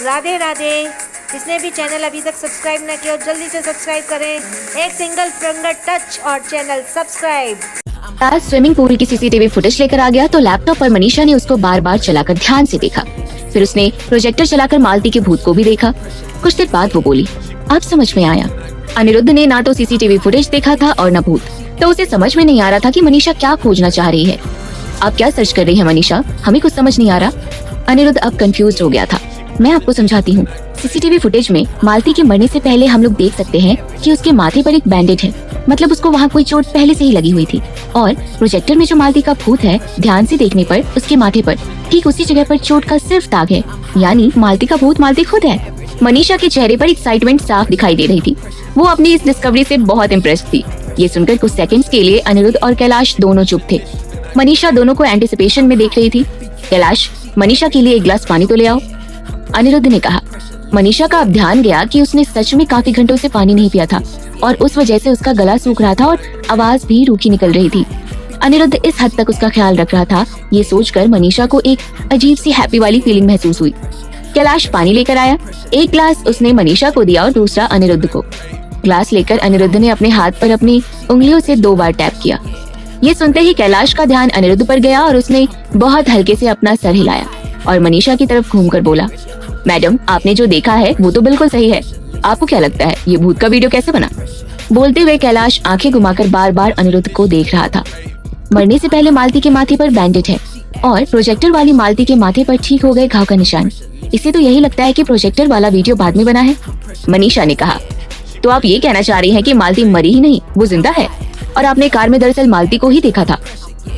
राधे राधे। जिसने भी चैनल अभी तक सब्सक्राइब न किया जल्दी से सब्सक्राइब करें। एक सिंगल फिंगर टच और चैनल सब्सक्राइब। आज स्विमिंग पूल की सीसीटीवी फुटेज लेकर आ गया तो लैपटॉप पर मनीषा ने उसको बार बार चलाकर ध्यान से देखा। फिर उसने प्रोजेक्टर चलाकर मालती के भूत को भी देखा। कुछ देर बाद वो बोली, अब समझ में आया। अनिरुद्ध ने ना तो सीसीटीवी फुटेज देखा था और न भूत, तो उसे समझ में नहीं आ रहा था कि मनीषा क्या खोजना चाह रही है। आप क्या सर्च कर रही है मनीषा, हमें कुछ समझ नहीं आ रहा। अनिरुद्ध अब कंफ्यूज हो गया था। मैं आपको समझाती हूँ। सीसीटीवी फुटेज में मालती के मरने से पहले हम लोग देख सकते हैं कि उसके माथे पर एक बैंडेज है, मतलब उसको वहाँ कोई चोट पहले से ही लगी हुई थी। और प्रोजेक्टर में जो मालती का भूत है, ध्यान से देखने पर उसके माथे पर ठीक उसी जगह पर चोट का सिर्फ दाग है, यानी मालती का भूत मालती खुद है। मनीषा के चेहरे पर एक्साइटमेंट साफ दिखाई दे रही थी। वो अपनी इस डिस्कवरी से बहुत इम्प्रेस्ड थी। ये सुनकर कुछ सेकंड्स के लिए अनिरुद्ध और कैलाश दोनों चुप थे। मनीषा दोनों को एंटिसिपेशन में देख रही थी। कैलाश, मनीषा के लिए एक गिलास पानी तो ले आओ, अनिरुद्ध ने कहा। मनीषा का अब ध्यान गया कि उसने सच में काफी घंटों से पानी नहीं पिया था और उस वजह से उसका गला सूख रहा था और आवाज भी रूखी निकल रही थी। अनिरुद्ध इस हद तक उसका ख्याल रख रहा था, ये सोचकर मनीषा को एक अजीब सी हैप्पी वाली फीलिंग महसूस हुई। कैलाश पानी लेकर आया। एक ग्लास उसने मनीषा को दिया और दूसरा अनिरुद्ध को। ग्लास लेकर अनिरुद्ध ने अपने हाथ पर अपनी उंगलियों से 2 बार टैप किया। ये सुनते ही कैलाश का ध्यान अनिरुद्ध पर गया और उसने बहुत हल्के से अपना सर हिलाया और मनीषा की तरफ घूमकर बोला, मैडम, आपने जो देखा है वो तो बिल्कुल सही है। आपको क्या लगता है ये भूत का वीडियो कैसे बना? बोलते हुए कैलाश आंखें घुमाकर बार बार अनिरुद्ध को देख रहा था। मरने से पहले मालती के माथे पर बैंडेज है और प्रोजेक्टर वाली मालती के माथे पर ठीक हो गए घाव का निशान। इसे तो यही लगता है कि प्रोजेक्टर वाला वीडियो बाद में बना है। मनीषा ने कहा, तो आप ये कहना चाह रही हैं कि मालती मरी ही नहीं, वो जिंदा है और आपने कार में दरअसल मालती को ही देखा था?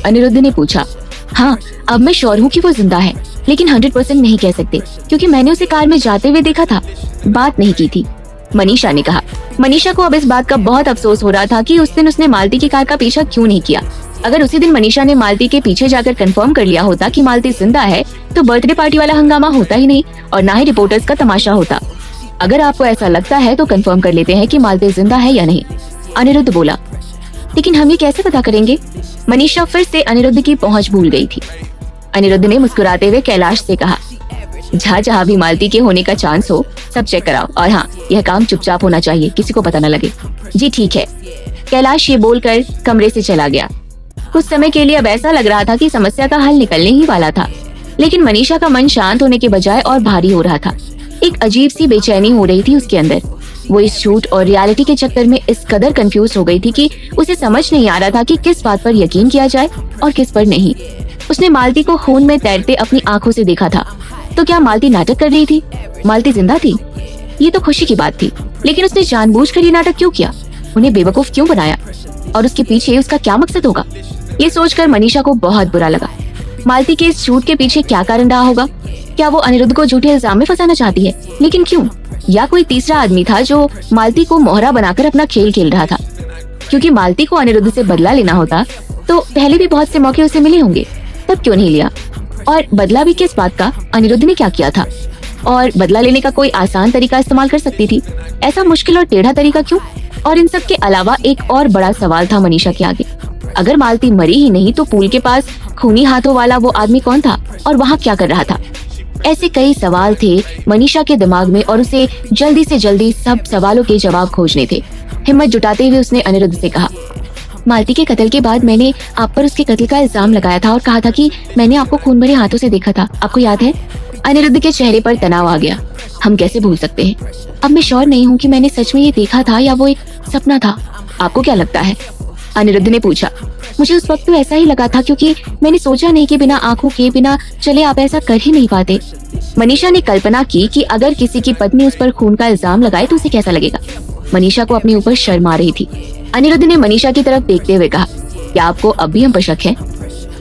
अनिरुद्ध ने पूछा। हाँ, अब मैं श्योर हूँ कि वो जिंदा है, लेकिन 100% नहीं कह सकते क्योंकि मैंने उसे कार में जाते हुए देखा था, बात नहीं की थी, मनीषा ने कहा। मनीषा को अब इस बात का बहुत अफसोस हो रहा था कि उस दिन उसने मालती की कार का पीछा क्यों नहीं किया। अगर उसी दिन मनीषा ने मालती के पीछे जाकर कंफर्म कर लिया होता कि मालती जिंदा है तो बर्थडे पार्टी वाला हंगामा होता ही नहीं और ना ही रिपोर्टर्स का तमाशा होता। अगर आपको ऐसा लगता है तो कंफर्म कर लेते हैं कि मालती जिंदा है या नहीं, अनिरुद्ध बोला। लेकिन हम ये कैसे पता करेंगे? मनीषा फिर से अनिरुद्ध की पहुंच भूल गई थी। अनिरुद्ध ने मुस्कुराते हुए कैलाश से कहा, जहाँ जहाँ भी मालती के होने का चांस हो सब चेक कराओ, और हाँ, यह काम चुपचाप होना चाहिए, किसी को पता न लगे। जी ठीक है, कैलाश ये बोलकर कमरे से चला गया। कुछ समय के लिए अब ऐसा लग रहा था कि समस्या का हल निकलने ही वाला था, लेकिन मनीषा का मन शांत होने के बजाय और भारी हो रहा था। एक अजीब सी बेचैनी हो रही थी उसके अंदर। वो इस झूठ और रियलिटी के चक्कर में इस कदर कंफ्यूज हो गई थी कि उसे समझ नहीं आ रहा था कि किस बात पर यकीन किया जाए और किस पर नहीं। उसने मालती को खून में तैरते अपनी आंखों से देखा था, तो क्या मालती नाटक कर रही थी? मालती जिंदा थी? ये तो खुशी की बात थी, लेकिन उसने जानबूझकर ये नाटक क्यों किया? उन्हें बेवकूफ क्यों बनाया? और उसके पीछे उसका क्या मकसद होगा? ये सोचकर मनीषा को बहुत बुरा लगा। मालती के इस झूठ के पीछे क्या कारण रहा होगा? क्या वो अनिरुद्ध को झूठे इल्जाम में फंसाना चाहती है? लेकिन क्यों? या कोई तीसरा आदमी था जो मालती को मोहरा बनाकर अपना खेल खेल रहा था? क्योंकि मालती को अनिरुद्ध से बदला लेना होता तो पहले भी बहुत से मौके उसे मिले होंगे, तब क्यों नहीं लिया? और बदला भी किस बात का? अनिरुद्ध ने क्या किया था? और बदला लेने का कोई आसान तरीका इस्तेमाल कर सकती थी, ऐसा मुश्किल और टेढ़ा तरीका क्यों? और इन सब के अलावा एक और बड़ा सवाल था मनीषा के आगे। अगर मालती मरी ही नहीं तो पूल के पास खूनी हाथों वाला वो आदमी कौन था और वहाँ क्या कर रहा था? ऐसे कई सवाल थे मनीषा के दिमाग में और उसे जल्दी से जल्दी सब सवालों के जवाब खोजने थे। हिम्मत जुटाते हुए उसने अनिरुद्ध से कहा, मालती के कत्ल के बाद मैंने आप पर उसके कत्ल का इल्जाम लगाया था और कहा था कि मैंने आपको खून भरे हाथों से देखा था, आपको याद है? अनिरुद्ध के चेहरे पर तनाव आ गया। हम कैसे भूल सकते हैं? अब मैं श्योर नहीं हूँ कि मैंने सच में ये देखा था या वो एक सपना था। आपको क्या लगता है? अनिरुद्ध ने पूछा। मुझे उस वक्त तो ऐसा ही लगा था क्योंकि मैंने सोचा नहीं कि बिना आंखों के, बिना चले आप ऐसा कर ही नहीं पाते। मनीषा ने कल्पना की कि अगर किसी की पत्नी उस पर खून का इल्जाम लगाए तो उसे कैसा लगेगा। मनीषा को अपने ऊपर शर्म आ रही थी। अनिरुद्ध ने मनीषा की तरफ देखते हुए कहा, क्या आपको अब भी हम पर शक है?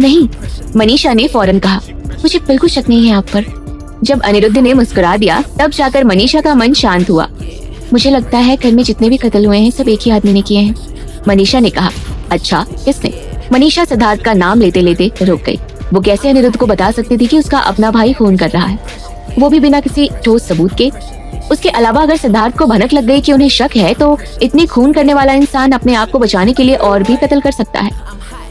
नहीं, मनीषा ने फौरन कहा, मुझे बिल्कुल शक नहीं है आप पर। जब अनिरुद्ध ने मुस्कुरा दिया तब जाकर मनीषा का मन शांत हुआ। मुझे लगता है घर में जितने भी कत्ल हुए हैं सब एक ही आदमी ने किए हैं, मनीषा ने कहा। अच्छा, किसने? मनीषा सिद्धार्थ का नाम लेते लेते रुक गई। वो कैसे अनिरुद्ध को बता सकती थी कि उसका अपना भाई खून कर रहा है, वो भी बिना किसी ठोस सबूत के? उसके अलावा अगर सिद्धार्थ को भनक लग गई कि उन्हें शक है तो इतनी खून करने वाला इंसान अपने आप को बचाने के लिए और भी कत्ल कर सकता है।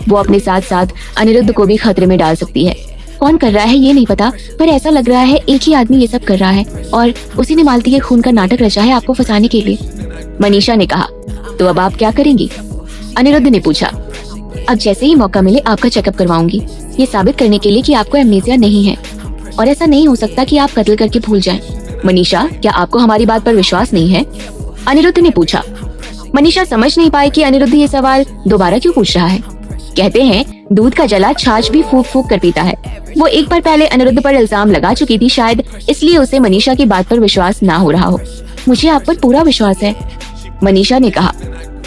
वो अपने साथ साथ अनिरुद्ध को भी खतरे में डाल सकती है। कौन कर रहा है ये नहीं पता, पर ऐसा लग रहा है एक ही आदमी ये सब कर रहा है और उसी ने मालती के खून का नाटक रचा है आपको फंसाने के लिए। मनीषा ने कहा, तो अब आप क्या करेंगी? अनिरुद्ध ने पूछा। अब जैसे ही मौका मिले आपका चेकअप करवाऊंगी, ये साबित करने के लिए कि आपको एमनेसिया नहीं है और ऐसा नहीं हो सकता कि आप कत्ल करके भूल जाएं। मनीषा, क्या आपको हमारी बात पर विश्वास नहीं है? अनिरुद्ध ने पूछा। मनीषा समझ नहीं पाई कि अनिरुद्ध ये सवाल दोबारा क्यों पूछ रहा है। कहते हैं दूध का जला छाछ भी फूक फूक कर पीता है। वो एक बार पहले अनिरुद्ध पर इल्जाम लगा चुकी थी, शायद इसलिए उसे मनीषा की बात पर विश्वास ना हो रहा हो। मुझे आप पर पूरा विश्वास है, मनीषा ने कहा।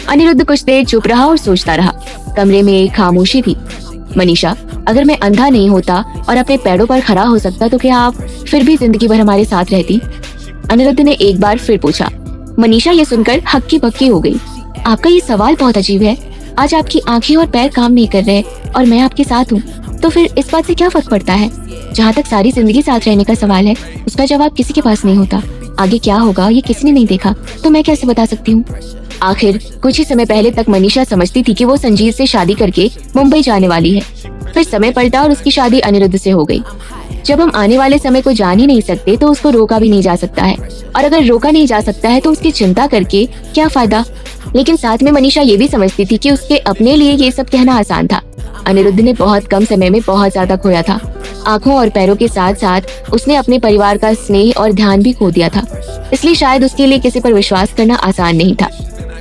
अनिरुद्ध कुछ देर चुप रहा और सोचता रहा। कमरे में एक खामोशी थी। मनीषा, अगर मैं अंधा नहीं होता और अपने पैरों पर खड़ा हो सकता तो क्या आप फिर भी जिंदगी भर हमारे साथ रहती? अनिरुद्ध ने एक बार फिर पूछा। मनीषा ये सुनकर हक्की बक्की हो गई। आपका ये सवाल बहुत अजीब है। आज आपकी आंखें और पैर काम नहीं कर रहे और मैं आपके साथ हूँ, तो फिर इस बात से क्या फर्क पड़ता है? जहाँ तक सारी जिंदगी साथ रहने का सवाल है, उसका जवाब किसी के पास नहीं होता। आगे क्या होगा ये किसी ने नहीं देखा, तो मैं कैसे बता सकती हूँ? आखिर कुछ ही समय पहले तक मनीषा समझती थी कि वो संजीव से शादी करके मुंबई जाने वाली है। फिर समय पलटा और उसकी शादी अनिरुद्ध से हो गई। जब हम आने वाले समय को जान ही नहीं सकते तो उसको रोका भी नहीं जा सकता है, और अगर रोका नहीं जा सकता है तो उसकी चिंता करके क्या फायदा? लेकिन साथ में मनीषा ये भी समझती थी कि उसके अपने लिए ये सब कहना आसान था। अनिरुद्ध ने बहुत कम समय में बहुत ज्यादा खोया था। आंखों और पैरों के साथ साथ उसने अपने परिवार का स्नेह और ध्यान भी खो दिया था, इसलिए शायद उसके लिए किसी पर विश्वास करना आसान नहीं था।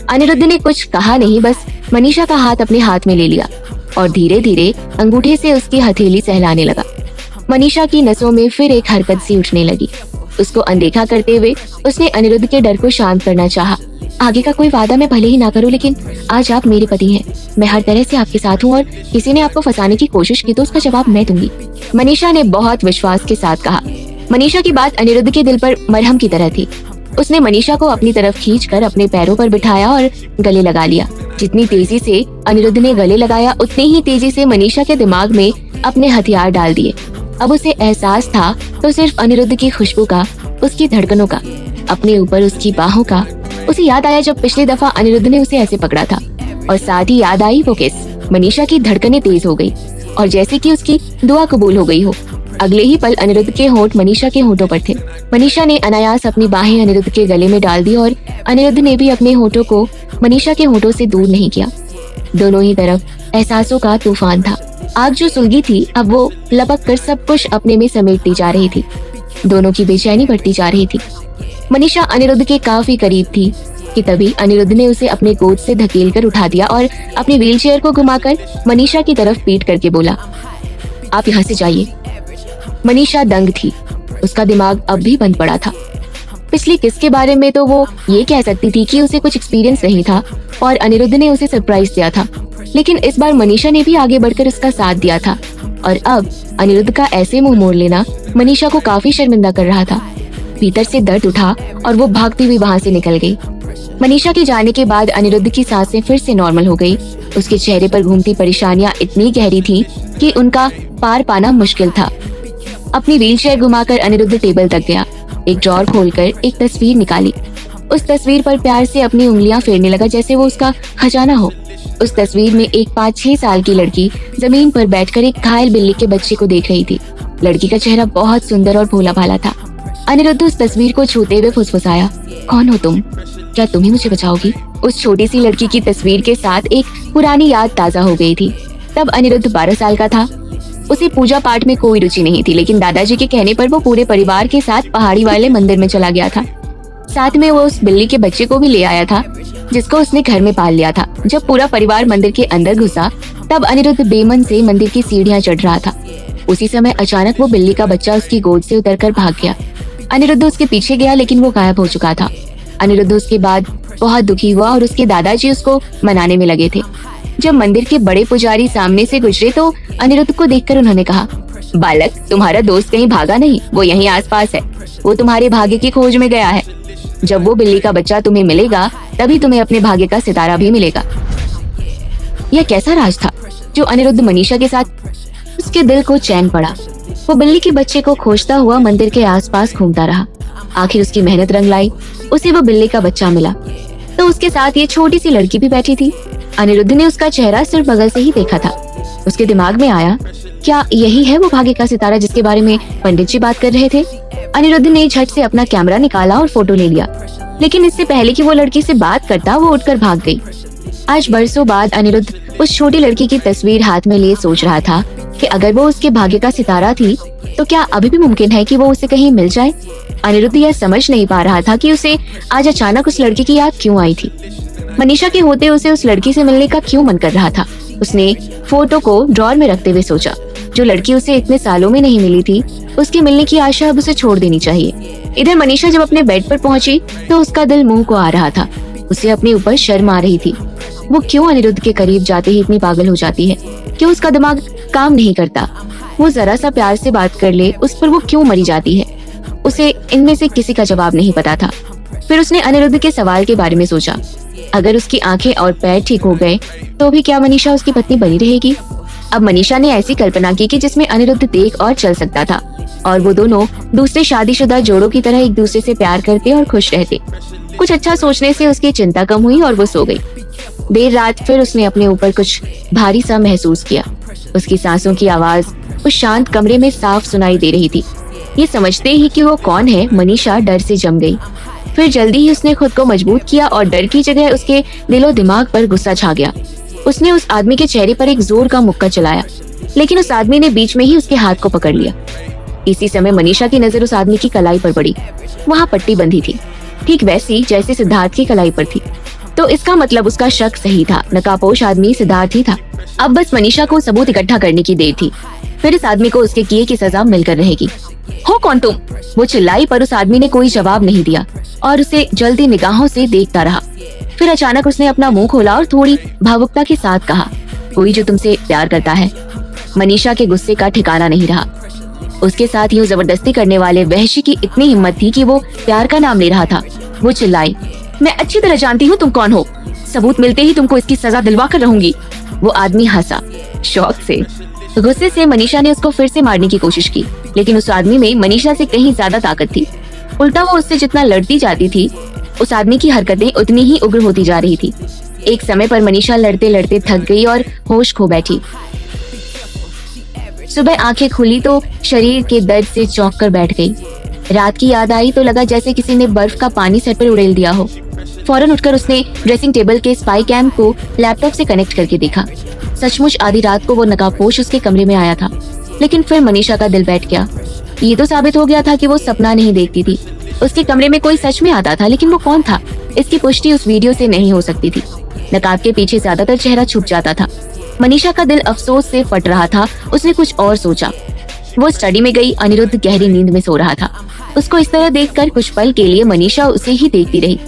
अनिरुद्ध ने कुछ कहा नहीं, बस मनीषा का हाथ अपने हाथ में ले लिया और धीरे धीरे अंगूठे से उसकी हथेली सहलाने लगा। मनीषा की नसों में फिर एक हरकत सी उठने लगी। उसको अनदेखा करते हुए उसने अनिरुद्ध के डर को शांत करना चाहा। आगे का कोई वादा मैं भले ही ना करूं, लेकिन आज आप मेरे पति हैं। मैं हर तरह से आपके साथ हूं और किसी ने आपको फंसाने की कोशिश की तो उसका जवाब मैं दूंगी, मनीषा ने बहुत विश्वास के साथ कहा। मनीषा की बात अनिरुद्ध के दिल पर मरहम की तरह थी। उसने मनीषा को अपनी तरफ खींचकर अपने पैरों पर बिठाया और गले लगा लिया। जितनी तेजी से अनिरुद्ध ने गले लगाया, उतनी ही तेजी से मनीषा के दिमाग में अपने हथियार डाल दिए। अब उसे एहसास था तो सिर्फ अनिरुद्ध की खुशबू का, उसकी धड़कनों का, अपने ऊपर उसकी बाहों का। उसे याद आया जब पिछली दफा अनिरुद्ध ने उसे ऐसे पकड़ा था, और साथ ही याद आई वो किस। मनीषा की धड़कनें तेज हो गई और जैसे कि उसकी दुआ कबूल हो गई हो। अगले ही पल अनिरुद्ध के होंठ मनीषा के होठों पर थे। मनीषा ने अनायास अपनी बाहें अनिरुद्ध के गले में डाल दी और अनिरुद्ध ने भी अपने होठों को मनीषा के होठों से दूर नहीं किया। दोनों ही तरफ एहसासों का तूफान था। आग जो सुलगी थी अब वो लपक कर सब कुछ अपने में समेटती जा रही थी। दोनों की बेचैनी बढ़ती जा रही थी। मनीषा अनिरुद्ध के काफी करीब थी कि तभी अनिरुद्ध ने उसे अपने गोद से धकेल कर उठा दिया और अपनी व्हीलचेयर को घुमाकर मनीषा की तरफ पीट करके बोला, आप यहाँ से जाइए। मनीषा दंग थी। उसका दिमाग अब भी बंद पड़ा था। पिछली किस के बारे में तो वो ये कह सकती थी कि उसे कुछ एक्सपीरियंस नहीं था और अनिरुद्ध ने उसे सरप्राइज दिया था, लेकिन इस बार मनीषा ने भी आगे बढ़कर उसका साथ दिया था और अब अनिरुद्ध का ऐसे मुंह मोड़ लेना मनीषा को काफी शर्मिंदा कर रहा था। भीतर से दर्द उठा और वो भागती हुई वहाँ से निकल गई। मनीषा के जाने के बाद अनिरुद्ध की सांसें फिर से नॉर्मल हो गई। उसके चेहरे पर घूमती परेशानियां इतनी गहरी थी कि उनका पार पाना मुश्किल था। अपनी व्हीलचेयर घुमाकर अनिरुद्ध टेबल तक गया। एक ड्रॉर खोलकर एक तस्वीर निकाली। उस तस्वीर पर प्यार से अपनी उंगलियां फेरने लगा जैसे वो उसका खजाना हो। उस तस्वीर में एक 5-6 साल की लड़की जमीन पर बैठकर एक घायल बिल्ली के बच्चे को देख रही थी। लड़की का चेहरा बहुत सुंदर और भोला भाला था। अनिरुद्ध उस तस्वीर को छूते हुए फुसफुसाया, कौन हो तुम? क्या तुम ही मुझे बचाओगी? उस छोटी सी लड़की की तस्वीर के साथ एक पुरानी याद ताजा हो गई थी। तब अनिरुद्ध 12 साल का था। उसे पूजा पाठ में कोई रुचि नहीं थी, लेकिन दादाजी के कहने पर वो पूरे परिवार के साथ पहाड़ी वाले मंदिर में चला गया था। साथ में वो उस बिल्ली के बच्चे को भी ले आया था जिसको उसने घर में पाल लिया था। जब पूरा परिवार मंदिर के अंदर घुसा तब अनिरुद्ध बेमन से मंदिर की सीढ़ियां चढ़ रहा था। उसी समय अचानक वो बिल्ली का बच्चा उसकी गोद से उतरकर भाग गया। अनिरुद्ध उसके पीछे गया लेकिन वो गायब हो चुका था। अनिरुद्ध उसके बाद बहुत दुखी हुआ और उसके दादाजी उसको मनाने में लगे थे। जब मंदिर के बड़े पुजारी सामने से गुजरे तो अनिरुद्ध को देखकर उन्होंने कहा, बालक, तुम्हारा दोस्त कहीं भागा नहीं, वो यहीं आसपास है। वो तुम्हारे भाग्य की खोज में गया है। जब वो बिल्ली का बच्चा तुम्हें मिलेगा तभी तुम्हें अपने भाग्य का सितारा भी मिलेगा। यह कैसा राज था जो अनिरुद्ध मनीषा के साथ? उसके दिल को चैन पड़ा। वो बिल्ली के बच्चे को खोजता हुआ मंदिर के आसपास घूमता रहा। आखिर उसकी मेहनत रंग लाई। उसे वो बिल्ली का बच्चा मिला तो उसके साथ ये छोटी सी लड़की भी बैठी थी। अनिरुद्ध ने उसका चेहरा सिर्फ बगल से ही देखा था। उसके दिमाग में आया, क्या यही है वो भाग्य का सितारा जिसके बारे में पंडित जी बात कर रहे थे? अनिरुद्ध ने झट से अपना कैमरा निकाला और फोटो ले लिया, लेकिन इससे पहले कि वो लड़की से बात करता वो उठकर भाग गई। आज बरसों बाद अनिरुद्ध उस छोटी लड़की की तस्वीर हाथ में लिए सोच रहा था कि अगर वो उसके भाग्य का सितारा थी तो क्या अभी भी मुमकिन है कि वो उसे कहीं मिल जाए? अनिरुद्ध यह समझ नहीं पा रहा था कि उसे आज अचानक उस लड़की की याद क्यों आई थी। मनीषा के होते उसे उस लड़की से मिलने का क्यों मन कर रहा था? उसने फोटो को ड्रॉर में रखते हुए सोचा, जो लड़की उसे इतने सालों में नहीं मिली थी, उसके मिलने की आशा अब उसे छोड़ देनी चाहिए। इधर मनीषा जब अपने बेड पर पहुंची तो उसका दिल मुंह को आ रहा था। उसे अपने ऊपर शर्म आ रही थी। वो क्यों अनिरुद्ध के करीब जाते ही इतनी पागल हो जाती है? क्यों उसका दिमाग काम नहीं करता? वो जरा सा प्यार से बात कर ले, उस पर वो क्यों मरी जाती है? उसे इनमें से किसी का जवाब नहीं पता था। फिर उसने अनिरुद्ध के सवाल के बारे में सोचा, अगर उसकी आंखें और पैर ठीक हो गए तो भी क्या मनीषा उसकी पत्नी बनी रहेगी? अब मनीषा ने ऐसी कल्पना की कि जिसमें अनिरुद्ध देख और चल सकता था और वो दोनों दूसरे शादीशुदा जोड़ों की तरह एक दूसरे से प्यार करते और खुश रहते। कुछ अच्छा सोचने से उसकी चिंता कम हुई और वो सो गई। देर रात फिर उसने अपने ऊपर कुछ भारी सा महसूस किया। उसकी सांसों की आवाज उस शांत कमरे में साफ सुनाई दे रही थी। ये समझते ही कि वो कौन है, मनीषा डर से जम गई। फिर जल्दी ही उसने खुद को मजबूत किया और डर की जगह उसके दिलो दिमाग पर गुस्सा छा गया। उसने उस आदमी के चेहरे पर एक जोर का मुक्का चलाया, लेकिन उस आदमी ने बीच में ही उसके हाथ को पकड़ लिया। इसी समय मनीषा की नजर उस आदमी की कलाई पर पड़ी। वहाँ पट्टी बंधी थी, ठीक वैसी जैसे सिद्धार्थ की कलाई पर थी। तो इसका मतलब उसका शक सही था, नकाबपोश आदमी सिद्धार्थ ही था। अब बस मनीषा को सबूत इकट्ठा करने की देर थी। फिर इस आदमी को उसके किए की सजा मिलकर रहेगी। हो कौन तुम? वो चिल्लाई, पर उस आदमी ने कोई जवाब नहीं दिया और उसे जल्दी निगाहों से देखता रहा। फिर अचानक उसने अपना मुंह खोला और थोड़ी भावुकता के साथ कहा, कोई जो तुमसे प्यार करता है। मनीषा के गुस्से का ठिकाना नहीं रहा। उसके साथ यूं जबरदस्ती करने वाले वहशी की इतनी हिम्मत थी कि वो प्यार का नाम ले रहा था। वो चिल्लाई, मैं अच्छी तरह जानती हूँ तुम कौन हो। सबूत मिलते ही तुमको इसकी सजा दिलवा कर रहूंगी। वो आदमी हंसा, शौक से। गुस्से से मनीषा ने उसको फिर से मारने की कोशिश की, लेकिन उस आदमी में मनीषा से कहीं ज्यादा ताकत थी। उल्टा वो उससे जितना लड़ती जाती थी, उस आदमी की हरकतें उतनी ही उग्र होती जा रही थी। एक समय पर मनीषा लड़ते लड़ते थक गई और होश खो बैठी। सुबह आंखें खुली तो शरीर के दर्द से चौंक कर बैठ गई। रात की याद आई तो लगा जैसे किसी ने बर्फ का पानी सर पर उड़ेल दिया हो। फौरन उठकर उसने ड्रेसिंग टेबल के स्पाई कैम को लैपटॉप से कनेक्ट करके देखा। सचमुच आधी रात को वो नकाबपोश उसके कमरे में आया था। लेकिन फिर मनीषा का दिल बैठ गया। ये तो साबित हो गया था कि वो सपना नहीं देखती थी। उसके कमरे में कोई सच में आता था, लेकिन वो कौन था, इसकी पुष्टि उस वीडियो से नहीं हो सकती थी। नकाब के पीछे ज्यादातर चेहरा छुप जाता था। मनीषा का दिल अफसोस से फट रहा था। उसने कुछ और सोचा। वो स्टडी में गई। अनिरुद्ध गहरी नींद में सो रहा था। उसको इस तरह देखकर कुछ पल के लिए मनीषा उसे ही देखती रही।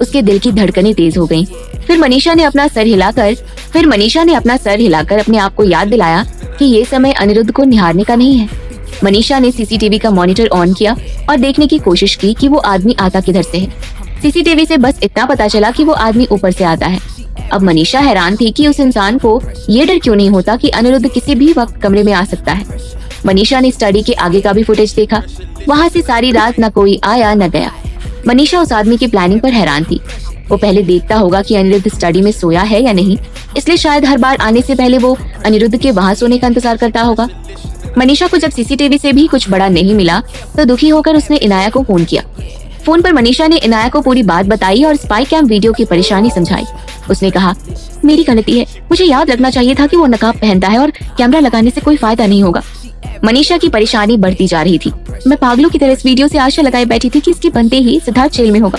उसके दिल की धड़कनें तेज हो गईं। फिर मनीषा ने अपना सर हिलाकर अपने आप को याद दिलाया कि ये समय अनिरुद्ध को निहारने का नहीं है। मनीषा ने सीसीटीवी का मॉनिटर ऑन किया और देखने की कोशिश की कि वो आदमी आता किधर से है। सीसीटीवी से बस इतना पता चला कि वो आदमी ऊपर से आता है। अब मनीषा हैरान थी कि उस इंसान को ये डर क्यों नहीं होता कि अनिरुद्ध किसी भी वक्त कमरे में आ सकता है। मनीषा ने स्टडी के आगे का भी फुटेज देखा। वहाँ से सारी रात न कोई आया न गया। मनीषा उस आदमी की प्लानिंग पर हैरान थी। वो पहले देखता होगा कि अनिरुद्ध स्टडी में सोया है या नहीं, इसलिए शायद हर बार आने से पहले वो अनिरुद्ध के वहाँ सोने का इंतजार करता होगा। मनीषा को जब सीसीटीवी से भी कुछ बड़ा नहीं मिला तो दुखी होकर उसने इनाया को फोन किया। फोन पर मनीषा ने इनाया को पूरी बात बताई और स्पाई कैम वीडियो की परेशानी समझाई। उसने कहा, मेरी गलती है, मुझे याद रखना चाहिए था कि वो नकाब पहनता है और कैमरा लगाने से कोई फायदा नहीं होगा। मनीषा की परेशानी बढ़ती जा रही थी। मैं पागलों की तरह इस वीडियो से आशा लगाए बैठी थी कि इसके बनते ही सिद्धार्थ जेल में होगा।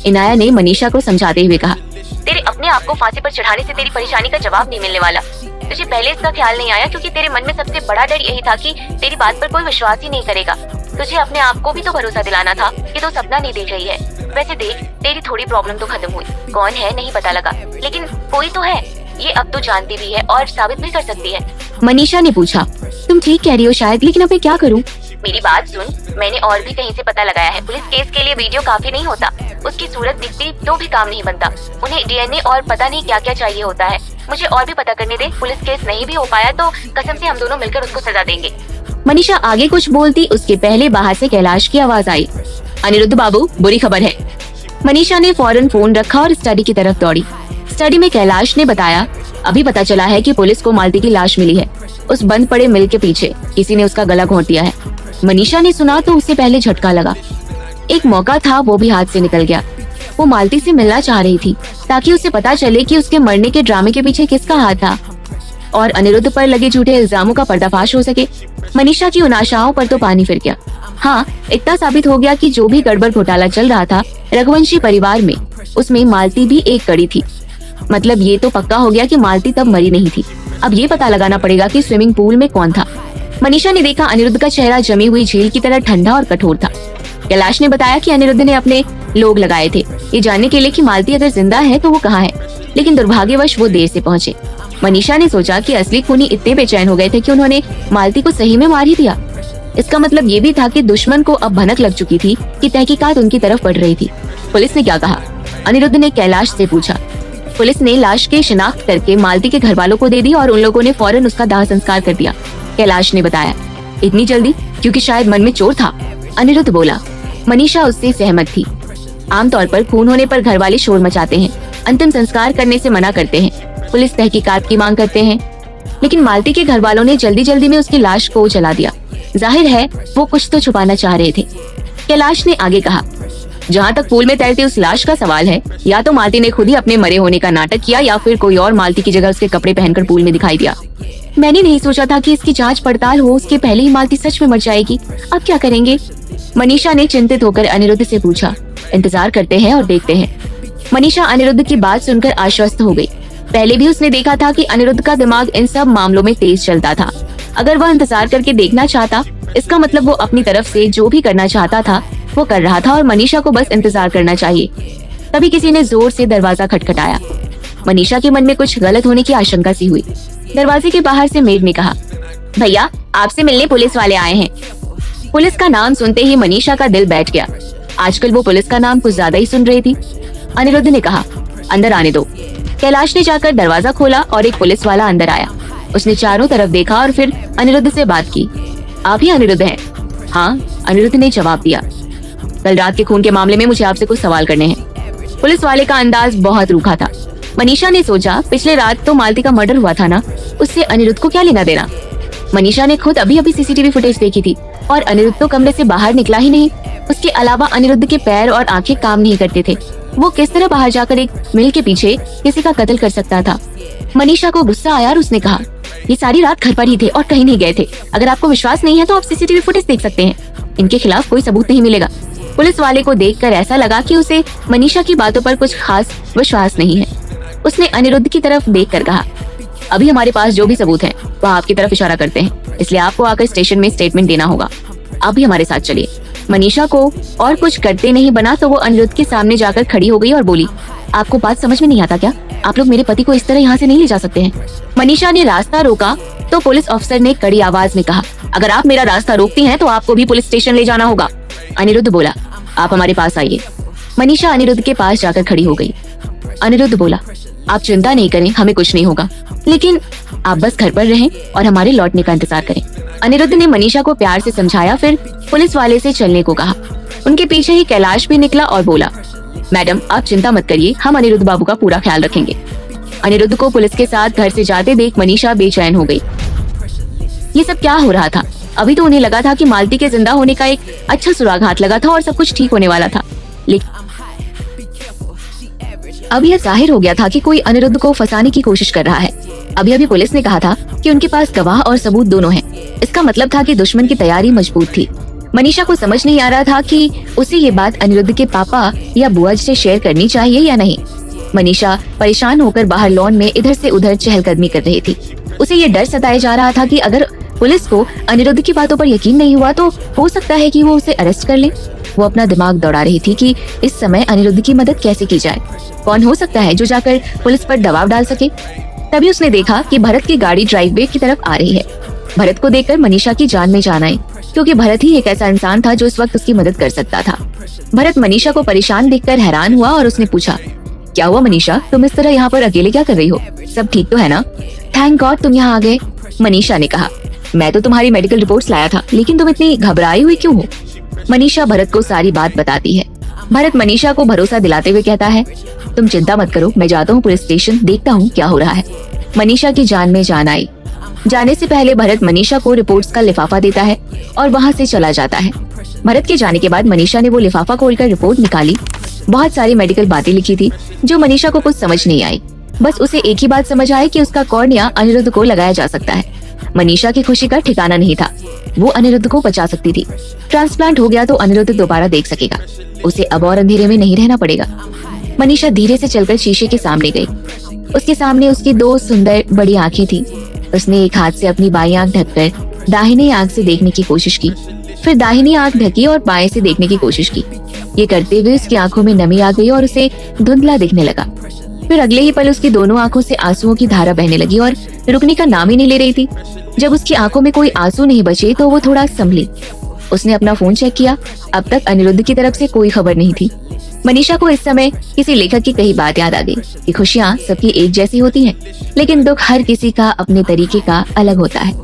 इनाया ने मनीषा को समझाते हुए कहा, तेरे अपने आप को फांसी पर चढ़ाने से तेरी परेशानी का जवाब नहीं मिलने वाला। तुझे पहले इसका ख्याल नहीं आया क्योंकि तेरे मन में सबसे बड़ा डर यही था कि तेरी बात पर कोई विश्वास ही नहीं करेगा। तुझे अपने आप को भी तो भरोसा दिलाना था कि तू सपना नहीं देख रही है। वैसे देख, तेरी थोड़ी प्रॉब्लम तो खत्म हुई। कौन है नहीं पता लगा, लेकिन कोई तो है, ये अब तो जानती भी है और साबित भी कर सकती है। मनीषा ने पूछा, तुम ठीक कह रही हो शायद, लेकिन अब मैं क्या करूं? मेरी बात सुन, मैंने और भी कहीं से पता लगाया है। पुलिस केस के लिए वीडियो काफी नहीं होता। उसकी सूरत दिखती तो भी काम नहीं बनता। उन्हें डीएनए और पता नहीं क्या क्या चाहिए होता है। मुझे और भी पता करने दे। पुलिस केस नहीं भी हो पाया तो कसम से हम दोनों मिलकर उसको सजा देंगे। मनीषा आगे कुछ बोलती उसके पहले बाहर से कैलाश की आवाज आई, अनिरुद्ध बाबू, बुरी खबर है। मनीषा ने फौरन फोन रखा और स्टडी की तरफ दौड़ी। स्टडी में कैलाश ने बताया, अभी पता चला है कि पुलिस को मालती की लाश मिली है। उस बंद पड़े मिल के पीछे किसी ने उसका गला घोंट दिया है। मनीषा ने सुना तो उससे पहले झटका लगा। एक मौका था, वो भी हाथ से निकल गया। वो मालती से मिलना चाह रही थी ताकि उसे पता चले कि उसके मरने के ड्रामे के पीछे किसका हाथ था और अनिरुद्ध पर लगे झूठे इल्जामों का पर्दाफाश हो सके। मनीषा की उन आशाओं पर तो पानी फिर गया। हाँ, इतना साबित हो गया कि जो भी गड़बड़ घोटाला चल रहा था रघुवंशी परिवार में, उसमें मालती भी एक कड़ी थी। मतलब ये तो पक्का हो गया कि मालती तब मरी नहीं थी। अब ये पता लगाना पड़ेगा कि स्विमिंग पूल में कौन था। मनीषा ने देखा अनिरुद्ध का चेहरा जमी हुई झील की तरह ठंडा और कठोर था। कैलाश ने बताया कि अनिरुद्ध ने अपने लोग लगाए थे ये जानने के लिए कि मालती अगर जिंदा है तो वो कहाँ है, लेकिन दुर्भाग्यवश वो देर से पहुंचे। मनीषा ने सोचा कि असली खूनी इतने बेचैन हो गए थे कि उन्होंने मालती को सही में मार ही दिया। इसका मतलब ये भी था कि दुश्मन को अब भनक लग चुकी थी कि तहकीकात उनकी तरफ बढ़ रही थी। पुलिस ने क्या कहा? अनिरुद्ध ने कैलाश से पूछा। पुलिस ने लाश की शिनाख्त करके मालती के घर वालों को दे दी और उन लोगों ने फौरन उसका दाह संस्कार कर दिया। कैलाश ने बताया। इतनी जल्दी? क्योंकि शायद मन में चोर था, अनिरुद्ध बोला। मनीषा उससे सहमत थी। आमतौर पर खून होने पर घर वाले शोर मचाते हैं, अंतिम संस्कार करने से मना करते हैं, पुलिस तहकीकात की मांग करते हैं, लेकिन मालती के घर वालों ने जल्दी जल्दी में उसकी लाश को जला दिया। जाहिर है वो कुछ तो छुपाना चाह रहे थे। कैलाश ने आगे कहा, जहाँ तक पूल में तैरती उस लाश का सवाल है, या तो मालती ने खुद ही अपने मरे होने का नाटक किया या फिर कोई और मालती की जगह उसके कपड़े पहनकर पूल में दिखाई दिया। मैंने नहीं सोचा था कि इसकी जांच पड़ताल हो उसके पहले ही मालती सच में मर जाएगी। अब क्या करेंगे? मनीषा ने चिंतित होकर अनिरुद्ध से पूछा। इंतजार करते हैं और देखते हैं। मनीषा अनिरुद्ध की बात सुनकर आश्वस्त हो गई। पहले भी उसने देखा था कि अनिरुद्ध का दिमाग इन सब मामलों में तेज चलता था। अगर वह इंतजार करके देखना चाहता, इसका मतलब वो अपनी तरफ से जो भी करना चाहता था वो कर रहा था और मनीषा को बस इंतजार करना चाहिए। तभी किसी ने जोर से दरवाजा खटखटाया। मनीषा के मन में कुछ गलत होने की आशंका सी हुई। दरवाजे के बाहर से मेड ने कहा, भैया आपसे मिलने पुलिस वाले आए हैं। पुलिस का नाम सुनते ही मनीषा का दिल बैठ गया। आजकल वो पुलिस का नाम कुछ ज्यादा ही सुन रही थी। अनिरुद्ध ने कहा, अंदर आने दो। कैलाश ने जाकर दरवाजा खोला और एक पुलिस वाला अंदर आया। उसने चारों तरफ देखा और फिर अनिरुद्ध से बात की। आप ही अनिरुद्ध हैं? हाँ, अनिरुद्ध ने जवाब दिया। कल रात के खून के मामले में मुझे आपसे कुछ सवाल करने हैं। पुलिस वाले का अंदाज बहुत रूखा था। मनीषा ने सोचा, पिछले रात तो मालती का मर्डर हुआ था ना, उससे अनिरुद्ध को क्या लेना देना। मनीषा ने खुद अभी अभी सीसीटीवी फुटेज देखी थी और अनिरुद्ध तो कमरे से बाहर निकला ही नहीं। उसके अलावा अनिरुद्ध के पैर और आंखें काम नहीं करते थे। वो किस तरह बाहर जाकर एक मिल के पीछे किसी का कत्ल कर सकता था। मनीषा को गुस्सा आया और उसने कहा, ये सारी रात घर पर ही थे और कहीं नहीं गए थे। अगर आपको विश्वास नहीं है तो आप सीसीटीवी फुटेज देख सकते हैं। इनके खिलाफ कोई सबूत नहीं मिलेगा। पुलिस वाले को देखकर ऐसा लगा कि उसे मनीषा की बातों पर कुछ खास विश्वास नहीं है। उसने अनिरुद्ध की तरफ देखकर कहा, अभी हमारे पास जो भी सबूत हैं, वह आपकी तरफ इशारा करते हैं, इसलिए आपको आकर स्टेशन में स्टेटमेंट देना होगा। आप भी हमारे साथ चलिए। मनीषा को और कुछ करते नहीं बना तो वो अनिरुद्ध के सामने जाकर खड़ी हो गई और बोली, आपको बात समझ में नहीं आता क्या? आप लोग मेरे पति को इस तरह यहाँ से नहीं ले जा सकते हैं। मनीषा ने रास्ता रोका तो पुलिस अफसर ने कड़ी आवाज में कहा, अगर आप मेरा रास्ता रोकती हैं तो आपको भी पुलिस स्टेशन ले जाना होगा। अनिरुद्ध बोला, आप हमारे पास आइए। मनीषा अनिरुद्ध के पास जाकर खड़ी हो गई। अनिरुद्ध बोला, आप चिंता नहीं करें, हमें कुछ नहीं होगा, लेकिन आप बस घर पर रहें और हमारे लौटने का इंतजार करें। अनिरुद्ध ने मनीषा को प्यार से समझाया, फिर पुलिस वाले से चलने को कहा। उनके पीछे ही कैलाश भी निकला और बोला, मैडम आप चिंता मत करिए, हम अनिरुद्ध बाबू का पूरा ख्याल रखेंगे। अनिरुद्ध को पुलिस के साथ घर से जाते देख मनीषा बेचैन हो गई। ये सब क्या हो रहा था? अभी तो उन्हें लगा था कि मालती के जिंदा होने का एक अच्छा सुराग हाथ लगा था और सब कुछ ठीक होने वाला था, लेकिन अब यह जाहिर हो गया था कि कोई अनिरुद्ध को फंसाने की कोशिश कर रहा है। अभी अभी पुलिस ने कहा था कि उनके पास गवाह और सबूत दोनों हैं। इसका मतलब था कि दुश्मन की तैयारी मजबूत थी। मनीषा को समझ नहीं आ रहा था कि उसे ये बात अनिरुद्ध के पापा या बुआ से शेयर करनी चाहिए या नहीं। मनीषा परेशान होकर बाहर लॉन में इधर से उधर चहलकदमी कर रही थी। उसे ये डर सताए जा रहा था कि अगर पुलिस को अनिरुद्ध की बातों पर यकीन नहीं हुआ तो हो सकता है कि वो उसे अरेस्ट कर ले। वो अपना दिमाग दौड़ा रही थी कि इस समय अनिरुद्ध की मदद कैसे की जाए। कौन हो सकता है जो जाकर पुलिस पर दबाव डाल सके। तभी उसने देखा कि भरत की गाड़ी ड्राइववे की तरफ आ रही है। भरत को देखकर मनीषा की जान में जान आई, क्योंकि भरत ही एक ऐसा इंसान था जो इस वक्त उसकी मदद कर सकता था। भरत मनीषा को परेशान देखकर हैरान हुआ और उसने पूछा, क्या हुआ मनीषा, तुम इस तरह यहाँ पर अकेले क्या कर रही हो? सब ठीक तो है ना? थैंक गॉड तुम यहाँ आ गए। मनीषा ने कहा, मैं तो तुम्हारी मेडिकल रिपोर्ट्स लाया था, लेकिन तुम इतनी घबराई हुई क्यों हो? मनीषा भरत को सारी बात बताती है। भरत मनीषा को भरोसा दिलाते हुए कहता है, तुम चिंता मत करो, मैं जाता हूँ पुलिस स्टेशन, देखता हूँ क्या हो रहा है। मनीषा की जान में जान आई। जाने से पहले भरत मनीषा को रिपोर्ट्स का लिफाफा देता है और वहाँ से चला जाता है। भरत के जाने के बाद मनीषा ने वो लिफाफा खोलकर रिपोर्ट निकाली। बहुत सारी मेडिकल बातें लिखी थी जो मनीषा को कुछ समझ नहीं आई। बस उसे एक ही बात समझ आई कि उसका कॉर्निया अनिरुद्ध को लगाया जा सकता है। मनीषा की खुशी का ठिकाना नहीं था। वो अनिरुद्ध को बचा सकती थी। ट्रांसप्लांट हो गया तो अनिरुद्ध दोबारा देख सकेगा। उसे अब और अंधेरे में नहीं रहना पड़ेगा। मनीषा धीरे से चलकर शीशे के सामने गई। उसके सामने उसकी दो सुंदर बड़ी आंखें थी। उसने एक हाथ से अपनी बाईं आंख ढककर दाहिनी आंख से देखने की कोशिश की, फिर दाहिनी आंख ढकी और बाएं से देखने की कोशिश की। ये करते हुए उसकी आंखों में नमी आ गई और उसे धुंधला दिखने लगा। फिर अगले ही पल उसकी दोनों आंखों से आंसुओं की धारा बहने लगी और रुकने का नाम ही नहीं ले रही थी। जब उसकी आंखों में कोई आंसू नहीं बचे तो वो थोड़ा संभली। उसने अपना फोन चेक किया। अब तक अनिरुद्ध की तरफ से कोई खबर नहीं थी। मनीषा को इस समय किसी लेखक की कही बात याद आ गई कि खुशियाँ सबकी एक जैसी होती हैं, लेकिन दुख हर किसी का अपने तरीके का अलग होता है।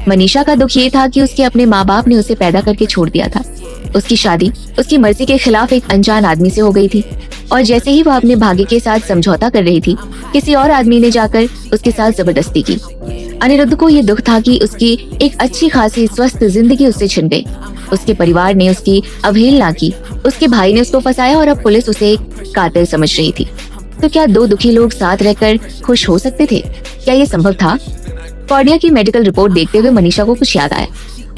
मनीषा का दुख ये था कि उसके अपने माँ बाप ने उसे पैदा करके छोड़ दिया था। उसकी शादी उसकी मर्जी के खिलाफ एक अनजान आदमी से हो गई थी और जैसे ही वह अपने भाग्य के साथ समझौता कर रही थी, किसी और आदमी ने जाकर उसके साथ जबरदस्ती की। अनिरुद्ध को ये दुख था कि उसकी एक अच्छी खासी स्वस्थ जिंदगी उससे छिन गई। उसके परिवार ने उसकी अवहेलना की। उसके भाई ने उसको फंसाया और अब पुलिस उसे एक कातिल समझ रही थी। तो क्या दो दुखी लोग साथ रहकर खुश हो सकते थे? क्या ये संभव था? कॉर्निया की मेडिकल रिपोर्ट देखते हुए मनीषा को कुछ याद आया।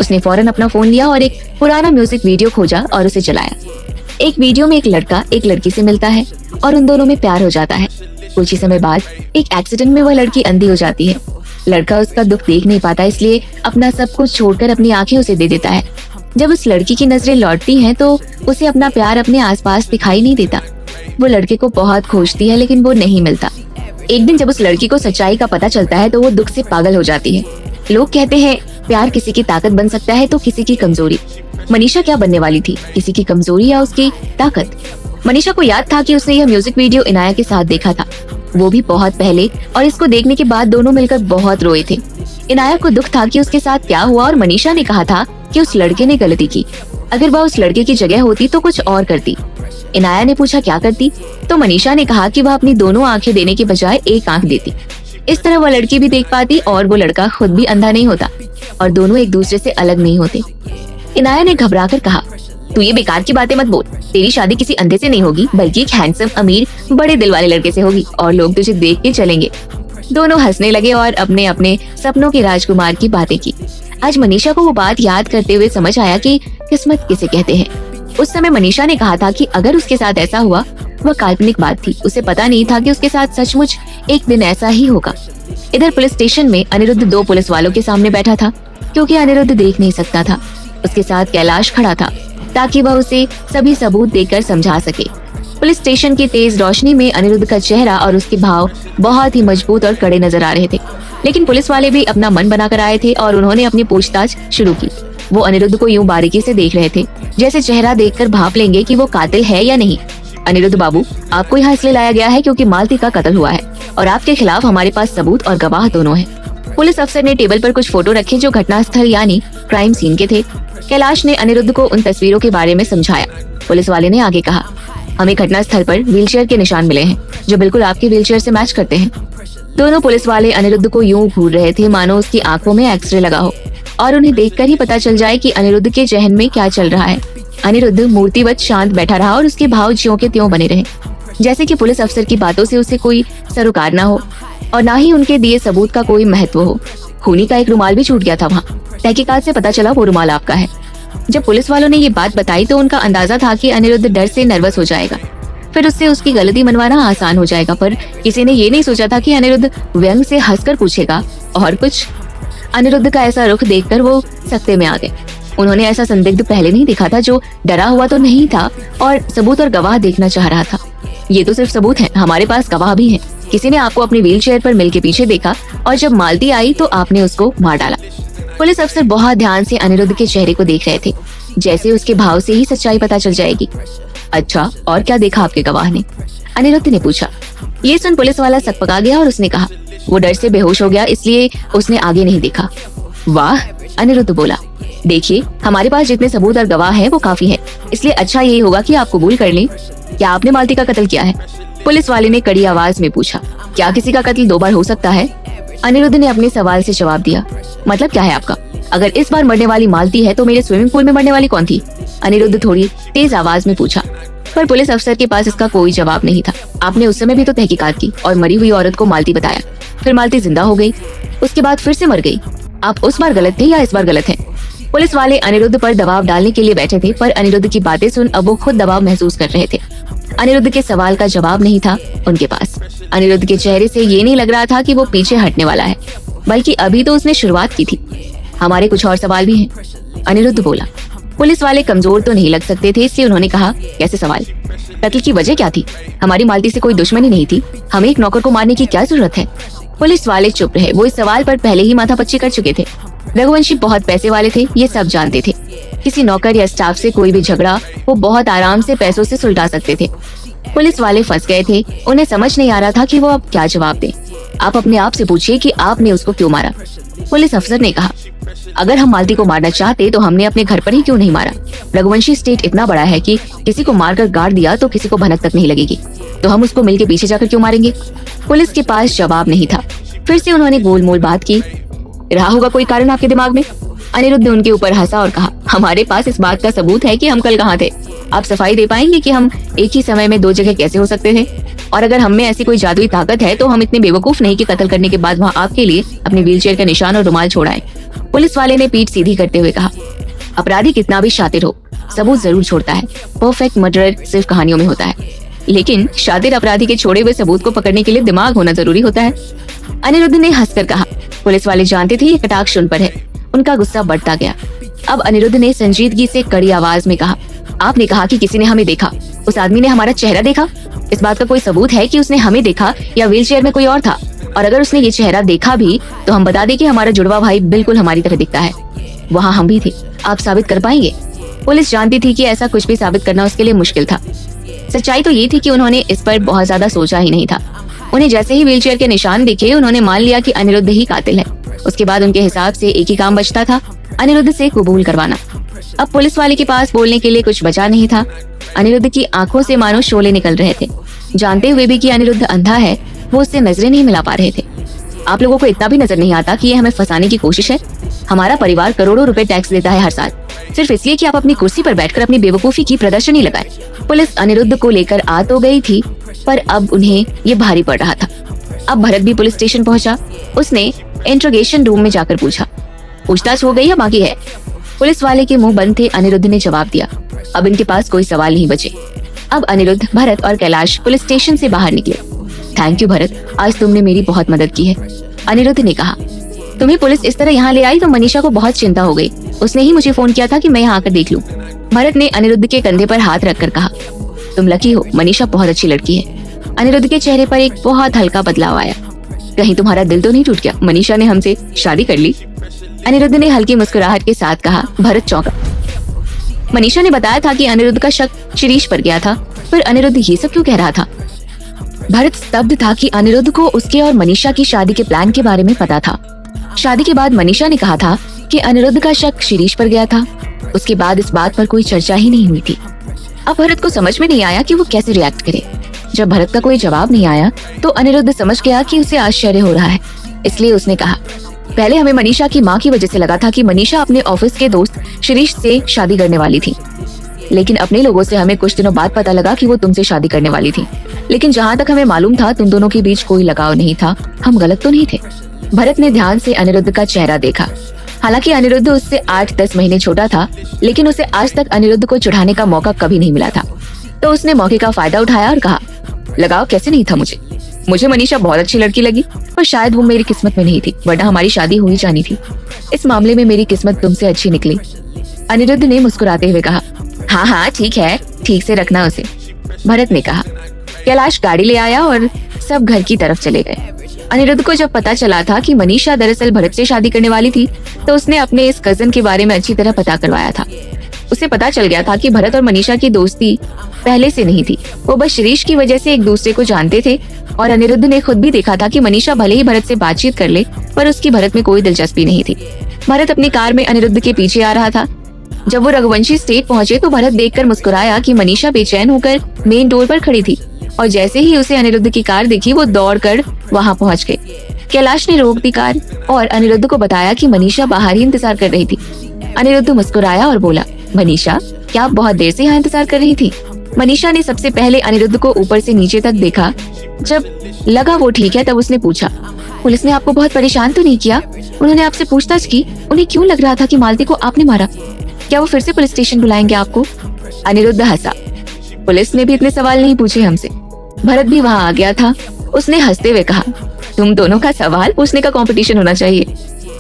उसने फौरन अपना फोन लिया और एक पुराना म्यूजिक वीडियो खोजा और उसे चलाया। एक वीडियो में एक लड़का एक लड़की से मिलता है और उन दोनों में प्यार हो जाता है। कुछ ही समय बाद एक एक्सीडेंट में वह लड़की अंधी हो जाती है। लड़का उसका दुख देख नहीं पाता, इसलिए अपना सब कुछ छोड़कर अपनी आंखें उसे दे देता है। जब उस लड़की की नजरें लौटती हैं तो उसे अपना प्यार अपने आसपास दिखाई नहीं देता। वो लड़के को बहुत खोजती है लेकिन वो नहीं मिलता। एक दिन जब उस लड़की को सच्चाई का पता चलता है तो वो दुख से पागल हो जाती है। लोग कहते हैं प्यार किसी की ताकत बन सकता है तो किसी की कमजोरी। मनीषा क्या बनने वाली थी, किसी की कमजोरी या उसकी ताकत? मनीषा को याद था कि उसने यह म्यूजिक वीडियो इनाया के साथ देखा था, वो भी बहुत पहले, और इसको देखने के बाद दोनों मिलकर बहुत रोए थे। इनाया को दुख था कि उसके साथ क्या हुआ और मनीषा ने कहा था कि उस लड़के ने गलती की। अगर वह उस लड़के की जगह होती तो कुछ और करती। इनाया ने पूछा क्या करती, तो मनीषा ने कहा कि वह अपनी दोनों आंखें देने के बजाय एक आंख देती। इस तरह वह लड़की भी देख पाती और वो लड़का खुद भी अंधा नहीं होता और दोनों एक दूसरे से अलग नहीं होते। इनाया ने घबराकर कहा, तू ये बेकार की बातें मत बोल। तेरी शादी किसी अंधे से नहीं होगी, बल्कि एक हैंडसम, अमीर, बड़े दिल वाले लड़के से होगी और लोग तुझे देख के चलेंगे। दोनों हंसने लगे और अपने अपने सपनों के राजकुमार की बातें की। आज मनीषा को वो बात याद करते हुए समझ आया कि किस्मत किसे कहते हैं। उस समय मनीषा ने कहा था कि अगर उसके साथ ऐसा हुआ वह काल्पनिक बात थी। उसे पता नहीं था कि उसके साथ सचमुच एक दिन ऐसा ही होगा। इधर पुलिस स्टेशन में अनिरुद्ध दो पुलिस वालों के सामने बैठा था, क्योंकि अनिरुद्ध देख नहीं सकता था। उसके साथ कैलाश खड़ा था ताकि वह उसे सभी सबूत देकर समझा सके। पुलिस स्टेशन की तेज रोशनी में अनिरुद्ध का चेहरा और उसके भाव बहुत ही मजबूत और कड़े नजर आ रहे थे, लेकिन पुलिस वाले भी अपना मन बनाकर आए थे और उन्होंने अपनी पूछताछ शुरू की। वो अनिरुद्ध को यूं बारीकी से देख रहे थे जैसे चेहरा देखकर भाप लेंगे कि वो कातिल है या नहीं। अनिरुद्ध बाबू, आपको यहाँ इसलिए लाया गया है क्योंकि मालती का कत्ल हुआ है और आपके खिलाफ हमारे पास सबूत और गवाह दोनों हैं। पुलिस अफसर ने टेबल पर कुछ फोटो रखे जो घटनास्थल यानी क्राइम सीन के थे। कैलाश ने अनिरुद्ध को उन तस्वीरों के बारे में समझाया। पुलिस वाले ने आगे कहा, हमें घटनास्थल पर व्हीलचेयर के निशान मिले हैं जो बिल्कुल आपके व्हीलचेयर से मैच करते हैं। दोनों पुलिस वाले अनिरुद्ध को यूं घूर रहे थे मानो उसकी आंखों में एक्सरे लगा हो और उन्हें देखकर ही पता चल जाए कि अनिरुद्ध के जहन में क्या चल रहा है। अनिरुद्ध मूर्तिवत शांत बैठा रहा और उसके भाव ज्यों के त्यों बने रहे, जैसे कि पुलिस अफसर की बातों से उसे कोई सरोकार ना हो और ना ही उनके दिए सबूत का कोई महत्व हो। खूनी का एक रुमाल भी छूट गया था वहाँ। तहकीकात से पता चला वो रुमाल आपका है। जब पुलिस वालों ने ये बात बताई तो उनका अंदाजा था कि अनिरुद्ध डर से नर्वस हो जाएगा, फिर उससे उसकी गलती मनवाना आसान हो जाएगा, पर किसी ने ये नहीं सोचा था कि अनिरुद्ध व्यंग से हंसकर पूछेगा और कुछ। अनिरुद्ध का ऐसा रुख देखकर वो सकते में आ गए। उन्होंने ऐसा संदिग्ध पहले नहीं देखा था, जो डरा हुआ तो नहीं था और सबूत और गवाह देखना चाह रहा था। ये तो सिर्फ सबूत हैं, हमारे पास गवाह भी हैं। किसी ने आपको अपनी व्हीलचेयर पर मिल के पीछे देखा और जब मालती आई तो आपने उसको मार डाला। पुलिस अफसर बहुत ध्यान से अनिरुद्ध के चेहरे को देख रहे थे, जैसे उसके भाव से ही सच्चाई पता चल जाएगी। अच्छा, और क्या देखा आपके गवाह ने? अनिरुद्ध ने पूछा। ये सुन पुलिस वाला सकपका गया और उसने कहा, वो डर से बेहोश हो गया इसलिए उसने आगे नहीं देखा। वाह, अनिरुद्ध बोला, देखिए हमारे पास जितने सबूत और गवाह हैं वो काफी है, इसलिए अच्छा यही होगा कि आप कबूल कर लें। क्या आपने मालती का कत्ल किया है? पुलिस वाले ने कड़ी आवाज में पूछा, क्या किसी का कत्ल 2 बार हो सकता है? अनिरुद्ध ने अपने सवाल से जवाब दिया, मतलब क्या है आपका? अगर इस बार मरने वाली मालती है तो मेरे स्विमिंग पूल में मरने वाली कौन थी? अनिरुद्ध थोड़ी तेज आवाज में पूछा। पर पुलिस अफसर के पास इसका कोई जवाब नहीं था। आपने उस समय भी तो तहकीकात की और मरी हुई औरत को मालती बताया, फिर मालती जिंदा हो गई, उसके बाद फिर से मर गई। आप उस बार गलत थे या इस बार गलत हैं? पुलिस वाले अनिरुद्ध पर दबाव डालने के लिए बैठे थे, पर अनिरुद्ध की बातें सुन अब वो खुद दबाव महसूस कर रहे थे। अनिरुद्ध के सवाल का जवाब नहीं था उनके पास। अनिरुद्ध के चेहरे से ये नहीं लग रहा था कि वो पीछे हटने वाला है, बल्कि अभी तो उसने शुरुआत की थी। हमारे कुछ और सवाल भी हैं, अनिरुद्ध बोला। पुलिस वाले कमजोर तो नहीं लग सकते थे, इसलिए उन्होंने कहा, कैसे सवाल? कत्ल की वजह क्या थी? हमारी मालती से कोई दुश्मनी नहीं थी, हमें एक नौकर को मारने की क्या जरूरत है? पुलिस वाले चुप रहे। वो इस सवाल पर पहले ही माथापच्ची कर चुके थे। रघुवंशी बहुत पैसे वाले थे, ये सब जानते थे। किसी नौकर या स्टाफ से कोई भी झगड़ा वो बहुत आराम से पैसों से सुलझा सकते थे। पुलिस वाले फंस गए थे, उन्हें समझ नहीं आ रहा था कि वो अब क्या जवाब दें। आप अपने आप से पूछिए कि आपने उसको क्यों मारा? पुलिस अफसर ने कहा, अगर हम मालती को मारना चाहते तो हमने अपने घर पर ही क्यों नहीं मारा? रघुवंशी स्टेट इतना बड़ा है कि किसी को मारकर गाड़ दिया तो किसी को भनक तक नहीं लगेगी, तो हम उसको मिल के पीछे जाकर क्यों मारेंगे? पुलिस के पास जवाब नहीं था। फिर से उन्होंने गोलमोल बात की, रहा होगा कोई कारण आपके दिमाग में? अनिरुद्ध उनके ऊपर हंसा और कहा, हमारे पास इस बात का सबूत है कि हम कल कहाँ थे। आप सफाई दे पाएंगे कि हम एक ही समय में 2 जगह कैसे हो सकते थे? और अगर हम में ऐसी कोई जादुई ताकत है तो हम इतने बेवकूफ नहीं कि कत्ल करने के बाद वहाँ आपके लिए अपने व्हीलचेयर का निशान और रुमाल छोड़ाएं। पुलिस वाले ने पीठ सीधी करते हुए कहा, अपराधी कितना भी शातिर हो, सबूत जरूर छोड़ता है। परफेक्ट मर्डरर सिर्फ कहानियों में होता है, लेकिन शातिर अपराधी के छोड़े हुए सबूत को पकड़ने के लिए दिमाग होना जरूरी होता है। अनिरुद्ध ने हंसकर कहा। पुलिस वाले जानते थे ये कटाक्ष उन पर है। उनका गुस्सा बढ़ता गया। अब अनिरुद्ध ने संजीदगी से कड़ी आवाज में कहा, आपने कहा कि किसी ने हमें देखा, उस आदमी ने हमारा चेहरा देखा? इस बात का कोई सबूत है कि उसने हमें देखा या व्हीलचेयर में कोई और था? और अगर उसने ये चेहरा देखा भी तो हम बता दें कि हमारा जुड़वा भाई बिल्कुल हमारी तरह दिखता है, वहाँ हम भी थे। आप साबित कर पाएंगे? पुलिस जानती थी कि ऐसा कुछ भी साबित करना उसके लिए मुश्किल था। सच्चाई तो ये थी कि उन्होंने इस पर बहुत ज्यादा सोचा ही नहीं था। उन्हें जैसे ही व्हीलचेयर के निशान दिखे उन्होंने मान लिया कि अनिरुद्ध ही कातिल है। उसके बाद उनके हिसाब से एक ही काम बचता था, अनिरुद्ध से कबूल करवाना। अब पुलिस वाले के पास बोलने के लिए कुछ बचा नहीं था। अनिरुद्ध की आंखों से मानो शोले निकल रहे थे। जानते हुए भी कि अनिरुद्ध अंधा है, वो उससे नजरें नहीं मिला पा रहे थे। आप लोगों को इतना भी नजर नहीं आता कि ये हमें फंसाने की कोशिश है? हमारा परिवार करोड़ों रुपए टैक्स देता है हर साल, सिर्फ इसलिए कि आप अपनी कुर्सी पर बैठकर अपनी बेवकूफी की प्रदर्शनी लगाएं। पुलिस अनिरुद्ध को लेकर आ तो गई थी, पर अब उन्हें ये भारी पड़ रहा था। अब भरत भी पुलिस स्टेशन पहुंचा। उसने इंट्रोगेशन रूम में जाकर पूछा, पूछताछ हो गई या बाकी है? पुलिस वाले के मुंह बंद थे। अनिरुद्ध ने जवाब दिया, अब इनके पास कोई सवाल नहीं बचे। अब अनिरुद्ध, भरत और कैलाश पुलिस स्टेशन से बाहर निकले। थैंक यू भरत, आज तुमने मेरी बहुत मदद की है, अनिरुद्ध ने कहा। तुम्हें पुलिस इस तरह यहाँ ले आई तो मनीषा को बहुत चिंता हो गई। उसने ही मुझे फोन किया था कि मैं यहाँ आकर देख लूं। भरत ने अनिरुद्ध के कंधे पर हाथ रखकर कहा, तुम लकी हो, मनीषा बहुत अच्छी लड़की है। अनिरुद्ध के चेहरे पर एक बहुत हल्का बदलाव आया। कहीं तुम्हारा दिल तो नहीं टूट गया? मनीषा ने हमसे शादी कर ली? अनिरुद्ध ने हल्की मुस्कुराहट के साथ कहा। भरत चौंका। मनीषा ने बताया था कि अनिरुद्ध का शक शिरीष पर गया था, फिर अनिरुद्ध ये सब क्यों कह रहा था? भरत स्तब्ध था कि अनिरुद्ध को उसके और मनीषा की शादी के प्लान के बारे में पता था। शादी के बाद मनीषा ने कहा था कि अनिरुद्ध का शक शिरीष पर गया था। उसके बाद इस बात पर कोई चर्चा ही नहीं हुई थी। अब भरत को समझ में नहीं आया कि वो कैसे रिएक्ट करे। जब भरत का कोई जवाब नहीं आया तो अनिरुद्ध समझ गया कि उसे आश्चर्य हो रहा है, इसलिए उसने कहा, पहले हमें मनीषा की माँ की वजह से लगा था कि मनीषा अपने ऑफिस के दोस्त शिरीष से शादी करने वाली थी, लेकिन अपने लोगों से हमें कुछ दिनों बाद पता लगा कि वो तुमसे शादी करने वाली थी। लेकिन जहाँ तक हमें मालूम था तुम दोनों के बीच कोई लगाव नहीं था। हम गलत तो नहीं थे? भरत ने ध्यान से अनिरुद्ध का चेहरा देखा। हालांकि अनिरुद्ध उससे 8-10 महीने छोटा था, लेकिन उसे आज तक अनिरुद्ध को चिढ़ाने का मौका कभी नहीं मिला था। तो उसने मौके का फायदा उठाया और कहा, लगाव कैसे नहीं था? मुझे मनीषा बहुत अच्छी लड़की लगी, पर शायद वो मेरी किस्मत में नहीं थी, वरना हमारी शादी हो ही जानी थी। इस मामले में मेरी किस्मत तुमसे अच्छी निकली। अनिरुद्ध ने मुस्कुराते हुए कहा, हाँ हाँ ठीक है, ठीक से रखना उसे। भरत ने कहा। कैलाश गाड़ी ले आया और सब घर की तरफ चले गए। अनिरुद्ध को जब पता चला था कि मनीषा दरअसल भरत से शादी करने वाली थी, तो उसने अपने इस कजन के बारे में अच्छी तरह पता करवाया था। उसे पता चल गया था कि भरत और मनीषा की दोस्ती पहले से नहीं थी, वो बस शिरीष की वजह से एक दूसरे को जानते थे। और अनिरुद्ध ने खुद भी देखा था कि मनीषा भले ही भरत से बातचीत कर ले, पर उसकी भरत में कोई दिलचस्पी नहीं थी। भरत अपनी कार में अनिरुद्ध के पीछे आ रहा था। जब वो रघुवंशी स्टेट पहुंचे तो भरत देखकर मुस्कुराया कि मनीषा बेचैन होकर मेन डोर पर खड़ी थी। और जैसे ही उसे अनिरुद्ध की कार दिखी वो दौड़कर वहां पहुंच गई। कैलाश ने रोक दी कार और अनिरुद्ध को बताया कि मनीषा बाहर ही इंतजार कर रही थी। अनिरुद्ध मुस्कुराया और बोला, मनीषा, क्या आप बहुत देर से यहाँ इंतजार कर रही थी? मनीषा ने सबसे पहले अनिरुद्ध को ऊपर से नीचे तक देखा। जब लगा वो ठीक है तब उसने पूछा, पुलिस ने आपको बहुत परेशान तो नहीं किया? उन्होंने आपसे पूछताछ की? उन्हें क्यों लग रहा था कि मालती को आपने मारा? क्या वो फिर से पुलिस स्टेशन बुलाएंगे आपको? अनिरुद्ध हंसा। पुलिस ने भी इतने सवाल नहीं पूछे हमसे। भरत भी वहाँ आ गया था। उसने हंसते हुए कहा, तुम दोनों का सवाल पूछने का कंपटीशन होना चाहिए।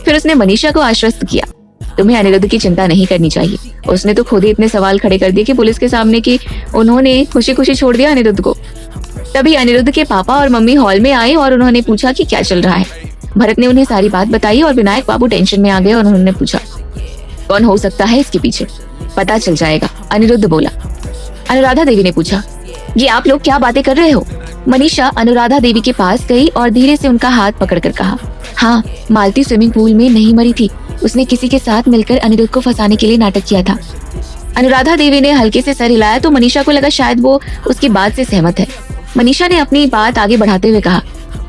फिर उसने मनीषा को आश्वस्त किया, तुम्हें अनिरुद्ध की चिंता नहीं करनी चाहिए। उसने तो खुद ही इतने सवाल खड़े कर दिए कि पुलिस के सामने कि उन्होंने खुशी खुशी छोड़ दिया अनिरुद्ध को। तभी अनिरुद्ध के पापा और मम्मी हॉल में आए और उन्होंने पूछा कि क्या चल रहा है। भरत ने उन्हें सारी बात बताई और विनायक बाबू टेंशन में आ गए और उन्होंने पूछा, कौन हो सकता है इसके पीछे? पता चल जाएगा, अनिरुद्ध बोला। अनुराधा देवी ने पूछा, ये आप लोग क्या बातें कर रहे हो? मनीषा अनुराधा देवी के पास गई और धीरे से उनका हाथ पकड़कर कहा, हाँ, मालती स्विमिंग पूल में नहीं मरी थी। उसने किसी के साथ मिलकर अनिरुद्ध को फंसाने के लिए नाटक किया था। अनुराधा देवी ने हल्के से सर हिलाया तो मनीषा को लगा शायद वो उसकी बात से सहमत है। मनीषा ने अपनी बात आगे बढ़ाते हुए कहा,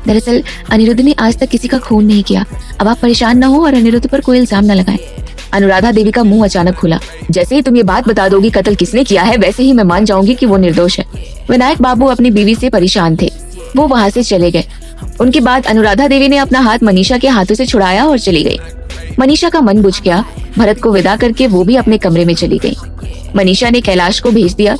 दरअसल अनिरुद्ध ने आज तक किसी का खून नहीं किया। अब आप परेशान न हो और अनिरुद्ध पर कोई इल्जाम न लगाएं। अनुराधा देवी का मुंह अचानक खुला। जैसे ही तुम ये बात बता दोगी कत्ल किसने किया है, वैसे ही मैं मान जाऊंगी कि वो निर्दोष है। विनायक बाबू अपनी बीवी से परेशान थे। वो वहाँ से चले गए। उनके बाद अनुराधा देवी ने अपना हाथ मनीषा के हाथों से छुड़ाया और चली गई। मनीषा का मन बुझ गया। भरत को विदा करके वो भी अपने कमरे में चली गई। मनीषा ने कैलाश को भेज दिया।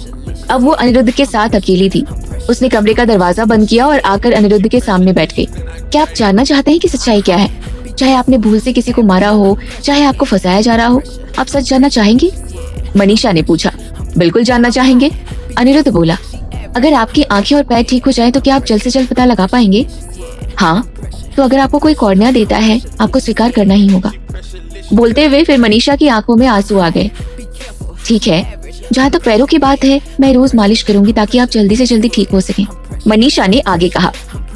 अब वो अनिरुद्ध के साथ अकेली थी। उसने कमरे का दरवाजा बंद किया और आकर अनिरुद्ध के सामने बैठ गई। क्या आप जानना चाहते हैं कि सच्चाई क्या है? चाहे आपने भूल से किसी को मारा हो, चाहे आपको फंसाया जा रहा हो, आप सच जानना चाहेंगे? मनीषा ने पूछा। बिल्कुल जानना चाहेंगे, अनिरुद्ध बोला। अगर आपकी आंखें और पैर ठीक हो जाए तो क्या आप जल्द से जल्द पता लगा पाएंगे? हाँ, तो अगर आपको कोई कॉर्निया देता है, आपको स्वीकार करना ही होगा। बोलते हुए फिर मनीषा की आंखों में आंसू आ गए। ठीक है, जहाँ तक पैरों की बात है, मैं रोज मालिश करूंगी ताकि आप जल्दी से जल्दी ठीक हो सकें, मनीषा ने आगे कहा।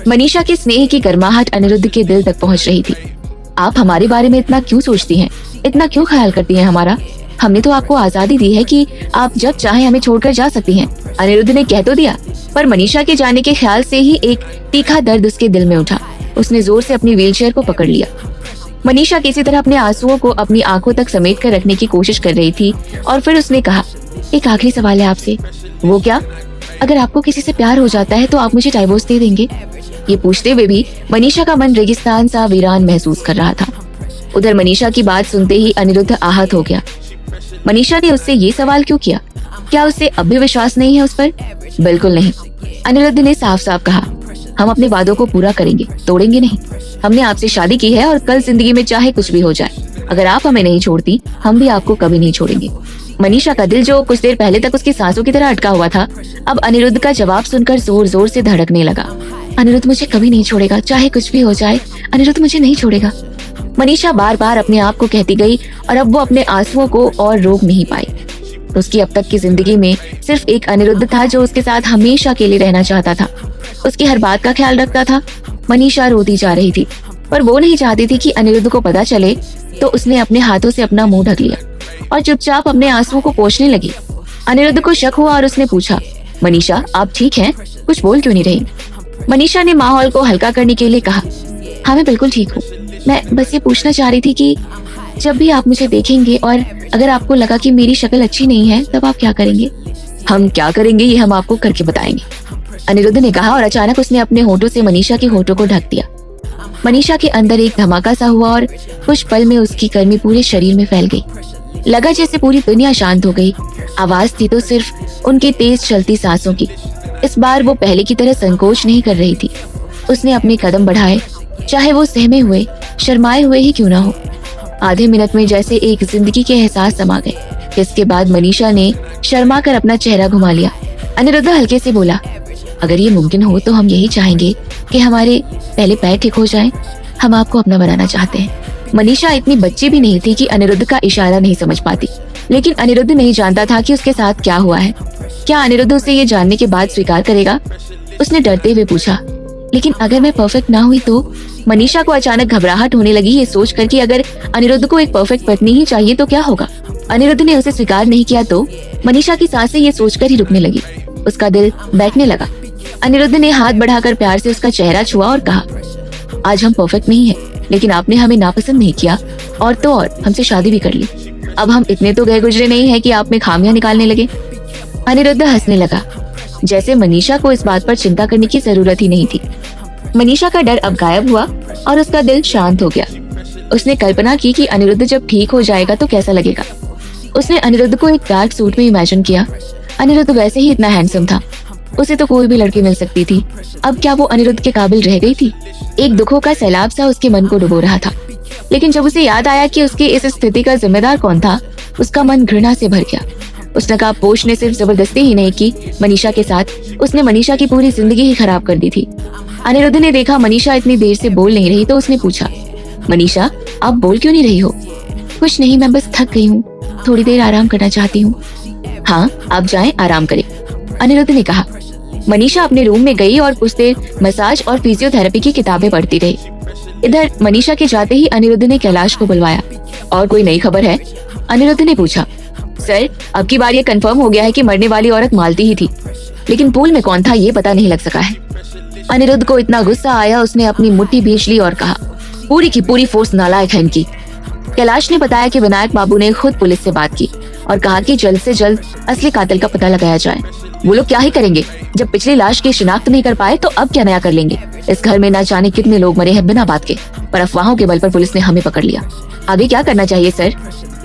मनीषा के स्नेह की गर्माहट अनिरुद्ध के दिल तक पहुंच रही थी। आप हमारे बारे में इतना क्यों सोचती हैं? इतना क्यों ख्याल करती हैं हमारा? हमने तो आपको आजादी दी है कि आप जब चाहें हमें छोड़कर जा सकती हैं। अनिरुद्ध ने कह तो दिया, पर मनीषा के जाने के ख्याल से ही एक तीखा दर्द उसके दिल में उठा। उसने जोर से अपनी व्हीलचेयर को पकड़ लिया। मनीषा किसी तरह अपने आंसुओं को अपनी आंखों तक समेट कर रखने की कोशिश कर रही थी और फिर उसने कहा, एक आखिरी सवाल है आपसे। वो क्या? अगर आपको किसी से प्यार हो जाता है तो आप मुझे डाइवोर्स दे देंगे? ये पूछते हुए भी मनीषा का मन रेगिस्तान सा वीरान महसूस कर रहा था। उधर मनीषा की बात सुनते ही अनिरुद्ध आहत हो गया। मनीषा ने उससे ये सवाल क्यों किया? क्या उससे अब भी विश्वास नहीं है उस पर? बिल्कुल नहीं, अनिरुद्ध ने साफ साफ कहा। हम अपने वादों को पूरा करेंगे, तोड़ेंगे नहीं। हमने आपसे शादी की है और कल जिंदगी में चाहे कुछ भी हो जाए, अगर आप हमें नहीं छोड़ती, हम भी आपको कभी नहीं छोड़ेंगे। मनीषा का दिल जो कुछ देर पहले तक उसकी सांसों की तरह अटका हुआ था, अब अनिरुद्ध का जवाब सुनकर जोर जोर से धड़कने लगा। अनिरुद्ध मुझे कभी नहीं छोड़ेगा, चाहे कुछ भी हो जाए, अनिरुद्ध मुझे नहीं छोड़ेगा। मनीषा बार बार अपने आप को कहती गई और अब वो अपने आंसुओं को और रोक नहीं पाई। उसकी अब तक की जिंदगी में सिर्फ एक अनिरुद्ध था जो उसके साथ हमेशा के लिए रहना चाहता था, उसकी हर बात का ख्याल रखता था। मनीषा रोती जा रही थी, पर वो नहीं चाहती थी कि अनिरुद्ध को पता चले, तो उसने अपने हाथों से अपना मुंह ढक लिया और चुपचाप अपने आंसुओं को पोंछने लगी। अनिरुद्ध को शक हुआ और उसने पूछा, मनीषा आप ठीक हैं? कुछ बोल क्यों नहीं रही? मनीषा ने माहौल को हल्का करने के लिए कहा, हाँ मैं बिल्कुल ठीक हूँ। मैं बस ये पूछना चाह रही थी कि जब भी आप मुझे देखेंगे और अगर आपको लगा कि मेरी शक्ल अच्छी नहीं है, तब आप क्या करेंगे? हम क्या करेंगे ये हम आपको करके बताएंगे, अनिरुद्ध ने कहा और अचानक उसने अपने होठों से मनीषा के होठों को ढक दिया। मनीषा के अंदर एक धमाका सा हुआ और कुछ पल में उसकी गर्मी पूरे शरीर में फैल गई। लगा जैसे पूरी दुनिया शांत हो गई। आवाज थी तो सिर्फ उनकी तेज चलती सांसों की। इस बार वो पहले की तरह संकोच नहीं कर रही थी। उसने अपने कदम बढ़ाए, चाहे वो सहमे हुए, शर्माए हुए ही क्यों ना हो। आधे मिनट में जैसे एक जिंदगी के एहसास समा गए। इसके बाद मनीषा ने शर्मा कर अपना चेहरा घुमा लिया। अनिरुद्ध हल्के से बोला, अगर ये मुमकिन हो तो हम यही चाहेंगे कि हमारे पहले पैर ठीक हो जाएं। हम आपको अपना बनाना चाहते हैं। मनीषा इतनी बच्ची भी नहीं थी कि अनिरुद्ध का इशारा नहीं समझ पाती, लेकिन अनिरुद्ध नहीं जानता था कि उसके साथ क्या हुआ है। क्या अनिरुद्ध उसे ये जानने के बाद स्वीकार करेगा? उसने डरते हुए पूछा, लेकिन अगर मैं परफेक्ट ना हुई तो? मनीषा को अचानक घबराहट होने लगी ये सोचकर कि अगर अनिरुद्ध को एक परफेक्ट पत्नी ही चाहिए तो क्या होगा? अनिरुद्ध ने उसे स्वीकार नहीं किया तो? मनीषा की सांसें ये सोचकर ही रुकने लगी। उसका दिल बैठने लगा। अनिरुद्ध ने हाथ बढ़ाकर प्यार से उसका चेहरा छुआ और कहा, आज हम परफेक्ट नहीं है, लेकिन आपने हमें नापसंद नहीं किया और तो और हमसे शादी भी कर ली। अब हम इतने तो गए गुजरे नहीं है कि आप में खामियां निकालने लगे। अनिरुद्ध हंसने लगा, जैसे मनीषा को इस बात पर चिंता करने की जरूरत ही नहीं थी। मनीषा का डर अब गायब हुआ और उसका दिल शांत हो गया। उसने कल्पना की कि अनिरुद्ध जब ठीक हो जाएगा तो कैसा लगेगा। उसने अनिरुद्ध को एक डार्क सूट में इमेजिन किया। अनिरुद्ध वैसे ही इतना हैंडसम था, उसे तो कोई भी लड़की मिल सकती थी। अब क्या वो अनिरुद्ध के काबिल रह गई थी? एक दुखों का सैलाब सा उसके मन को डुबो रहा था। लेकिन जब उसे याद आया कि उसकी इस स्थिति का जिम्मेदार कौन था, उसका मन घृणा से भर गया। उस नकाबपोश ने सिर्फ जबरदस्ती ही नहीं की मनीषा के साथ, उसने मनीषा की पूरी जिंदगी ही खराब कर दी थी। अनिरुद्ध ने देखा मनीषा इतनी देर से बोल नहीं रही तो उसने पूछा, मनीषा आप बोल क्यों नहीं रही हो? कुछ नहीं, मैं बस थक गई हूँ, थोड़ी देर आराम करना चाहती हूँ। हाँ आप जाएं, आराम करें, अनिरुद्ध ने कहा। मनीषा अपने रूम में गई और कुछ देर मसाज और फिजियोथेरेपी की किताबें पढ़ती रही। इधर मनीषा के जाते ही अनिरुद्ध ने कैलाश को बुलवाया। और कोई नई खबर है? अनिरुद्ध ने पूछा। सर, अब की बार ये कंफर्म हो गया है कि मरने वाली औरत मालती ही थी, लेकिन पूल में कौन था ये पता नहीं लग सका है। अनिरुद्ध को इतना गुस्सा आया, उसने अपनी मुट्ठी भींच ली और कहा, पूरी की पूरी फोर्स नालायक है इनकी। कैलाश ने बताया कि विनायक बाबू ने खुद पुलिस से बात की और कहा कि जल्द से जल्द असली कातिल का पता लगाया जाए। वो लोग क्या ही करेंगे, जब पिछली लाश की शिनाख्त नहीं कर पाए तो अब क्या नया कर लेंगे। इस घर में न जाने कितने लोग मरे हैं बिना बात के, पर अफवाहों के बल पर पुलिस ने हमें पकड़ लिया। आगे क्या करना चाहिए सर?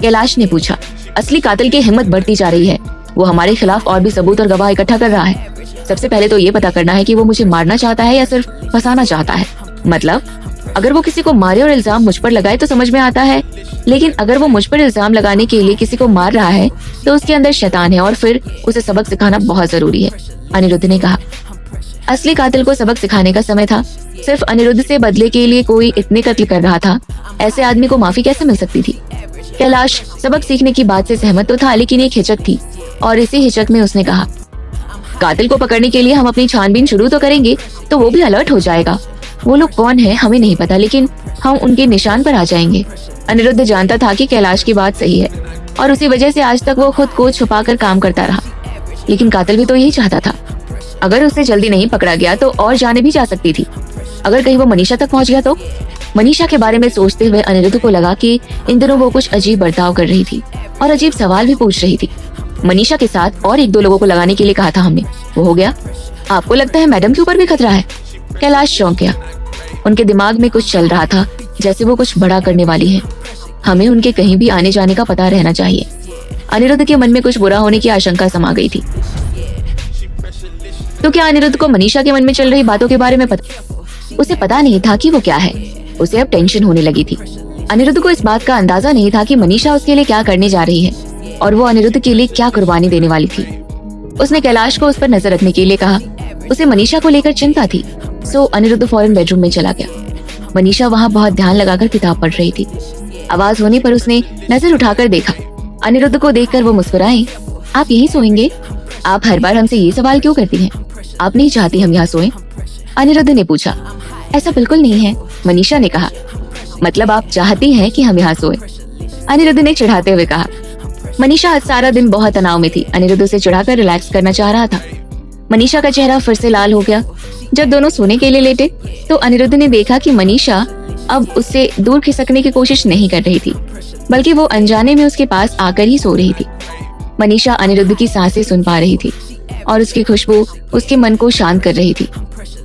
कैलाश ने पूछा। असली कातिल की हिम्मत बढ़ती जा रही है, वो हमारे खिलाफ और भी सबूत और गवाह इकट्ठा कर रहा है। सबसे पहले तो ये पता करना है कि वो मुझे मारना चाहता है या सिर्फ फंसाना चाहता है। मतलब अगर वो किसी को मारे और इल्जाम मुझ पर लगाए तो समझ में आता है, लेकिन अगर वो मुझ पर इल्जाम लगाने के लिए किसी को मार रहा है तो उसके अंदर शैतान है और फिर उसे सबक सिखाना बहुत जरूरी है, अनिरुद्ध ने कहा। असली कातिल को सबक सिखाने का समय था। सिर्फ अनिरुद्ध से बदले के लिए कोई इतने कत्ल कर रहा था, ऐसे आदमी को माफी कैसे मिल सकती थी? कैलाश सबक सीखने की बात से सहमत तो था, लेकिन एक हिचक थी और इसी हिचक में उसने कहा, कातिल को पकड़ने के लिए हम अपनी छानबीन शुरू तो करेंगे तो वो भी अलर्ट हो जाएगा। वो लोग कौन है हमें नहीं पता, लेकिन हम उनके निशान पर आ जाएंगे। अनिरुद्ध जानता था कि कैलाश की बात सही है और उसी वजह से आज तक वो खुद को छुपाकर काम करता रहा। लेकिन कातिल भी तो यही चाहता था। अगर उसे जल्दी नहीं पकड़ा गया तो और जाने भी जा सकती थी। अगर कहीं वो मनीषा तक पहुंच गया तो? मनीषा के बारे में सोचते हुए अनिरुद्ध को लगा कि इन दिनों वो कुछ अजीब बर्ताव कर रही थी और अजीब सवाल भी पूछ रही थी। मनीषा के साथ और एक दो लोगों को लगाने के लिए कहा था हमने, वो हो गया। आपको लगता है मैडम के ऊपर भी खतरा है? कैलाश चौंक गया। उनके दिमाग में कुछ चल रहा था, जैसे वो कुछ बड़ा करने वाली है। हमें उनके कहीं भी आने जाने का पता रहना चाहिए। अनिरुद्ध के मन में कुछ बुरा होने की आशंका समा गई थी। तो क्या अनिरुद्ध को मनीषा के मन में चल रही बातों के बारे में पता? उसे पता नहीं था कि वो क्या है। उसे अब टेंशन होने लगी थी। अनिरुद्ध को इस बात का अंदाजा नहीं था कि मनीषा उसके लिए क्या करने जा रही है और वो अनिरुद्ध के लिए क्या कुर्बानी देने वाली थी। उसने कैलाश को उस पर नजर रखने के लिए कहा। उसे मनीषा को लेकर चिंता थी, सो अनिरुद्ध फौरन बेडरूम में चला गया। मनीषा वहाँ बहुत ध्यान लगाकर किताब पढ़ रही थी। आवाज होने पर उसने नजर उठाकर देखा। अनिरुद्ध को देखकर वो मुस्कुराई। आप यहीं सोएंगे? आप हर बार हमसे ये सवाल क्यों करती हैं? आप नहीं चाहती हम यहाँ सोएं? अनिरुद्ध ने पूछा। ऐसा बिल्कुल नहीं है, मनीषा ने कहा। मतलब आप चाहती हैं कि हम यहाँ सोएं? अनिरुद्ध ने चिढ़ाते हुए कहा। मनीषा आज सारा दिन बहुत तनाव में थी। अनिरुद्ध उसे चिढ़ाकर रिलैक्स करना चाह रहा था। मनीषा का चेहरा फिर से लाल हो गया। जब दोनों सोने के लिए लेटे तो अनिरुद्ध ने देखा कि मनीषा अब उससे दूर खिसकने की कोशिश नहीं कर रही थी, बल्कि वो अनजाने में उसके पास आकर ही सो रही थी। मनीषा अनिरुद्ध की सांसें सुन पा रही थी और उसकी खुशबू उसके मन को शांत कर रही थी।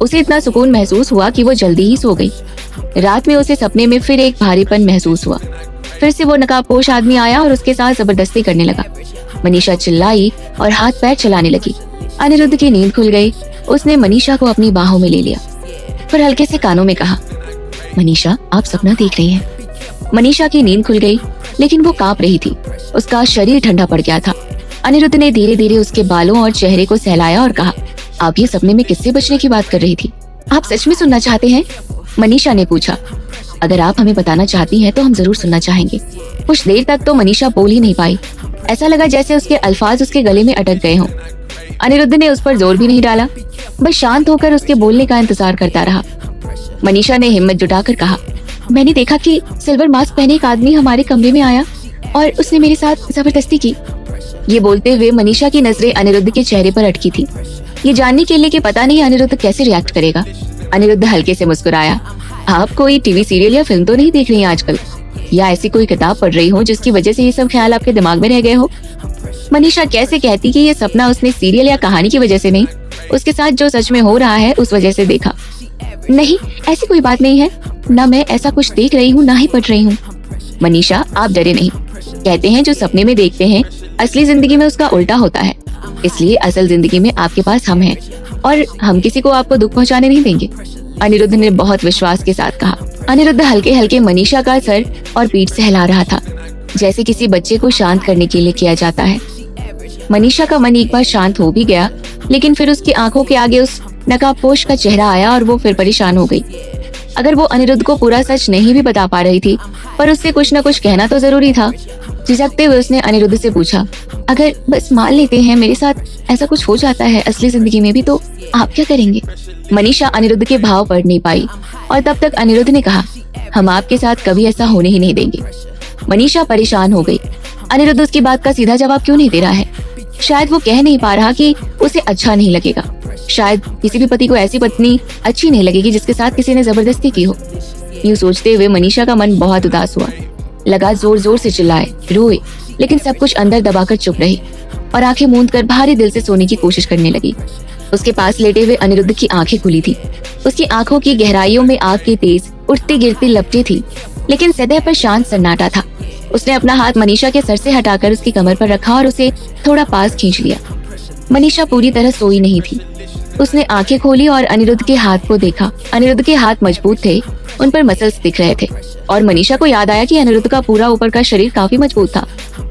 उसे इतना सुकून महसूस हुआ कि वो जल्दी ही सो गई। रात में उसे सपने में फिर एक भारीपन महसूस हुआ। फिर से वो नकाबपोश आदमी आया और उसके साथ जबरदस्ती करने लगा। मनीषा चिल्लाई और हाथ पैर चलाने लगी। अनिरुद्ध की नींद खुल गई। उसने मनीषा को अपनी बाहों में ले लिया, फिर हल्के से कानों में कहा, मनीषा आप सपना देख रही हैं। मनीषा की नींद खुल गई, लेकिन वो कांप रही थी। उसका शरीर ठंडा पड़ गया था। अनिरुद्ध ने धीरे धीरे उसके बालों और चेहरे को सहलाया और कहा, आप ये सपने में किससे बचने की बात कर रही थी? आप सच में सुनना चाहते हैं? मनीषा ने पूछा। अगर आप हमें बताना चाहती हैं तो हम जरूर सुनना चाहेंगे। कुछ देर तक तो मनीषा बोल ही नहीं पाई। ऐसा लगा जैसे उसके अल्फाज उसके गले में अटक गए हों। अनिरुद्ध ने उस पर जोर भी नहीं डाला, बस शांत होकर उसके बोलने का इंतजार करता रहा। मनीषा ने हिम्मत जुटाकर कहा, मैंने देखा कि सिल्वर मास्क पहने एक आदमी हमारे कमरे में आया और उसने मेरे साथ जबरदस्ती की। ये बोलते हुए मनीषा की नजरें अनिरुद्ध के चेहरे पर अटकी थी। ये जानने के लिए कि पता नहीं अनिरुद्ध कैसे रिएक्ट करेगा। अनिरुद्ध हल्के से मुस्कुराया। आप कोई टीवी सीरियल या फिल्म तो नहीं देख रही हैं आजकल, या ऐसी कोई किताब पढ़ रही हो जिसकी वजह से ये सब ख्याल आपके दिमाग में रह गए हो? मनीषा कैसे कहती कि ये सपना उसने सीरियल या कहानी की वजह से नहीं, उसके साथ जो सच में हो रहा है उस वजह से देखा। नहीं, ऐसी कोई बात नहीं है, ना मैं ऐसा कुछ देख रही हूँ ना ही पढ़ रही हूँ। मनीषा, आप डरे नहीं। कहते हैं जो सपने में देखते हैं असली जिंदगी में उसका उल्टा होता है, इसलिए असल जिंदगी में आपके पास हम हैं और हम किसी को आपको दुख पहुंचाने नहीं देंगे, अनिरुद्ध ने बहुत विश्वास के साथ कहा। अनिरुद्ध हल्के हल्के मनीषा का सर और पीठ सहला रहा था, जैसे किसी बच्चे को शांत करने के लिए किया जाता है। मनीषा का मन एक बार शांत हो भी गया, लेकिन फिर उसकी आंखों के आगे उस नकाबपोश का चेहरा आया और वो फिर परेशान हो गई। अगर वो अनिरुद्ध को पूरा सच नहीं भी बता पा रही थी, पर उससे कुछ न कुछ कहना तो जरूरी था। झिझकते हुए उसने अनिरुद्ध से पूछा, अगर बस मान लेते हैं मेरे साथ ऐसा कुछ हो जाता है असली जिंदगी में भी, तो आप क्या करेंगे? मनीषा अनिरुद्ध के भाव पढ़ नहीं पाई और तब तक अनिरुद्ध ने कहा, हम आपके साथ कभी ऐसा होने ही नहीं देंगे। मनीषा परेशान हो गई। अनिरुद्ध उसकी बात का सीधा जवाब क्यों नहीं दे रहा है? शायद वो कह नहीं पा रहा कि उसे अच्छा नहीं लगेगा। शायद किसी भी पति को ऐसी पत्नी अच्छी नहीं लगेगी जिसके साथ किसी ने जबरदस्ती की हो। यूं सोचते हुए मनीषा का मन बहुत उदास हुआ। लगा जोर जोर से चिल्लाए, रोए, लेकिन सब कुछ अंदर दबाकर चुप रही और आंखें मूंद कर भारी दिल से सोने की कोशिश करने लगी। उसके पास लेटे हुए अनिरुद्ध की आंखें खुली थी। उसकी आंखों की गहराइयों में आग की तेज उठती गिरती लपटें थी, लेकिन सतह पर शांत सन्नाटा था। उसने अपना हाथ मनीषा के सर से हटाकर उसकी कमर पर रखा और उसे थोड़ा पास खींच लिया। मनीषा पूरी तरह सोई नहीं थी। उसने आंखें खोली और अनिरुद्ध के हाथ को देखा। अनिरुद्ध के हाथ मजबूत थे, उन पर मसल्स दिख रहे थे और मनीषा को याद आया कि अनिरुद्ध का पूरा ऊपर का शरीर काफी मजबूत था,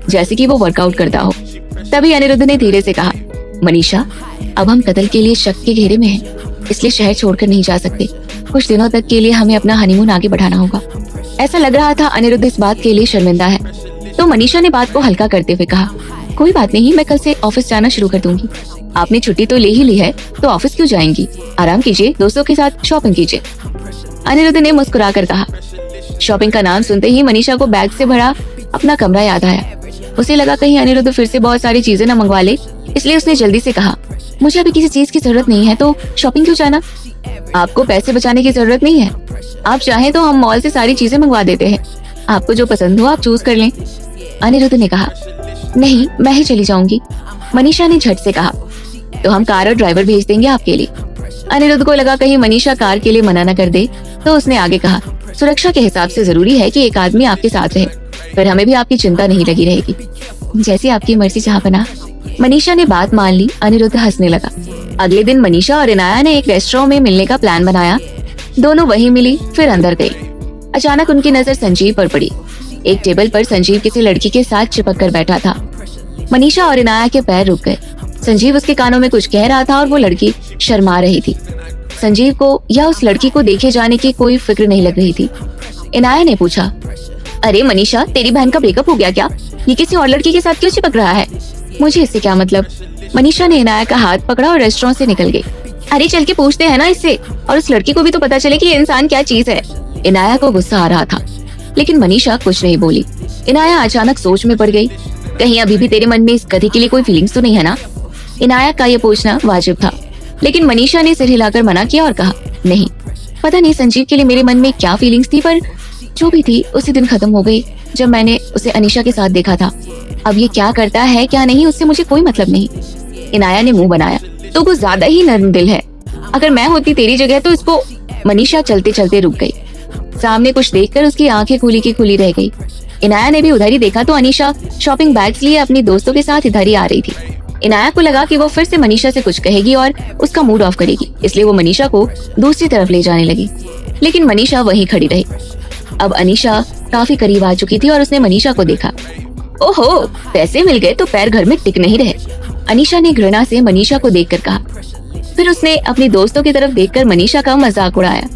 जैसे कि वो वर्कआउट करता हो। तभी अनिरुद्ध ने धीरे से कहा, मनीषा, अब हम कत्ल के लिए शक के घेरे में हैं, इसलिए शहर छोड़कर नहीं जा सकते। कुछ दिनों तक के लिए हमें अपना हनीमून आगे बढ़ाना होगा। ऐसा लग रहा था अनिरुद्ध इस बात के लिए शर्मिंदा है, तो मनीषा ने बात को हल्का करते हुए कहा, कोई बात नहीं, मैं कल से ऑफिस जाना शुरू कर दूंगी। आपने छुट्टी तो ले ही ली है, तो ऑफिस क्यों जाएंगी? आराम कीजिए, दोस्तों के साथ शॉपिंग कीजिए। अनिरुद्ध ने मुस्कुराकर कहा। शॉपिंग का नाम सुनते ही मनीषा को बैग से भरा अपना कमरा याद आया। उसे लगा कहीं अनिरुद्ध फिर से बहुत सारी चीजें न मंगवा ले, इसलिए उसने जल्दी से कहा, मुझे अभी किसी चीज की जरूरत नहीं है, तो शॉपिंग क्यों जाना? आपको पैसे बचाने की जरूरत नहीं है। आप चाहें तो हम मॉल से सारी चीजें मंगवा देते हैं। आपको जो पसंद हो आप चूज कर लें। अनिरुद्ध ने कहा, नहीं, मैं ही चली जाऊंगी। मनीषा ने झट से कहा, तो हम कार और ड्राइवर भेज देंगे आपके लिए। अनिरुद्ध को लगा कहीं मनीषा कार के लिए मना न कर दे, तो उसने आगे कहा, सुरक्षा के हिसाब से जरूरी है कि एक आदमी आपके साथ रहे, फिर हमें भी आपकी चिंता नहीं लगी रहेगी। जैसी आपकी मर्जी, जहाँ बना। मनीषा ने बात मान ली। अनिरुद्ध हंसने लगा। अगले दिन मनीषा और इनाया ने एक रेस्टोरेंट में मिलने का प्लान बनाया। दोनों वहीं मिली, फिर अंदर गई। अचानक उनकी नजर संजीव पर पड़ी। एक टेबल पर संजीव किसी लड़की के साथ चिपक कर बैठा था। मनीषा और इनाया के पैर रुक गए। संजीव उसके कानों में कुछ कह रहा था और वो लड़की शर्मा रही थी। संजीव को या उस लड़की को देखे जाने की कोई फिक्र नहीं लग रही थी। इनाया ने पूछा, अरे मनीषा, तेरी बहन का ब्रेकअप हो गया क्या? ये किसी और लड़की के साथ क्यों चिपक रहा है? मुझे इससे क्या मतलब? मनीषा ने इनाया का हाथ पकड़ा और रेस्टोरेंट से निकल गई। अरे चल के पूछते हैं ना इससे, और उस लड़की को भी तो पता चले कि ये इंसान क्या चीज है। इनाया को गुस्सा आ रहा था, लेकिन मनीषा कुछ नहीं बोली। इनाया अचानक सोच में पड़ गई। कहीं अभी भी तेरे मन में इस गधी के लिए कोई फीलिंग्स तो नहीं है ना? इनाया का ये पूछना वाजिब था, लेकिन मनीषा ने सिर हिलाकर मना किया और कहा, नहीं, पता नहीं संजीव के लिए मेरे मन में क्या फीलिंग्स थी, पर जो भी थी उसी दिन खत्म हो गई जब मैंने उसे अनीशा के साथ देखा था। अब ये क्या करता है क्या नहीं, उससे मुझे कोई मतलब नहीं। इनाया ने मुंह बनाया, तो कुछ ज्यादा ही नर्म दिल है। अगर मैं होती तेरी जगह तो इसको। मनीषा चलते चलते रुक गई। सामने कुछ देखकर उसकी आंखें खुली की खुली रह गई। इनाया ने भी उधर ही देखा तो अनीशा शॉपिंग बैग्स लिए अपनी दोस्तों के साथ इधर ही आ रही थी। इनाया को लगा कि वो फिर से मनीषा से कुछ कहेगी और उसका मूड ऑफ करेगी, इसलिए वो मनीषा को दूसरी तरफ ले जाने लगी, लेकिन मनीषा वहीं खड़ी रही। अब अनीशा काफी करीब आ चुकी थी और उसने मनीषा को देखा। ओहो, पैसे मिल गए तो पैर घर में टिक नहीं रहे, अनीशा ने घृणा से मनीषा को देखकर कहा। फिर उसने अपनी दोस्तों की तरफ देखकर मनीषा का मजाक उड़ाया।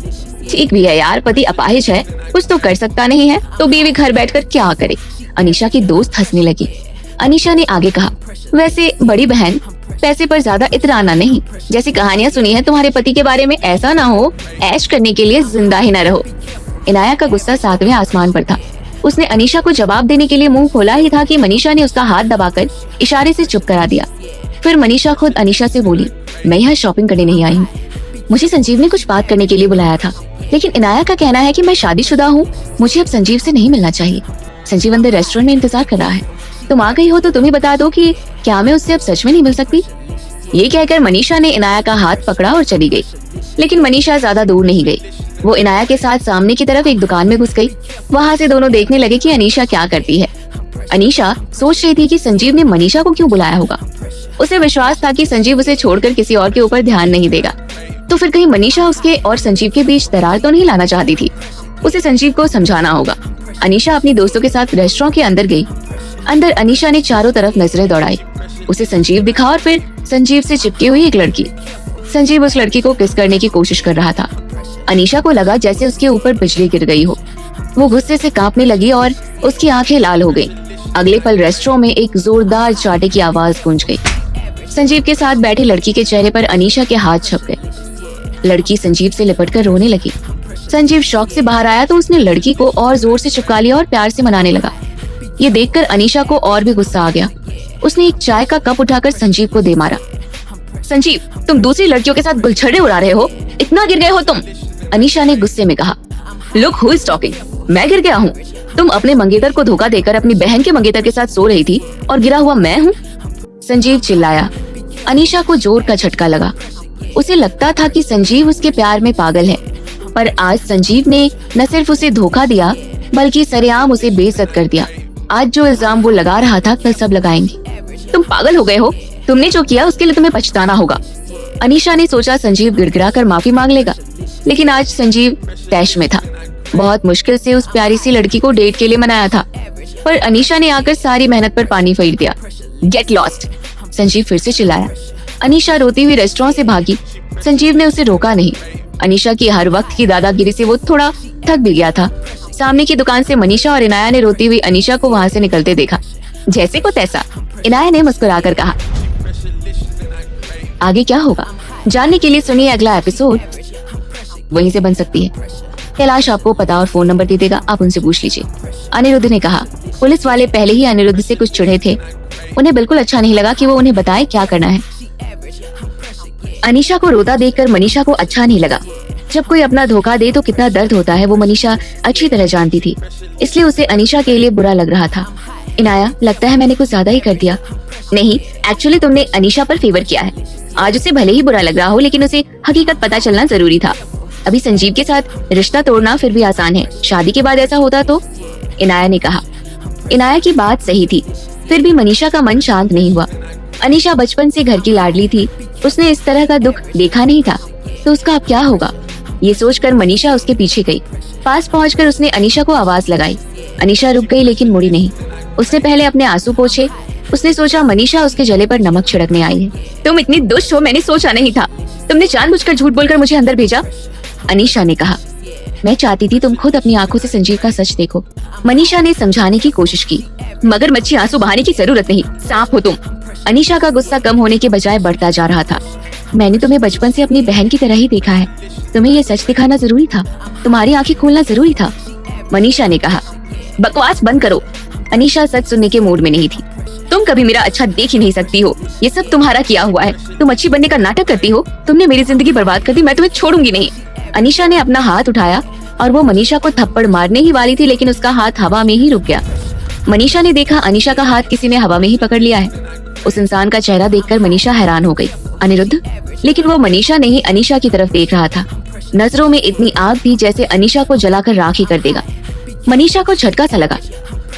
ठीक भी है यार, पति अपाहिज है, कुछ तो कर सकता नहीं है, तो बीवी घर बैठकर क्या करे। अनीशा की दोस्त हंसने लगी। अनीशा ने आगे कहा, वैसे बड़ी बहन, पैसे पर ज्यादा इतराना नहीं। जैसी कहानियां सुनी है तुम्हारे पति के बारे में, ऐसा ना हो ऐश करने के लिए जिंदा ही न रहो। इनाया का गुस्सा 7वें आसमान पर था। उसने अनीशा को जवाब देने के लिए मुंह खोला ही था कि मनीषा ने उसका हाथ दबाकर इशारे से चुप करा दिया। फिर मनीषा खुद अनीशा से बोली, मैं यहाँ शॉपिंग करने नहीं आई हूँ। मुझे संजीव ने कुछ बात करने के लिए बुलाया था, लेकिन इनाया का कहना है कि मैं शादीशुदा हूँ, मुझे अब संजीव से नहीं मिलना चाहिए। संजीव अंदर रेस्टोरेंट में इंतजार कर रहा है। तुम आ गई हो तो तुम ही बता दो कि क्या मैं उससे अब सच में नहीं मिल सकती। ये कहकर मनीषा ने इनाया का हाथ पकड़ा और चली गई। लेकिन मनीषा ज्यादा दूर नहीं गई। वो इनाया के साथ सामने की तरफ एक दुकान में घुस गई। वहाँ से दोनों देखने लगे कि अनीशा क्या करती है। अनीशा सोच रही थी कि संजीव ने मनीषा को क्यों बुलाया होगा। उसे विश्वास था कि संजीव उसे छोड़कर किसी और के ऊपर ध्यान नहीं देगा। तो फिर कहीं मनीषा उसके और संजीव के बीच दरार तो नहीं लाना चाहती थी। उसे संजीव को समझाना होगा। अनीशा अपनी दोस्तों के साथ रेस्टोरेंट के अंदर गई। अंदर अनीशा ने चारों तरफ नजरें दौड़ाई। उसे संजीव दिखा और फिर संजीव से चिपकी हुई एक लड़की। संजीव उस लड़की को किस करने की कोशिश कर रहा था। अनीशा को लगा जैसे उसके ऊपर बिजली गिर गई हो। वो गुस्से से कांपने लगी और उसकी आंखें लाल हो गईं। अगले पल रेस्टोरेंट में एक जोरदार चाटे की आवाज गूंज गई। संजीव के साथ बैठी लड़की के चेहरे पर अनीशा के हाथ छप गए। लड़की संजीव से लिपटकर रोने लगी। संजीव शॉक से बाहर आया तो उसने लड़की को और जोर से चिपका लिया और प्यार से मनाने लगा। ये देखकर अनीशा को और भी गुस्सा आ गया। उसने एक चाय का कप उठाकर संजीव को दे मारा। संजीव, तुम दूसरी लड़कियों के साथ गुलछड़े उड़ा रहे हो, इतना गिर गए हो तुम। अनीशा ने गुस्से में कहा। लुक हु इज टॉकिंग, मैं गिर गया हूँ? तुम अपने मंगेतर को धोखा देकर अपनी बहन के मंगेतर के साथ सो रही थी और गिरा हुआ मैं हूँ? संजीव चिल्लाया। अनीशा को जोर का झटका लगा। उसे लगता था कि संजीव उसके प्यार में पागल है, पर आज संजीव ने न सिर्फ उसे धोखा दिया बल्कि सरेआम उसे बेइज्जत कर दिया। आज जो इल्जाम वो लगा रहा था कल सब लगाएंगे। तुम पागल हो गए हो, तुमने जो किया उसके लिए तुम्हें पछताना होगा। अनीशा ने सोचा संजीव गिड़गिड़ा कर माफी मांग लेगा, लेकिन आज संजीव तैश में था। बहुत मुश्किल से उस प्यारी सी लड़की को डेट के लिए मनाया था, पर अनीशा ने आकर सारी मेहनत पर पानी फेर दिया। गेट लॉस्ट, संजीव फिर से चिल्लाया। अनीशा रोती हुई रेस्टोरेंट से भागी। संजीव ने उसे रोका नहीं। अनीशा की हर वक्त की दादागिरी से वो थोड़ा थक भी गया था। सामने की दुकान से मनीषा और इनाया ने रोती हुई अनीशा को वहाँ से निकलते देखा। जैसे को तैसा, इनाया ने मुस्कुराकर कहा। आगे क्या होगा जानने के लिए सुनिए अगला एपिसोड। वहीं से बन सकती है। कैलाश आपको पता और फोन नंबर दे देगा, आप उनसे पूछ लीजिए। अनिरुद्ध ने कहा। पुलिस वाले पहले ही अनिरुद्ध से कुछ चिढ़े थे। उन्हें बिल्कुल अच्छा नहीं लगा कि वो उन्हें बताए क्या करना है। अनीशा को रोता देखकर मनीषा को अच्छा नहीं लगा। जब कोई अपना धोखा दे तो कितना दर्द होता है वो मनीषा अच्छी तरह जानती थी, इसलिए उसे अनीशा के लिए बुरा लग रहा था। इनाया, लगता है मैंने कुछ ज्यादा ही कर दिया। नहीं, एक्चुअली तुमने अनीशा पर फेवर किया है। आज उसे भले ही बुरा लग रहा हो, लेकिन उसे हकीकत पता चलना जरूरी था। अभी संजीव के साथ रिश्ता तोड़ना फिर भी आसान है, शादी के बाद ऐसा होता तो? इनाया ने कहा। इनाया की बात सही थी, फिर भी मनीषा का मन शांत नहीं हुआ। अनीशा बचपन से घर की लाडली थी, उसने इस तरह का दुख देखा नहीं था, तो उसका अब क्या होगा? ये सोचकर मनीषा उसके पीछे गई। पास पहुंचकर उसने अनीशा को आवाज लगाई। अनीशा रुक गई लेकिन मुड़ी नहीं। उसने पहले अपने आंसू पोंछे। उसने सोचा मनीषा उसके जले पर नमक छिड़कने आई है। तुम इतनी दुष्ट हो, मैंने सोचा नहीं था। तुमने जानबूझकर झूठ बोलकर मुझे अंदर भेजा। अनीशा ने कहा। मैं चाहती थी तुम खुद अपनी आंखों से संजीव का सच देखो। मनीषा ने समझाने की कोशिश की। मगर मच्छी आंसू बहाने की जरूरत नहीं, सांप हो तुम। अनीशा का गुस्सा कम होने के बजाय बढ़ता जा रहा था। मैंने तुम्हें बचपन से अपनी बहन की तरह ही देखा है। तुम्हें ये सच दिखाना जरूरी था, तुम्हारी आंखें खोलना जरूरी था। मनीषा ने कहा। बकवास बंद करो। अनीशा सच सुनने के मूड में नहीं थी। तुम कभी मेरा अच्छा देख ही नहीं सकती हो, ये सब तुम्हारा किया हुआ है। तुम अच्छी बनने का नाटक करती हो। तुमने मेरी जिंदगी बर्बाद कर दी, मैं तुम्हें छोड़ूंगी नहीं। अनीशा ने अपना हाथ उठाया और वो मनीषा को थप्पड़ मारने ही वाली थी, लेकिन उसका हाथ हवा में ही रुक गया। मनीषा ने देखा अनीशा का हाथ किसी ने हवा में ही पकड़ लिया है। उस इंसान का चेहरा देखकर मनीषा हैरान हो गई। अनिरुद्ध? लेकिन वो मनीषा नहीं अनीशा की तरफ देख रहा था। नजरों में इतनी आग थी जैसे अनीशा को जलाकर राख ही कर देगा। मनीषा को झटका सा लगा।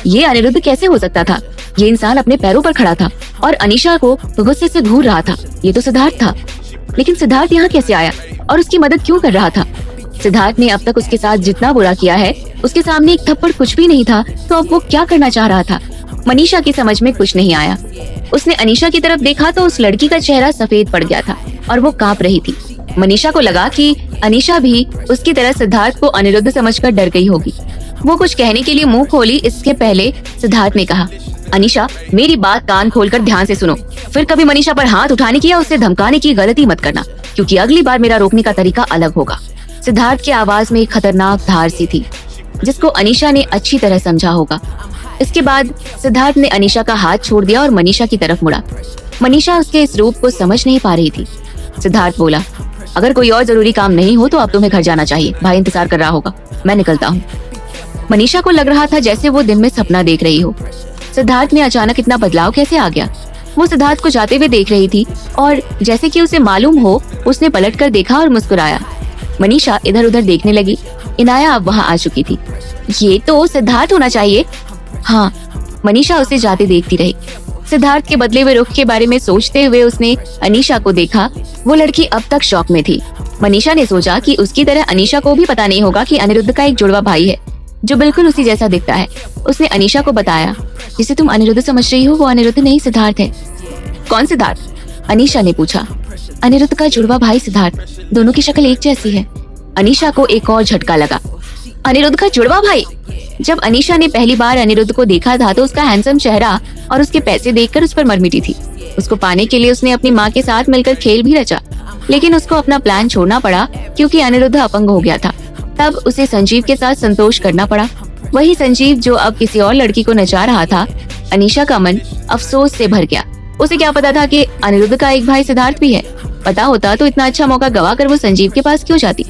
ये अनिरुद्ध कैसे हो सकता था? ये इंसान अपने पैरों पर खड़ा था और अनीशा को गुस्से से घूर रहा था। ये तो सिद्धार्थ था। लेकिन सिद्धार्थ यहाँ कैसे आया और उसकी मदद क्यों कर रहा था? सिद्धार्थ ने अब तक उसके साथ जितना बुरा किया है, उसके सामने एक थप्पड़ कुछ भी नहीं था, तो अब वो क्या करना चाह रहा था? मनीषा की समझ में कुछ नहीं आया। उसने अनीशा की तरफ देखा तो उस लड़की का चेहरा सफेद पड़ गया था और वो कांप रही थी। मनीषा को लगा कि अनीशा भी उसकी तरह सिद्धार्थ को अनिरुद्ध समझकर डर गई होगी। वो कुछ कहने के लिए मुंह खोली, इसके पहले सिद्धार्थ ने कहा, अनीशा, मेरी बात कान खोलकर ध्यान से सुनो। फिर कभी मनीषा पर हाथ उठाने की या उससे धमकाने की गलती मत करना, क्योंकि अगली बार मेरा रोकने का तरीका अलग होगा। सिद्धार्थ की आवाज में एक खतरनाक धार सी थी, जिसको अनीशा ने अच्छी तरह समझा होगा। इसके बाद सिद्धार्थ ने अनीशा का हाथ छोड़ दिया और मनीषा की तरफ मुड़ा। मनीषा उसके इस रूप को समझ नहीं पा रही थी। सिद्धार्थ बोला, अगर कोई और जरूरी काम नहीं हो तो अब तुम्हें घर जाना चाहिए, भाई इंतजार कर रहा होगा, मैं निकलता हूँ। मनीषा को लग रहा था जैसे वो दिन में सपना देख रही हो। सिद्धार्थ में अचानक इतना बदलाव कैसे आ गया? वो सिद्धार्थ को जाते हुए देख रही थी और जैसे कि उसे मालूम हो उसने पलटकर देखा और मुस्कुराया। मनीषा इधर उधर देखने लगी। इनाया अब वहाँ आ चुकी थी। ये तो सिद्धार्थ होना चाहिए। हाँ, मनीषा उसे जाते देखती रही। सिद्धार्थ के बदले हुए रुख के बारे में सोचते हुए उसने अनीशा को देखा। वो लड़की अब तक शॉक में थी। मनीषा ने सोचा कि उसकी तरह अनीशा को भी पता नहीं होगा कि अनिरुद्ध का एक जुड़वा भाई है जो बिल्कुल उसी जैसा दिखता है। उसने अनीशा को बताया, जिसे तुम अनिरुद्ध समझ रही हो वो अनिरुद्ध नहीं सिद्धार्थ है। कौन सिद्धार्थ? अनीशा ने पूछा। अनिरुद्ध का जुड़वा भाई सिद्धार्थ, दोनों की शक्ल एक जैसी है। अनीशा को एक और झटका लगा। अनिरुद्ध का जुड़वा भाई? जब अनीशा ने पहली बार अनिरुद्ध को देखा था तो उसका हैंडसम चेहरा और उसके पैसे देखकर उस पर मरमिटी थी। उसको पाने के लिए उसने अपनी माँ के साथ मिलकर खेल भी रचा, लेकिन उसको अपना प्लान छोड़ना पड़ा क्योंकि अनिरुद्ध अपंग हो गया था। तब उसे संजीव के साथ संतोष करना पड़ा। वही संजीव जो अब किसी और लड़की को नचा रहा था। अनीशा का मन अफसोस से भर गया। उसे क्या पता था कि अनिरुद्ध का एक भाई सिद्धार्थ भी है। पता होता तो इतना अच्छा मौका गवा कर वो संजीव के पास क्यों जाती।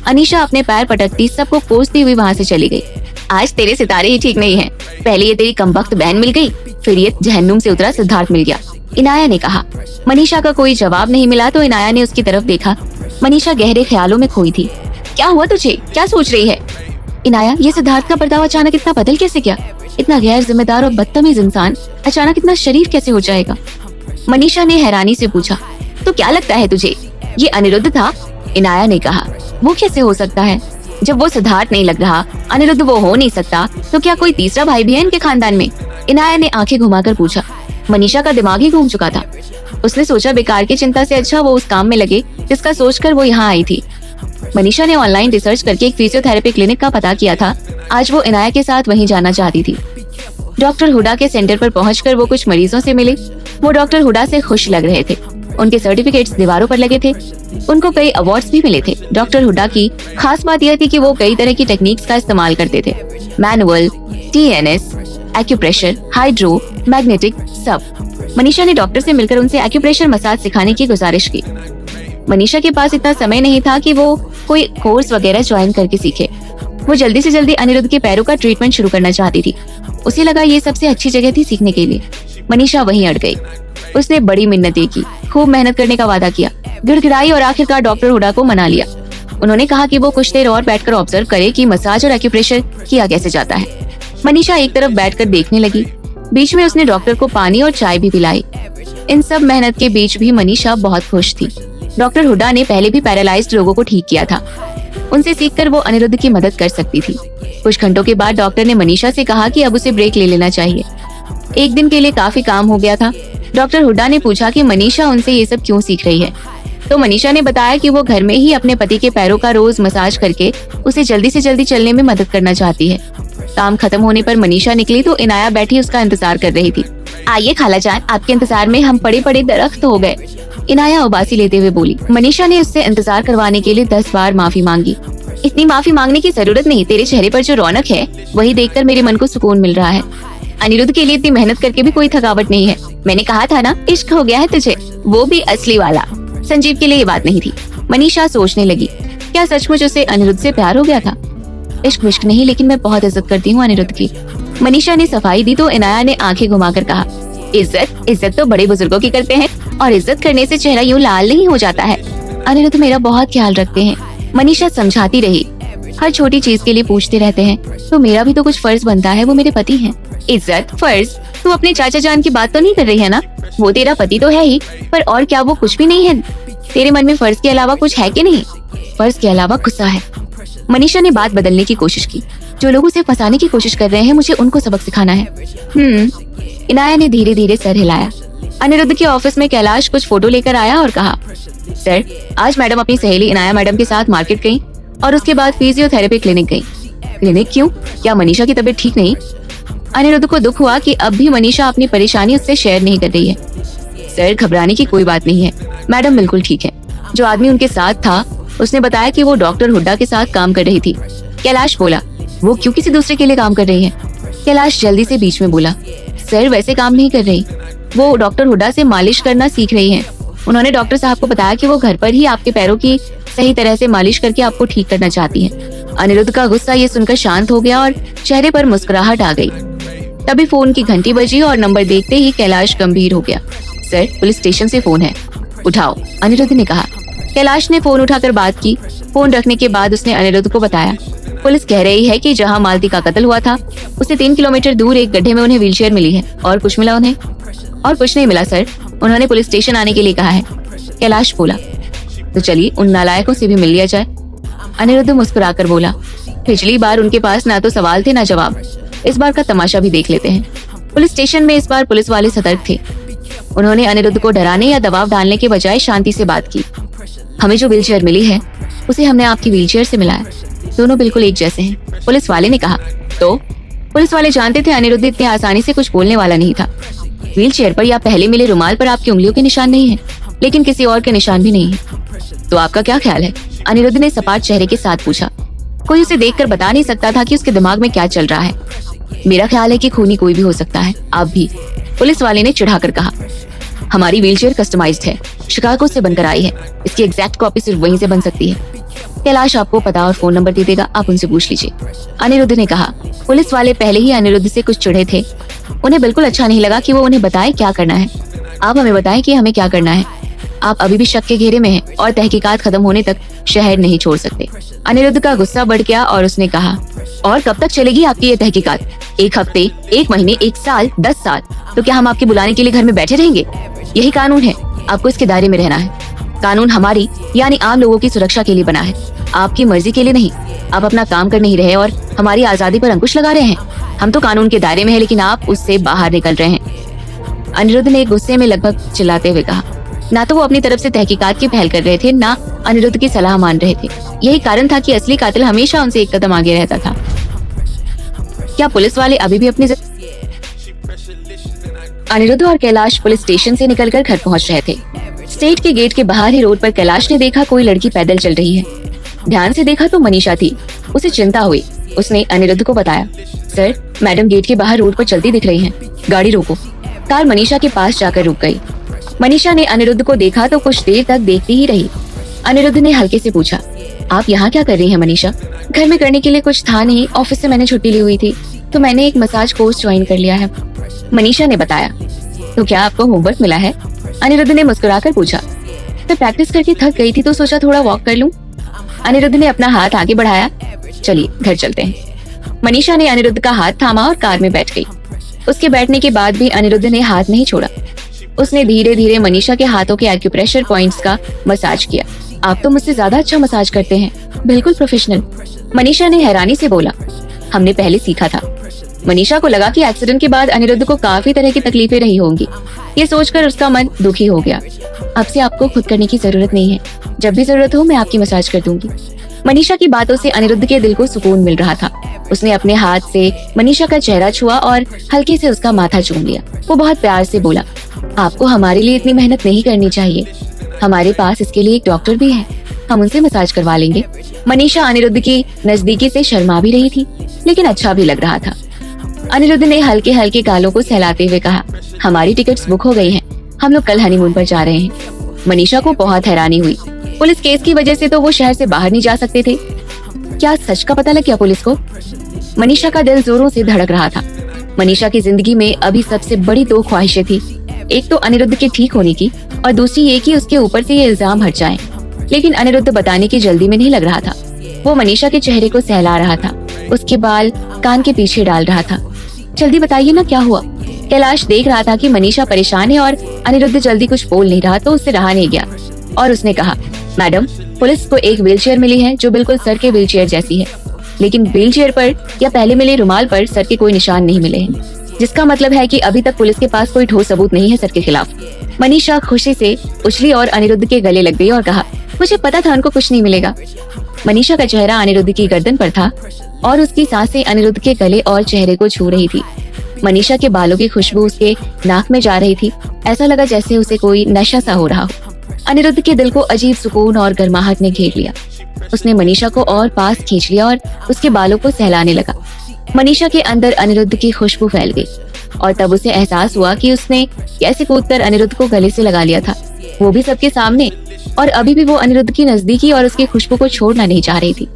अनीशा अपने पैर पटकती सबको कोसती हुई वहाँ से चली गई। आज तेरे सितारे ही ठीक नहीं हैं। पहले ये तेरी कमबख्त बहन मिल गई, फिर ये जहन्नुम से उतरा सिद्धार्थ मिल गया, इनाया ने कहा। मनीषा का कोई जवाब नहीं मिला तो इनाया ने उसकी तरफ देखा। मनीषा गहरे ख्यालों में खोई थी। क्या हुआ तुझे? क्या सोच रही है? इनाया, ये सिद्धार्थ का बर्ताव अचानक इतना बदल कैसे गया? इतना गैर जिम्मेदार और बदतमीज इंसान अचानक इतना शरीफ कैसे हो जाएगा? मनीषा ने हैरानी से पूछा। तो क्या लगता है तुझे ये अनिरुद्ध था? इनाया ने कहा। वो कैसे हो सकता है? जब वो सिद्धार्थ नहीं लग रहा, अनिरुद्ध वो हो नहीं सकता, तो क्या कोई तीसरा भाई भी है इनके खानदान में? इनाया ने आंखें घुमाकर पूछा। मनीषा का दिमाग ही घूम चुका था। उसने सोचा बेकार की चिंता से अच्छा वो उस काम में लगे जिसका सोचकर वो यहाँ आई थी। मनीषा ने ऑनलाइन रिसर्च करके एक फिजियोथेरेपी क्लिनिक का पता किया था। आज वो इनाया के साथ वहीं जाना चाहती थी। डॉक्टर हुडा के सेंटर पर पहुंचकर वो कुछ मरीजों से मिले। वो डॉक्टर हुडा से खुश लग रहे थे। उनके सर्टिफिकेट्स दीवारों पर लगे थे। उनको कई अवार्ड्स भी मिले थे। डॉक्टर हुडा की खास बात यह थी कि वो कई तरह की टेक्निक्स का इस्तेमाल करते थे। Manual, TNS, acupressure, hydro, magnetic, सब। मनीषा ने डॉक्टर से मिलकर उनसे एक्यूप्रेशर मसाज सिखाने की गुजारिश की। मनीषा के पास इतना समय नहीं था कि वो कोई कोर्स वगैरह ज्वाइन करके सीखे। वो जल्दी से जल्दी अनिरुद्ध के पैरों का ट्रीटमेंट शुरू करना चाहती थी। उसे लगा ये सबसे अच्छी जगह थी सीखने के लिए। मनीषा वहीं अड़ गई। उसने बड़ी मिन्नतें की, खूब मेहनत करने का वादा किया, गिड़गिड़ाई और आखिरकार डॉक्टर हुडा को मना लिया। उन्होंने कहा कि वो कुछ देर और बैठकर ऑब्जर्व करे कि मसाज और एक्यूप्रेशर किया कैसे जाता है। मनीषा एक तरफ बैठकर देखने लगी। बीच में उसने डॉक्टर को पानी और चाय भी पिलाई। इन सब मेहनत के बीच भी मनीषा बहुत खुश थी। डॉक्टर हुडा ने पहले भी पैरालाइज्ड लोगों को ठीक किया था। उनसे सीखकर वो अनिरुद्ध की मदद कर सकती थी। कुछ घंटों के बाद डॉक्टर ने मनीषा से कहा कि अब उसे ब्रेक ले लेना चाहिए। एक दिन के लिए काफी काम हो गया था। डॉक्टर हुडा ने पूछा कि मनीषा उनसे ये सब क्यों सीख रही है, तो मनीषा ने बताया कि वो घर में ही अपने पति के पैरों का रोज मसाज करके उसे जल्दी से जल्दी चलने में मदद करना चाहती है। काम खत्म होने पर मनीषा निकली तो इनाया बैठी उसका इंतजार कर रही थी। आइए खालाजान, आपके इंतजार में हम बड़े बड़े दरख्त हो गए, इनाया उबासी लेते हुए बोली। मनीषा ने उससे इंतजार करवाने के लिए 10 बार माफी मांगी। इतनी माफी मांगने की जरूरत नहीं, तेरे चेहरे पर जो रौनक है वही देखकर मेरे मन को सुकून मिल रहा है। अनिरुद्ध के लिए इतनी मेहनत करके भी कोई थकावट नहीं है। मैंने कहा था ना, इश्क हो गया है तुझे, वो भी असली वाला। संजीव के लिए ये बात नहीं थी। मनीषा सोचने लगी, क्या सचमुच उसे अनिरुद्ध से प्यार हो गया था? इश्क विश्क नहीं, लेकिन मैं बहुत इज्जत करती हूँ अनिरुद्ध की। मनीषा ने सफाई दी तो इनाया ने आंखें घुमाकर कहा, इज्जत तो बड़े बुजुर्गों की करते हैं, और इज्जत करने से चेहरा यूं लाल नहीं हो जाता है। अनिरुद्ध मेरा बहुत ख्याल रखते हैं। मनीषा समझाती रही। हर छोटी चीज के लिए पूछते रहते हैं, तो मेरा भी तो कुछ फर्ज बनता है, वो मेरे पति हैं। इज्जत, फर्ज, तू अपने चाचा जान की बात तो नहीं कर रही है ना? वो तेरा पति तो है ही, पर और क्या वो कुछ भी नहीं है? तेरे मन में फर्ज के अलावा कुछ है कि नहीं? फर्ज के अलावा गुस्सा है। मनीषा ने बात बदलने की कोशिश की। जो लोग उसे फंसाने की कोशिश कर रहे हैं, मुझे उनको सबक सिखाना है। इनाया ने धीरे धीरे सर हिलाया। अनिरुद्ध के ऑफिस में कैलाश कुछ फोटो लेकर आया और कहा, सर, आज मैडम अपनी सहेली इनाया मैडम के साथ मार्केट गई और उसके बाद फिजियोथेरेपी क्लिनिक गई। क्लिनिक क्यों? क्या मनीषा की तबीयत ठीक नहीं? अनिरुद्ध को दुख हुआ कि अब भी मनीषा अपनी परेशानी उससे शेयर नहीं कर रही है। सर, घबराने की कोई बात नहीं है, मैडम बिल्कुल ठीक है। जो आदमी उनके साथ था उसने बताया कि वो डॉक्टर हुड्डा के साथ काम कर रही थी। कैलाश बोला, वो क्यों किसी दूसरे के लिए काम कर रही है? कैलाश जल्दी से बीच में बोला, सर वैसे काम नहीं कर रही, वो डॉक्टर हुड्डा से मालिश करना सीख रही है। उन्होंने डॉक्टर साहब को बताया कि वो घर पर ही आपके पैरों की सही तरह से मालिश करके आपको ठीक करना चाहती हैं। अनिरुद्ध का गुस्सा ये सुनकर शांत हो गया और चेहरे पर मुस्कुराहट आ गई। तभी फोन की घंटी बजी और नंबर देखते ही कैलाश गंभीर हो गया। सर, पुलिस स्टेशन से फोन है, उठाओ, अनिरुद्ध ने कहा। कैलाश ने फोन उठाकर बात की। फोन रखने के बाद उसने अनिरुद्ध को बताया, पुलिस कह रही है कि जहां मालती का कत्ल हुआ था उससे 3 किलोमीटर दूर एक गड्ढे में उन्हें व्हीलचेयर मिली है। और कुछ मिला उन्हें? और कुछ नहीं मिला सर, उन्होंने पुलिस स्टेशन आने के लिए कहा है, कैलाश बोला। तो चलिए उन नालायकों से भी मिल लिया जाए, अनिरुद्ध मुस्कुराकर बोला। पिछली बार उनके पास ना तो सवाल थे ना जवाब, इस बार का तमाशा भी देख लेते हैं। पुलिस स्टेशन में इस बार पुलिस वाले सतर्क थे। उन्होंने अनिरुद्ध को डराने या दबाव डालने के बजाय शांति से बात की। हमें जो व्हीलचेयर मिली है उसे हमने आपकी व्हीलचेयर से मिलाया, दोनों बिल्कुल एक जैसे हैं, पुलिस वाले ने कहा। तो पुलिस वाले जानते थे अनिरुद्ध इतनी आसानी से कुछ बोलने वाला नहीं था। व्हीलचेयर पर या पहले मिले रुमाल पर आपकी उंगलियों के निशान नहीं है, लेकिन किसी और के निशान भी नहीं है। तो आपका क्या ख्याल है? अनिरुद्ध ने सपाट चेहरे के साथ पूछा। कोई उसे देखकर बता नहीं सकता था कि उसके दिमाग में क्या चल रहा है। मेरा ख्याल है कि खूनी कोई भी हो सकता है, आप भी, पुलिस वाले ने चिढ़ाकर कहा। हमारी व्हीलचेयर कस्टमाइज्ड है, शिकागो से बनकर आई है, इसकी एग्जैक्ट कॉपी सिर्फ वहीं से बन सकती है। कैलाश आपको पता और फोन नंबर दे देगा, आप उनसे पूछ लीजिए, अनिरुद्ध ने कहा। पुलिस वाले पहले ही अनिरुद्ध से कुछ चिढ़े थे। उन्हें बिल्कुल अच्छा नहीं लगा कि वो उन्हें बताए क्या करना है। आप हमें बताएं कि हमें क्या करना है। आप अभी भी शक के घेरे में हैं और तहकीकात खत्म होने तक शहर नहीं छोड़ सकते। अनिरुद्ध का गुस्सा बढ़ गया और उसने कहा, और कब तक चलेगी आपकी ये तहकीकात? 1 हफ्ते, 1 महीने, 1 साल, 10 साल? तो क्या हम आपके बुलाने के लिए घर में बैठे रहेंगे? यही कानून है, आपको इसके दायरे में रहना है। कानून हमारी यानी आम लोगों की सुरक्षा के लिए बना है, आपकी मर्जी के लिए नहीं। आप अपना काम कर नहीं रहे और हमारी आजादी पर अंकुश लगा रहे हैं। हम तो कानून के दायरे में हैं, लेकिन आप उससे बाहर निकल रहे हैं, अनिरुद्ध ने गुस्से में लगभग चिल्लाते हुए कहा। ना तो वो अपनी तरफ से तहकीकात की पहल कर रहे थे, ना अनिरुद्ध की सलाह मान रहे थे। यही कारण था कि असली कातिल हमेशा उनसे एक कदम आगे रहता था। क्या पुलिस वाले अभी भी अपनी अनिरुद्ध और कैलाश पुलिस स्टेशन से निकलकर घर पहुंच रहे थे। स्टेट के गेट के बाहर ही रोड पर कैलाश ने देखा कोई लड़की पैदल चल रही है। ध्यान से देखा तो मनीषा थी। उसे चिंता हुई। उसने अनिरुद्ध को बताया, सर, मैडम गेट के बाहर रोड पर चलती दिख रही हैं, गाड़ी रोको। कार मनीषा के पास जाकर रुक गई। मनीषा ने अनिरुद्ध को देखा तो कुछ देर तक देखती ही रही। अनिरुद्ध ने हल्के से पूछा, आप यहाँ क्या कर रही हैं मनीषा? घर में करने के लिए कुछ था नहीं, ऑफिस से मैंने छुट्टी ली हुई थी तो मैंने एक मसाज कोर्स ज्वाइन कर लिया है, मनीषा ने बताया। तो क्या आपको होमवर्क मिला है? अनिरुद्ध ने मुस्कुराकर पूछा। मैं प्रैक्टिस करके थक गई थी तो सोचा थोड़ा वॉक कर लूं। अनिरुद्ध ने अपना हाथ आगे बढ़ाया। चलिए घर चलते हैं। मनीषा ने अनिरुद्ध का हाथ थामा और कार में बैठ गई। उसके बैठने के बाद भी अनिरुद्ध ने हाथ नहीं छोड़ा। उसने धीरे धीरे मनीषा के हाथों के एक्यूप्रेशर पॉइंट्स का मसाज किया। आप तो मुझसे ज्यादा अच्छा मसाज करते हैं, बिल्कुल प्रोफेशनल, मनीषा ने हैरानी से बोला। हमने पहले सीखा था। मनीषा को लगा कि एक्सीडेंट के बाद अनिरुद्ध को काफी तरह की तकलीफें रही होंगी। ये सोचकर उसका मन दुखी हो गया। अब से आपको खुद करने की जरूरत नहीं है, जब भी जरूरत हो मैं आपकी मसाज कर दूंगी। मनीषा की बातों से अनिरुद्ध के दिल को सुकून मिल रहा था। उसने अपने हाथ से मनीषा का चेहरा छुआ और हल्के से उसका माथा चूम लिया। वो बहुत प्यार से बोला, आपको हमारे लिए इतनी मेहनत नहीं करनी चाहिए, हमारे पास इसके लिए एक डॉक्टर भी है, हम उनसे मसाज करवा लेंगे। मनीषा अनिरुद्ध की नजदीकी से शर्मा भी रही थी, लेकिन अच्छा भी लग रहा था। अनिरुद्ध ने हल्के हल्के गालों को सहलाते हुए कहा, हमारी टिकट्स बुक हो गई हैं, हम लोग कल हनीमून पर जा रहे हैं। मनीषा को बहुत हैरानी हुई। पुलिस केस की वजह से तो वो शहर से बाहर नहीं जा सकते थे। क्या सच का पता लग गया पुलिस को? मनीषा का दिल जोरों से धड़क रहा था। मनीषा की जिंदगी में अभी सबसे बड़ी 2 ख्वाहिशें थी, एक तो अनिरुद्ध के ठीक होने की और दूसरी ये कि उसके ऊपर से ये इल्जाम हट जाए। लेकिन अनिरुद्ध बताने की जल्दी में नहीं लग रहा था। वो मनीषा के चेहरे को सहला रहा था, उसके बाल कान के पीछे डाल रहा था। जल्दी बताइए ना क्या हुआ? कैलाश देख रहा था कि मनीषा परेशान है और अनिरुद्ध जल्दी कुछ बोल नहीं रहा तो उससे रहा नहीं गया और उसने कहा, मैडम, पुलिस को एक व्हीलचेयर मिली है जो बिल्कुल सर के व्हीलचेयर जैसी है, लेकिन व्हीलचेयर पर या पहले मिले रुमाल पर सर के कोई निशान नहीं मिले हैं, जिसका मतलब है कि अभी तक पुलिस के पास कोई ठोस सबूत नहीं है सर के खिलाफ। मनीषा खुशी से उछली और अनिरुद्ध के गले लग गई और कहा, मुझे पता था उनको कुछ नहीं मिलेगा। मनीषा का चेहरा अनिरुद्ध की गर्दन पर था और उसकी सांसें अनिरुद्ध के गले और चेहरे को छू रही थी। मनीषा के बालों की खुशबू उसके नाक में जा रही थी। ऐसा लगा जैसे उसे कोई नशा सा हो रहा हो। अनिरुद्ध के दिल को अजीब सुकून और गर्माहट ने घेर लिया। उसने मनीषा को और पास खींच लिया और उसके बालों को सहलाने लगा। मनीषा के अंदर अनिरुद्ध की खुशबू फैल गई और तब उसे एहसास हुआ कि उसने कैसे कूदकर अनिरुद्ध को गले से लगा लिया था। वो भी सबके सामने। और अभी भी वो अनिरुद्ध की नजदीकी और उसकी खुशबू को छोड़ना नहीं चाह रही थी।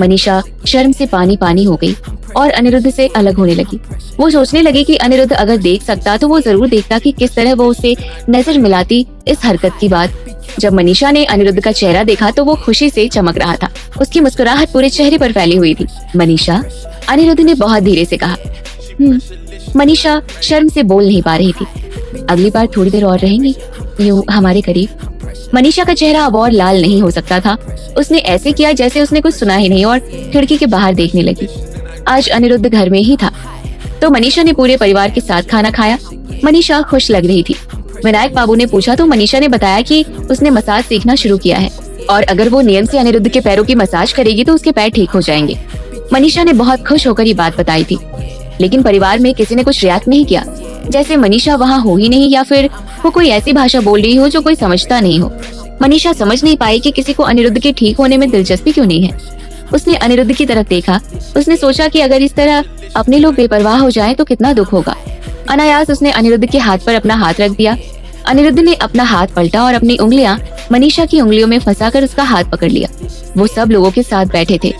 मनीषा शर्म से पानी पानी हो गई और अनिरुद्ध से अलग होने लगी। वो सोचने लगी कि अनिरुद्ध अगर देख सकता तो वो जरूर देखता कि किस तरह वो उससे नजर मिलाती इस हरकत की बात। जब मनीषा ने अनिरुद्ध का चेहरा देखा तो वो खुशी से चमक रहा था। उसकी मुस्कुराहट पूरे चेहरे पर फैली हुई थी। मनीषा, अनिरुद्ध ने बहुत धीरे से कहा। मनीषा शर्म से बोल नहीं पा रही थी। अगली बार थोड़ी देर और रहेंगी यूं हमारे करीब। मनीषा का चेहरा अब और लाल नहीं हो सकता था। उसने ऐसे किया जैसे उसने कुछ सुना ही नहीं और खिड़की के बाहर देखने लगी। आज अनिरुद्ध घर में ही था तो मनीषा ने पूरे परिवार के साथ खाना खाया। मनीषा खुश लग रही थी। विनायक बाबू ने पूछा तो मनीषा ने बताया कि उसने मसाज सीखना शुरू किया है और अगर वो नियम से अनिरुद्ध के पैरों की मसाज करेगी तो उसके पैर ठीक हो जाएंगे। मनीषा ने बहुत खुश होकर ये बात बताई थी, लेकिन परिवार में किसी ने कुछ रिएक्ट नहीं किया, जैसे मनीषा वहाँ हो ही नहीं या फिर वो कोई ऐसी भाषा बोल रही हो जो कोई समझता नहीं हो। मनीषा समझ नहीं पाई कि किसी को अनिरुद्ध के ठीक होने में दिलचस्पी क्यों नहीं है। उसने अनिरुद्ध की तरफ देखा। उसने सोचा कि अगर इस तरह अपने लोग बेपरवाह हो जाएं तो कितना दुख होगा। अनायास उसने अनिरुद्ध के हाथ पर अपना हाथ रख दिया। अनिरुद्ध ने अपना हाथ पलटा और अपनी उंगलियां मनीषा की उंगलियों में फंसाकर उसका हाथ पकड़ लिया। वो सब लोगों के साथ बैठे थे।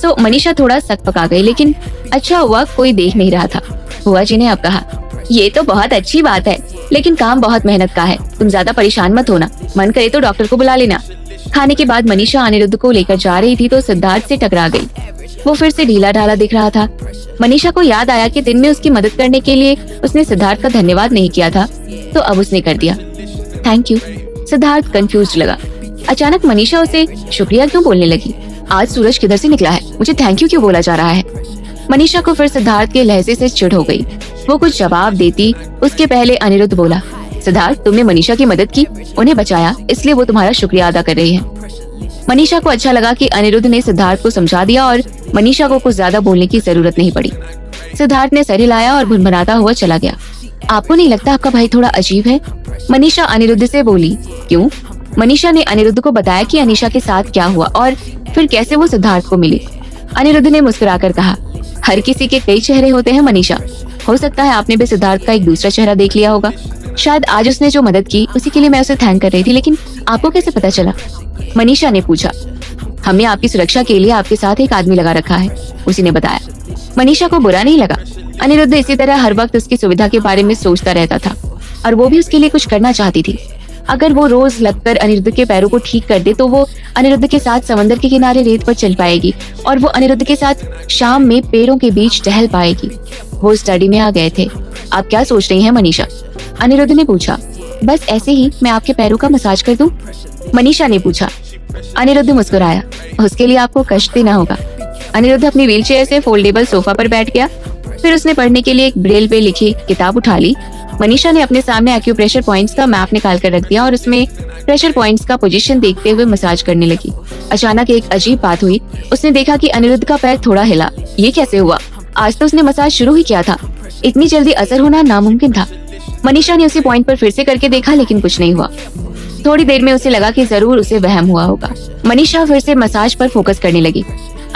सो मनीषा थोड़ा सकपका गई, लेकिन अच्छा हुआ कोई देख नहीं रहा था। बुआ जी ने अब कहा, ये तो बहुत अच्छी बात है, लेकिन काम बहुत मेहनत का है। तुम ज्यादा परेशान मत होना, मन करे तो डॉक्टर को बुला लेना। खाने के बाद मनीषा अनिरुद्ध को लेकर जा रही थी तो सिद्धार्थ से टकरा गई। वो फिर से ढीला ढाला दिख रहा था। मनीषा को याद आया कि दिन में उसकी मदद करने के लिए उसने सिद्धार्थ का धन्यवाद नहीं किया था, तो अब उसने कर दिया। Thank you. सिद्धार्थ कंफ्यूज लगा। अचानक मनीषा उसे शुक्रिया क्यों बोलने लगी? आज सूरज किधर से निकला है? मुझे थैंक यू क्यों बोला जा रहा है? मनीषा को फिर सिद्धार्थ के लहजे से चिढ़ हो गई। वो कुछ जवाब देती उसके पहले अनिरुद्ध बोला, सिद्धार्थ, तुमने मनीषा की मदद की, उन्हें बचाया, इसलिए वो तुम्हारा शुक्रिया अदा कर रही है। मनीषा को अच्छा लगा कि अनिरुद्ध ने सिद्धार्थ को समझा दिया और मनीषा को कुछ ज्यादा बोलने की जरूरत नहीं पड़ी। सिद्धार्थ ने सर हिलाया और भुनभुनाता हुआ चला गया। आपको नहीं लगता आपका भाई थोड़ा अजीब है? मनीषा अनिरुद्ध से बोली। क्यों? मनीषा ने अनिरुद्ध को बताया कि अनीशा के साथ क्या हुआ और फिर कैसे वो सिद्धार्थ को मिली। अनिरुद्ध ने मुस्कुराकर कहा, हर किसी के कई चेहरे होते हैं मनीषा। हो सकता है आपने भी सिद्धार्थ का एक दूसरा चेहरा देख लिया होगा। शायद आज उसने जो मदद की उसी के लिए मैं उसे थैंक कर रही थी, लेकिन आपको कैसे पता चला? मनीषा ने पूछा। हमने आपकी सुरक्षा के लिए आपके साथ एक आदमी लगा रखा है, उसी ने बताया। मनीषा को बुरा नहीं लगा। अनिरुद्ध इसी तरह हर वक्त उसकी सुविधा के बारे में सोचता रहता था और वो भी उसके लिए कुछ करना चाहती थी। अगर वो रोज लगकर अनिरुद्ध के पैरों को ठीक कर दे तो वो अनिरुद्ध के साथ समंदर के किनारे रेत पर चल पाएगी और वो अनिरुद्ध के साथ शाम में पेड़ों के बीच टहल पाएगी। वो स्टडी में आ गए थे। आप क्या सोच रही हैं मनीषा? अनिरुद्ध ने पूछा। बस ऐसे ही, मैं आपके पैरों का मसाज कर दूं? मनीषा ने पूछा। अनिरुद्ध मुस्कुराया। उसके लिए आपको कष्ट देना होगा। अनिरुद्ध अपनी व्हीलचेयर से फोल्डेबल सोफा पर बैठ गया। फिर उसने पढ़ने के लिए एक ब्रेल पे लिखी किताब उठा ली। मनीषा ने अपने सामने एक्यूप्रेशर पॉइंट्स का मैप निकाल कर रख दिया और उसमें प्रेशर पॉइंट्स का पोजीशन देखते हुए मसाज करने लगी। अचानक एक अजीब बात हुई। उसने देखा कि अनिरुद्ध का पैर थोड़ा हिला। ये कैसे हुआ? आज तो उसने मसाज शुरू ही किया था। इतनी जल्दी असर होना नामुमकिन था। मनीषा ने उसी पॉइंट पर फिर से करके देखा, लेकिन कुछ नहीं हुआ। थोड़ी देर में उसे लगा कि जरूर उसे वहम हुआ होगा। मनीषा फिर से मसाज पर फोकस करने लगी।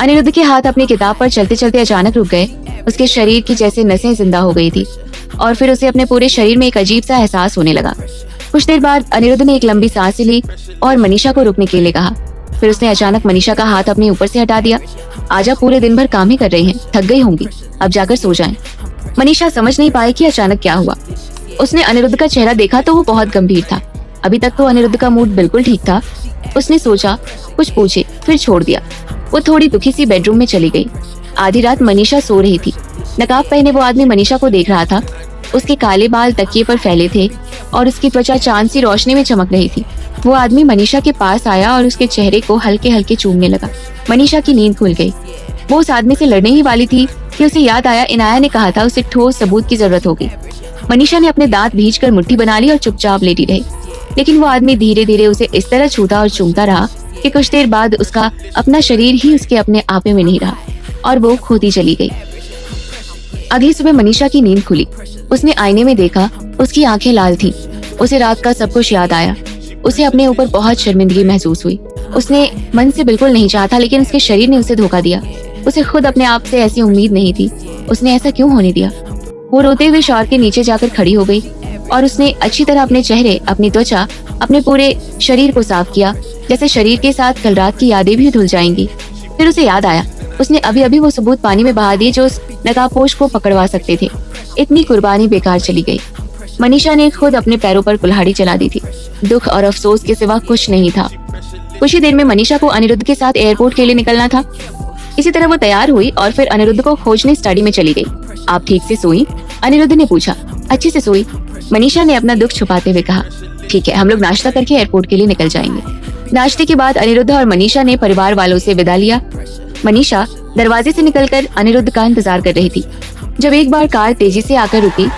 अनिरुद्ध के हाथ अपनी किताब पर चलते चलते अचानक रुक गए। उसके शरीर की जैसे नसें जिंदा हो गई थी और फिर उसे अपने पूरे शरीर में एक अजीब सा एहसास होने लगा। कुछ देर बाद अनिरुद्ध ने एक लंबी सांस ली और मनीषा को रुकने के लिए कहा। फिर उसने अचानक मनीषा का हाथ अपने ऊपर से हटा दिया। आज आप पूरे दिन भर काम ही कर रही हैं, थक गई होंगी, अब जाकर सो जाएं। मनीषा समझ नहीं पाई कि अचानक क्या हुआ। उसने अनिरुद्ध का चेहरा देखा तो वो बहुत गंभीर था। अभी तक तो अनिरुद्ध का मूड बिल्कुल ठीक था। उसने सोचा कुछ पूछे, फिर छोड़ दिया। वो थोड़ी दुखी सी बेडरूम में चली गई। आधी रात मनीषा सो रही थी। नकाब पहने वो आदमी मनीषा को देख रहा था। उसके काले बाल तकिए पर फैले थे और उसकी त्वचा चांद सी रोशनी में चमक रही थी। वो आदमी मनीषा के पास आया और उसके चेहरे को हल्के हल्के चूमने लगा। मनीषा की नींद खुल गई। वो उस आदमी से लड़ने ही वाली थी कि उसे याद आया इनाया ने कहा था उसे ठोस सबूत की जरूरत होगी। मनीषा ने अपने दांत भींचकर मुट्ठी बना ली और चुपचाप लेटी रही। लेकिन वो आदमी धीरे धीरे उसे इस तरह छूता और चूमता रहा कि कुछ देर बाद उसका अपना शरीर ही उसके अपने आपे में नहीं रहा और वो खोती चली गई। अगली सुबह मनीषा की नींद खुली। उसने आईने में देखा, उसकी आंखें लाल थीं। उसे रात का सब कुछ याद आया। उसे अपने ऊपर बहुत शर्मिंदगी महसूस हुई। उसने मन से बिल्कुल नहीं चाहा था, लेकिन उसके शरीर ने उसे धोखा दिया। उसे खुद अपने आप से ऐसी उम्मीद नहीं थी। उसने ऐसा क्यों होने दिया? वो रोते हुए शॉवर के नीचे जाकर खड़ी हो गई और उसने अच्छी तरह अपने चेहरे, अपनी त्वचा अपने पूरे शरीर को साफ किया, जैसे शरीर के साथ कल रात की यादें भी धुल जाएंगी। फिर उसे याद आया, उसने अभी अभी वो सबूत पानी में बहा दिए जो उस नकाबपोश को पकड़वा सकते थे। इतनी कुर्बानी बेकार चली गई। मनीषा ने खुद अपने पैरों पर कुल्हाड़ी चला दी थी। दुख और अफसोस के सिवा कुछ नहीं था। कुछ ही देर में मनीषा को अनिरुद्ध के साथ एयरपोर्ट के लिए निकलना था। इसी तरह वो तैयार हुई और फिर अनिरुद्ध को खोजने स्टडी में चली गई। आप ठीक से सोई? अनिरुद्ध ने पूछा। अच्छे से सोई, मनीषा ने अपना दुख छुपाते हुए कहा। ठीक है, हम लोग नाश्ता करके एयरपोर्ट के लिए निकल जाएंगे। नाश्ते के बाद अनिरुद्ध और मनीषा ने परिवार वालों से विदा लिया। मनीषा दरवाजे से निकलकर अनिरुद्ध का इंतजार कर रही थी। जब एक बार कार तेजी से आकर रुकी,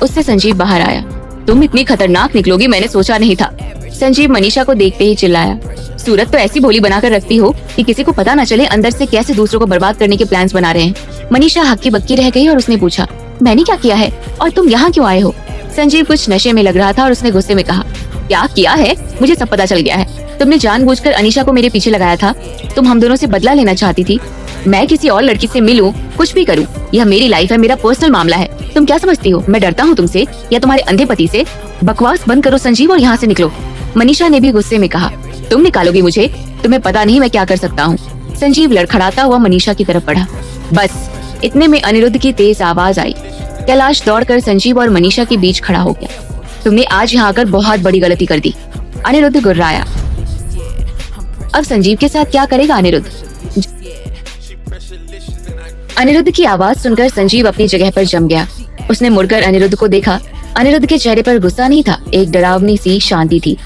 उससे संजीव बाहर आया। तुम इतनी खतरनाक निकलोगी मैंने सोचा नहीं था। संजीव मनीषा को देखते ही चिल्लाया। सूरत तो ऐसी बोली बनाकर रखती हो कि किसी को पता न चले अंदर से कैसे दूसरों को बर्बाद करने के प्लान्स बना रहे हैं। मनीषा हक्की बक्की रह गई और उसने पूछा, मैंने क्या किया है और तुम यहाँ क्यों आए हो? संजीव कुछ नशे में लग रहा था और उसने गुस्से में कहा, क्या किया है? मुझे सब पता चल गया है। तुमने जानबूझकर अनीशा को मेरे पीछे लगाया था। तुम हम दोनों से बदला लेना चाहती थी। मैं किसी और लड़की से मिलूं, कुछ भी करूं, यह मेरी लाइफ है, मेरा पर्सनल मामला है। तुम क्या समझती हो मैं डरता हूं तुमसे या तुम्हारे अंधे पति से? बकवास बंद करो संजीव और यहाँ से निकलो। मनीषा ने भी गुस्से में कहा, तुम निकालोगी मुझे? तुम्हें पता नहीं मैं क्या कर सकता हूँ। संजीव लड़खड़ाता हुआ मनीषा की तरफ बढ़ा। बस इतने में अनिरुद्ध की तेज आवाज आई। कैलाश दौड़कर संजीव और मनीषा के बीच खड़ा हो गया। तुमने आज यहाँ आकर बहुत बड़ी गलती कर दी। अनिरुद्ध गुर्राया। अब संजीव के साथ क्या करेगा अनिरुद्ध? अनिरुद्ध की आवाज सुनकर संजीव अपनी जगह पर जम गया। उसने मुड़कर अनिरुद्ध को देखा। अनिरुद्ध के चेहरे पर गुस्सा नहीं था, एक डरावनी सी शांति थी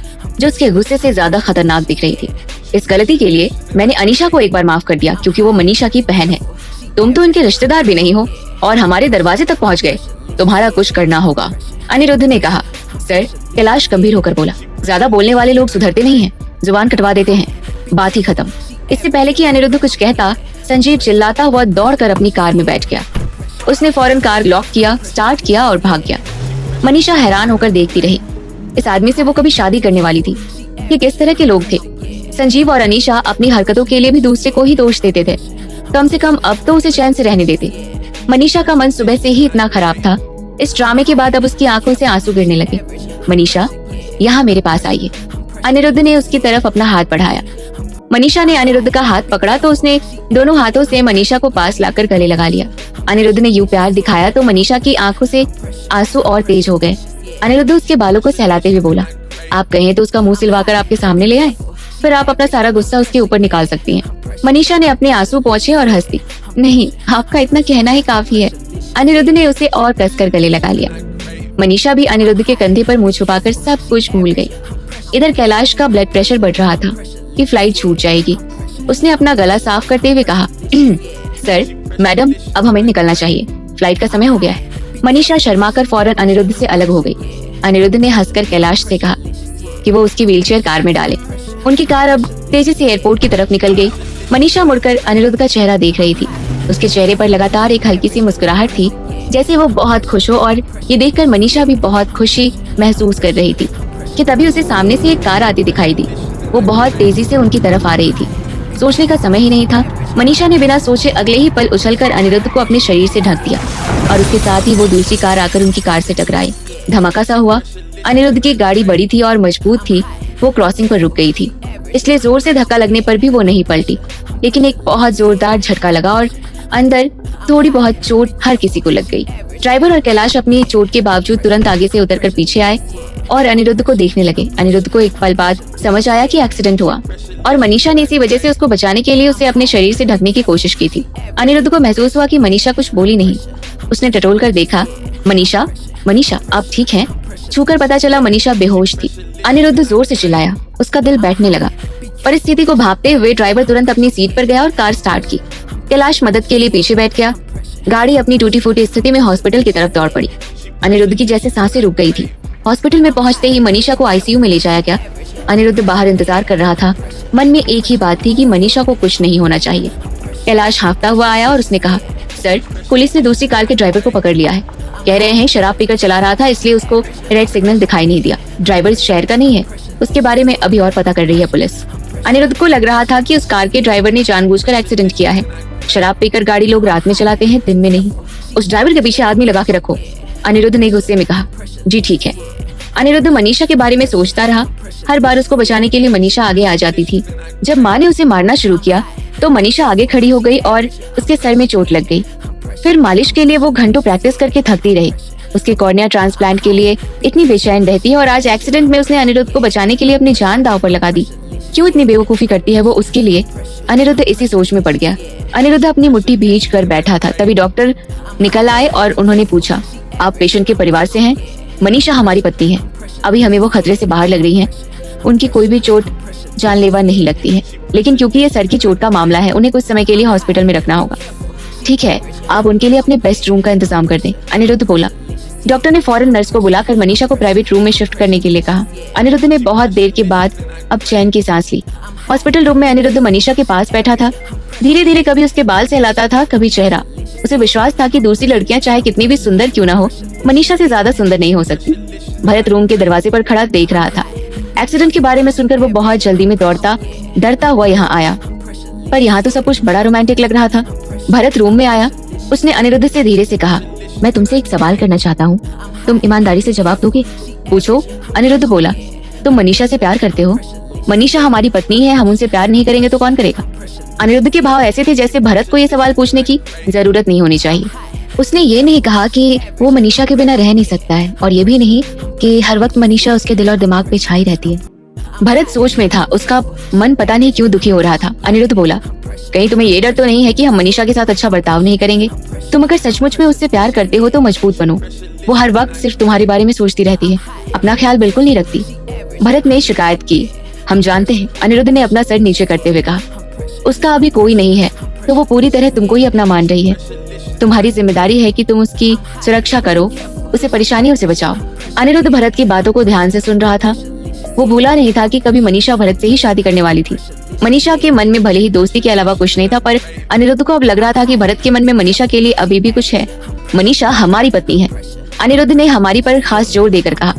जो उसके गुस्से से ज्यादा खतरनाक दिख रही थी। इस गलती के लिए मैंने अनीशा को एक बार माफ कर दिया क्योंकि वो मनीषा की बहन है। तुम तो उनके रिश्तेदार भी नहीं हो और हमारे दरवाजे तक पहुंच गए। तुम्हारा कुछ करना होगा, अनिरुद्ध ने कहा। सर, कैलाश गंभीर होकर बोला। ज्यादा बोलने वाले लोग सुधरते नहीं हैं, जुबान कटवा देते हैं। बात ही खत्म। इससे पहले कि अनिरुद्ध कुछ कहता, संजीव चिल्लाता हुआ दौड़कर अपनी कार में बैठ गया। उसने फौरन कार लॉक किया, स्टार्ट किया और भाग गया। मनीषा हैरान होकर देखती रही। इस आदमी से वो कभी शादी करने वाली थी। ये किस तरह के लोग थे? संजीव और अनीशा अपनी हरकतों के लिए भी दूसरे को ही दोष देते थे। कम से कम अब तो उसे चैन से रहने देते। मनीषा का मन सुबह से ही इतना खराब था। इस ड्रामे के बाद अब उसकी आंखों से आंसू गिरने लगे। मनीषा, यहाँ मेरे पास आइए। अनिरुद्ध ने उसकी तरफ अपना हाथ बढ़ाया। मनीषा ने अनिरुद्ध का हाथ पकड़ा तो उसने दोनों हाथों से मनीषा को पास लाकर गले लगा लिया। अनिरुद्ध ने यूं प्यार दिखाया तो मनीषा की आंखों से आंसू और तेज हो गए। अनिरुद्ध उसके बालों को सहलाते हुए बोला, आप कहें तो उसका मुंह सिलवाकर आपके सामने ले आए, फिर आप अपना सारा गुस्सा उसके ऊपर निकाल सकती हैं। मनीषा ने अपने आंसू पोंछे और हंस दी। नहीं, आपका इतना कहना ही काफी है। अनिरुद्ध ने उसे और कसकर गले लगा लिया। मनीषा भी अनिरुद्ध के कंधे पर मुंह छुपाकर सब कुछ भूल गई। इधर कैलाश का ब्लड प्रेशर बढ़ रहा था कि फ्लाइट छूट जाएगी। उसने अपना गला साफ करते हुए कहा, सर, मैडम, अब हमें निकलना चाहिए, फ्लाइट का समय हो गया है। मनीषा शर्माकर फौरन अनिरुद्ध से अलग हो गई। अनिरुद्ध ने हंसकर कैलाश से कहा कि वो उसकी व्हीलचेयर कार में डाले। उनकी कार अब तेजी से एयरपोर्ट की तरफ निकल गई। मनीषा मुड़कर अनिरुद्ध का चेहरा देख रही थी। उसके चेहरे पर लगातार एक हल्की सी मुस्कुराहट थी, जैसे वो बहुत खुश हो, और ये देखकर मनीषा भी बहुत खुशी महसूस कर रही थी कि तभी उसे सामने से एक कार आती दिखाई दी। वो बहुत तेजी से उनकी तरफ आ रही थी। सोचने का समय ही नहीं था। मनीषा ने बिना सोचे अगले ही पल उछलकर अनिरुद्ध को अपने शरीर से ढक दिया और उसके साथ ही वो दूसरी कार आकर उनकी कार से टकराई। धमाका सा हुआ। अनिरुद्ध की गाड़ी बड़ी थी और मजबूत थी। वो क्रॉसिंग पर रुक गई थी, इसलिए जोर से धक्का लगने पर भी वो नहीं पलटी। लेकिन एक बहुत जोरदार झटका लगा और अंदर थोड़ी बहुत चोट हर किसी को लग गई। ड्राइवर और कैलाश अपनी चोट के बावजूद तुरंत आगे से उतरकर पीछे आए और अनिरुद्ध को देखने लगे। अनिरुद्ध को एक पल बाद समझ आया कि एक्सीडेंट हुआ और मनीषा ने इसी वजह से उसको बचाने के लिए उसे अपने शरीर से ढकने की कोशिश की थी। अनिरुद्ध को महसूस हुआ कि मनीषा कुछ बोली नहीं। उसने टटोल कर देखा, मनीषा, मनीषा, आप ठीक हैं? छूकर पता चला मनीषा बेहोश थी। अनिरुद्ध जोर से चिल्लाया। उसका दिल बैठने लगा। परिस्थिति को भांपते हुए ड्राइवर तुरंत अपनी सीट पर गया और कार स्टार्ट की। कैलाश मदद के लिए पीछे बैठ गया। गाड़ी अपनी टूटी फूटी स्थिति में हॉस्पिटल की तरफ दौड़ पड़ी। अनिरुद्ध की जैसे सांसें रुक गई थी। हॉस्पिटल में पहुंचते ही मनीषा को आईसीयू में ले जाया गया। अनिरुद्ध बाहर इंतजार कर रहा था। मन में एक ही बात थी कि मनीषा को कुछ नहीं होना चाहिए। कैलाश हाँफता हुआ आया और उसने कहा, सर, पुलिस ने दूसरी कार के ड्राइवर को पकड़ लिया है। कह रहे हैं शराब पीकर चला रहा था, इसलिए उसको रेड सिग्नल दिखाई नहीं दिया। ड्राइवर इस शहर का नहीं है। उसके बारे में अभी और पता कर रही है पुलिस। अनिरुद्ध को लग रहा था कि उस कार के ड्राइवर ने जानबूझकर एक्सीडेंट किया है। शराब पीकर गाड़ी लोग रात में चलाते हैं, दिन में नहीं। उस ड्राइवर के पीछे आदमी लगा के रखो। अनिरुद्ध ने गुस्से में कहा, जी ठीक है। अनिरुद्ध मनीषा के बारे में सोचता रहा। हर बार उसको बचाने के लिए मनीषा आगे आ जाती थी। जब माँ ने उसे मारना शुरू किया तो मनीषा आगे खड़ी हो गई और उसके सर में चोट लग गई। फिर मालिश के लिए वो घंटों प्रैक्टिस करके थकती रही। उसके कॉर्निया ट्रांसप्लांट के लिए इतनी बेचैन रहती है और आज एक्सीडेंट में उसने अनिरुद्ध को बचाने के लिए अपनी जान दांव पर लगा दी। क्यों इतनी बेवकूफी करती है वो उसके लिए? अनिरुद्ध इसी सोच में पड़ गया। अनिरुद्ध अपनी मुट्ठी भींच कर बैठा था। तभी डॉक्टर निकल आए और उन्होंने पूछा, आप पेशेंट के परिवार से हैं? मनीषा हमारी पत्नी है। अभी हमें वो खतरे से बाहर लग रही हैं। उनकी कोई भी चोट जानलेवा नहीं लगती है, लेकिन क्योंकि ये सर की चोट का मामला है उन्हें कुछ समय के लिए हॉस्पिटल में रखना होगा। ठीक है, आप उनके लिए अपने बेस्ट रूम का इंतजाम कर दें, अनिरुद्ध बोला। डॉक्टर ने फौरन नर्स को बुलाकर मनीषा को प्राइवेट रूम में शिफ्ट करने के लिए कहा। अनिरुद्ध ने बहुत देर के बाद अब चैन की सांस ली। हॉस्पिटल रूम में अनिरुद्ध मनीषा के पास बैठा था। धीरे धीरे कभी उसके बाल सहलाता था, कभी चेहरा। उसे विश्वास था कि दूसरी लड़कियां चाहे कितनी भी सुंदर क्यों ना हो, मनीषा से ज्यादा सुंदर नहीं हो सकती। भरत रूम के दरवाजे पर खड़ा देख रहा था। एक्सीडेंट के बारे में सुनकर वो बहुत जल्दी में डरता हुआ यहाँ आया, पर यहाँ तो सब कुछ बड़ा रोमांटिक लग रहा था। भरत रूम में आया। उसने अनिरुद्ध से धीरे से कहा, मैं तुमसे एक सवाल करना चाहता हूँ, तुम ईमानदारी से जवाब दोगे? पूछो, अनिरुद्ध बोला। तुम मनीषा से प्यार करते हो? मनीषा हमारी पत्नी है, हम उनसे प्यार नहीं करेंगे तो कौन करेगा? अनिरुद्ध के भाव ऐसे थे जैसे भरत को ये सवाल पूछने की जरूरत नहीं होनी चाहिए। उसने ये नहीं कहा कि वो मनीषा के बिना रह नहीं सकता है, और ये भी नहीं कि हर वक्त मनीषा उसके दिल और दिमाग पे छाई रहती है। भरत सोच में था। उसका मन पता नहीं क्यों दुखी हो रहा था। अनिरुद्ध बोला, कहीं तुम्हें ये डर तो नहीं है कि हम मनीषा के साथ अच्छा बर्ताव नहीं करेंगे? तुम अगर सचमुच में उससे प्यार करते हो तो मजबूत बनो। वो हर वक्त सिर्फ तुम्हारे बारे में सोचती रहती है, अपना ख्याल बिल्कुल नहीं रखती। भरत ने शिकायत की। हम जानते हैं, अनिरुद्ध ने अपना सर नीचे करते हुए कहा। उसका अभी कोई नहीं है तो वो पूरी तरह तुमको ही अपना मान रही है। तुम्हारी जिम्मेदारी है कि तुम उसकी सुरक्षा करो, उसे परेशानियों से बचाओ। अनिरुद्ध भरत की बातों को ध्यान से सुन रहा था। वो भूला नहीं था कि कभी मनीषा भरत से ही शादी करने वाली थी। मनीषा के मन में भले ही दोस्ती के अलावा कुछ नहीं था, पर अनिरुद्ध को अब लग रहा था कि भरत के मन में मनीषा के लिए अभी भी कुछ है। मनीषा हमारी पत्नी है, अनिरुद्ध ने हमारी पर खास जोर देकर कहा।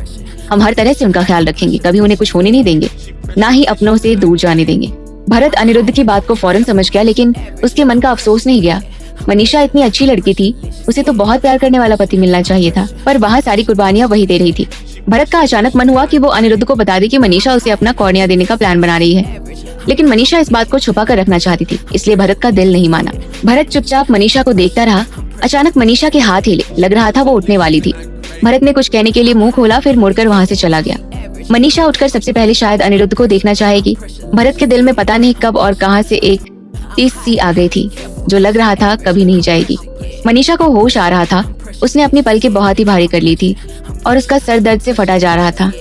हम हर तरह से उनका ख्याल रखेंगे, कभी उन्हें कुछ होने नहीं देंगे, ना ही अपनों से दूर जाने देंगे। भरत अनिरुद्ध की बात को फौरन समझ गया, लेकिन उसके मन का अफसोस नहीं गया। मनीषा इतनी अच्छी लड़की थी, उसे तो बहुत प्यार करने वाला पति मिलना चाहिए था, पर वहाँ सारी कुर्बानियां वही दे रही थी। भरत का अचानक मन हुआ कि वो अनिरुद्ध को बता दे कि मनीषा उसे अपना कॉर्निया देने का प्लान बना रही है, लेकिन मनीषा इस बात को छुपा कर रखना चाहती थी, इसलिए भरत का दिल नहीं माना। भरत चुपचाप मनीषा को देखता रहा। अचानक मनीषा के हाथ हिले, लग रहा था वो उठने वाली थी। भरत ने कुछ कहने के लिए मुंह खोला, फिर मुड़कर वहाँ से चला गया। मनीषा उठकर सबसे पहले शायद अनिरुद्ध को देखना चाहेगी। भरत के दिल में पता नहीं कब और कहां से एक टीस सी आ गई थी, जो लग रहा था कभी नहीं जाएगी। मनीषा को होश आ रहा था। उसने अपनी पलकें बहुत ही भारी कर ली थी और उसका सर दर्द से फटा जा रहा था।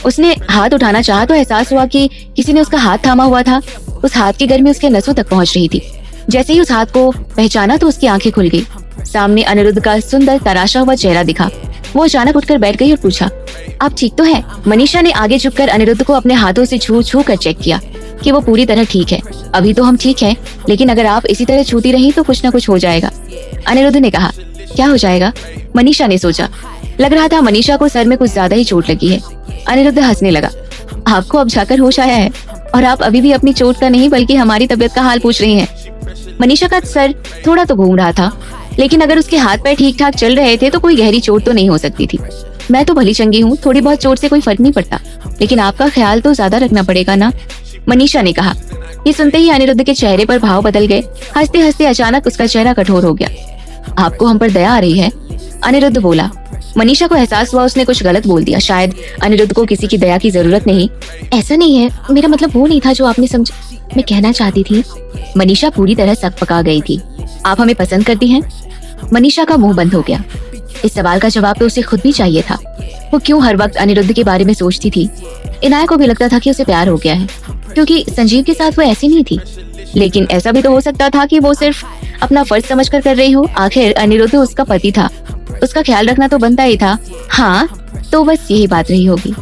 उसने हाथ उठाना चाहा तो एहसास हुआ कि किसी ने उसका हाथ थामा हुआ था। उस हाथ की गर्मी उसके नसों तक पहुंच रही थी। जैसे ही उस हाथ को पहचाना तो उसकी आंखें खुल गई। सामने अनिरुद्ध का सुंदर तराशा हुआ चेहरा दिखा। वो अचानक उठकर बैठ गई और पूछा, आप ठीक तो हैं? मनीषा ने आगे झुककर अनिरुद्ध को अपने हाथों से छू छू कर चेक किया कि वो पूरी तरह ठीक है। अभी तो हम ठीक हैं, लेकिन अगर आप इसी तरह छूती रही तो कुछ न कुछ हो जाएगा। अनिरुद्ध ने कहा, क्या हो जाएगा? मनीषा ने सोचा। लग रहा था मनीषा को सर में कुछ ज्यादा ही चोट लगी है। अनिरुद्ध हंसने लगा। आपको अब जाकर होश आया है और आप अभी भी अपनी चोट का नहीं बल्कि हमारी तबीयत का हाल पूछ रही हैं। मनीषा का सर थोड़ा तो घूम रहा था, लेकिन अगर उसके हाथ पैर ठीक ठाक चल रहे थे तो कोई गहरी चोट तो नहीं हो सकती थी। मैं तो भली चंगी हूँ, थोड़ी बहुत चोट से कोई फर्क नहीं पड़ता, लेकिन आपका ख्याल तो ज्यादा रखना पड़ेगा ना, मनीषा ने कहा। ये सुनते ही अनिरुद्ध के चेहरे पर भाव बदल गए। हंसते हंसते अचानक उसका चेहरा कठोर हो गया। आपको हम पर दया आ रही है? अनिरुद्ध बोला। मनीषा को एहसास हुआ उसने कुछ गलत बोल दिया। शायद अनिरुद्ध को किसी की दया की जरूरत नहीं। ऐसा नहीं है, मेरा मतलब वो नहीं था जो आपने समझा। मैं कहना चाहती थी। मनीषा पूरी तरह सकपका गई थी। आप हमें पसंद करती हैं? मनीषा का मुंह बंद हो गया। इस सवाल का जवाब तो उसे खुद भी चाहिए था। वो क्यों हर वक्त अनिरुद्ध के बारे में सोचती थी? इनाया को भी लगता था कि उसे प्यार हो गया है, क्योंकि संजीव के साथ वो ऐसी नहीं थी। लेकिन ऐसा भी तो हो सकता था कि वो सिर्फ अपना फर्ज समझकर कर रही हो। आखिर अनिरुद्ध उसका पति था, उसका ख्याल रखना तो बनता ही था। हाँ, तो बस यही बात रही होगी।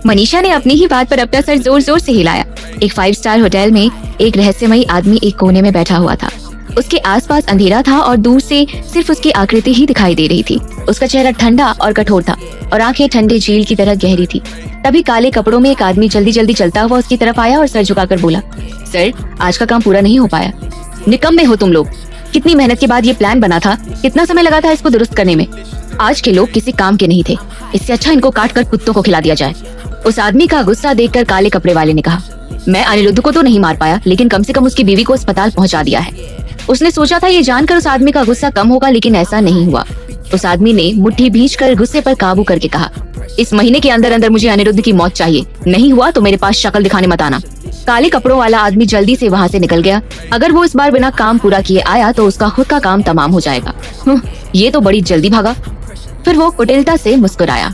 मनीषा ने अपनी ही बात पर अपना सर जोर जोर से हिलाया। एक 5 स्टार होटल में एक रहस्यमयी आदमी एक कोने में बैठा हुआ था। उसके आसपास अंधेरा था और दूर से सिर्फ उसकी आकृति ही दिखाई दे रही थी। उसका चेहरा ठंडा और कठोर था और आंखें ठंडे झील की तरह गहरी थी। तभी काले कपड़ों में एक आदमी जल्दी जल्दी चलता हुआ उसकी तरफ आया और सर झुकाकर बोला, सर, आज का काम पूरा नहीं हो पाया। निकम्मे हो तुम लोग। कितनी मेहनत के बाद ये प्लान बना था, कितना समय लगा था इसको दुरुस्त करने में। आज के लोग किसी काम के नहीं थे, इससे अच्छा इनको काट कर कुत्तों को खिला दिया जाए। उस आदमी का गुस्सा देखकर काले कपड़े वाले ने कहा, मैं अनिरुद्ध को तो नहीं मार पाया, लेकिन कम से कम उसकी बीवी को अस्पताल पहुंचा दिया है। उसने सोचा था ये जानकर उस आदमी का गुस्सा कम होगा, लेकिन ऐसा नहीं हुआ। उस आदमी ने मुट्ठी भींचकर गुस्से पर काबू करके कहा, इस महीने के अंदर अंदर मुझे अनिरुद्ध की मौत चाहिए, नहीं हुआ तो मेरे पास शक्ल दिखाने मत आना। काले कपड़ों वाला आदमी जल्दी से वहाँ से निकल गया। अगर वो इस बार बिना काम पूरा किए आया तो उसका खुद का काम तमाम हो जाएगा। ये तो बड़ी जल्दी भागा। फिर वो कुटिलता से मुस्कुराया,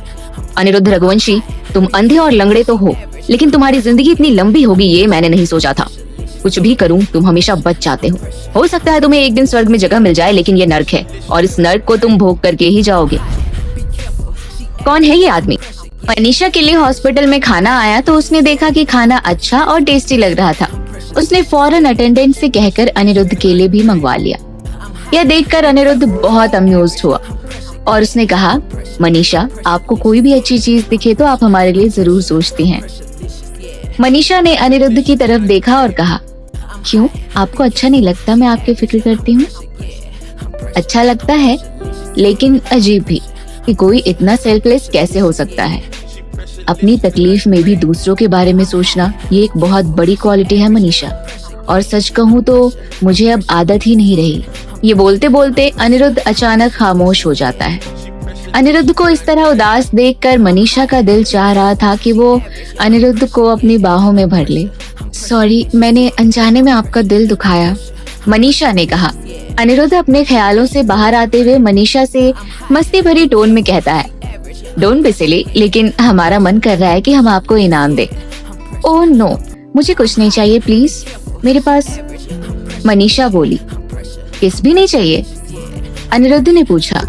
अनिरुद्ध रघुवंशी, तुम अंधे और लंगड़े तो हो, लेकिन तुम्हारी जिंदगी इतनी लंबी होगी ये मैंने नहीं सोचा था। कुछ भी करूं तुम हमेशा बच जाते हो सकता है तुम्हें एक दिन स्वर्ग में जगह मिल जाए, लेकिन ये नर्क है और इस नर्क को तुम भोग करके ही जाओगे। कौन है ये आदमी? मनीषा के लिए हॉस्पिटल में खाना आया तो उसने देखा कि खाना अच्छा और टेस्टी लग रहा था। उसने फौरन अटेंडेंट से कहकर अनिरुद्ध के लिए भी मंगवा लिया। यह देखकर अनिरुद्ध बहुत अम्यूज्ड हुआ और उसने कहा, मनीषा, आपको कोई भी अच्छी चीज दिखे तो आप हमारे लिए जरूर सोचती हैं। मनीषा ने अनिरुद्ध की तरफ देखा और कहा, क्यों, आपको अच्छा नहीं लगता मैं आपकी फिक्र करती हूँ? अच्छा लगता है, लेकिन अजीब भी कि कोई इतना सेल्फलेस कैसे हो सकता है। अपनी तकलीफ में भी दूसरों के बारे में सोचना ये एक बहुत बड़ी क्वालिटी है मनीषा, और सच कहूँ तो मुझे अब आदत ही नहीं रही। ये बोलते बोलते अनिरुद्ध अचानक खामोश हो जाता है। अनिरुद्ध को इस तरह उदास देखकर मनीषा का दिल चाह रहा था कि वो अनिरुद्ध को अपनी बाहों में भर ले। सॉरी, मैंने अनजाने में आपका दिल दुखाया, मनीषा ने कहा। अनिरुद्ध अपने ख्यालों से बाहर आते हुए मनीषा से मस्ती भरी टोन में कहता है, डोंट बी सिली, लेकिन हमारा मन कर रहा है कि हम आपको इनाम दें। ओह नो, मुझे कुछ नहीं चाहिए प्लीज, मेरे पास। मनीषा बोली, किस भी नहीं चाहिए? अनिरुद्ध ने पूछा।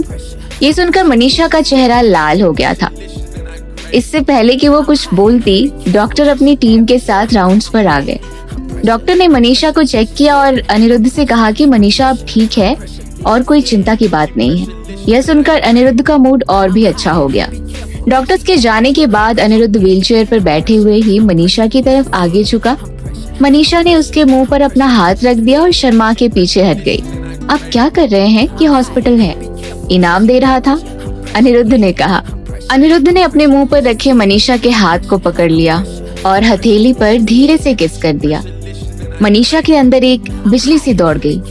ये सुनकर मनीषा का चेहरा लाल हो गया था। इससे पहले कि वो कुछ बोलती, डॉक्टर अपनी टीम के साथ राउंड्स पर आ गए। डॉक्टर ने मनीषा को चेक किया और अनिरुद्ध से कहा कि मनीषा अब ठीक है और कोई चिंता की बात नहीं है। यह सुनकर अनिरुद्ध का मूड और भी अच्छा हो गया। डॉक्टर्स के जाने के बाद अनिरुद्ध व्हीलचेयर पर बैठे हुए ही मनीषा की तरफ आगे झुका। मनीषा ने उसके मुंह पर अपना हाथ रख दिया और शर्मा के पीछे हट गई। आप क्या कर रहे हैं कि हॉस्पिटल है? इनाम दे रहा था, अनिरुद्ध ने कहा। अनिरुद्ध ने अपने मुंह पर रखे मनीषा के हाथ को पकड़ लिया और हथेली पर धीरे से किस कर दिया। मनीषा के अंदर एक बिजली सी दौड़ गई।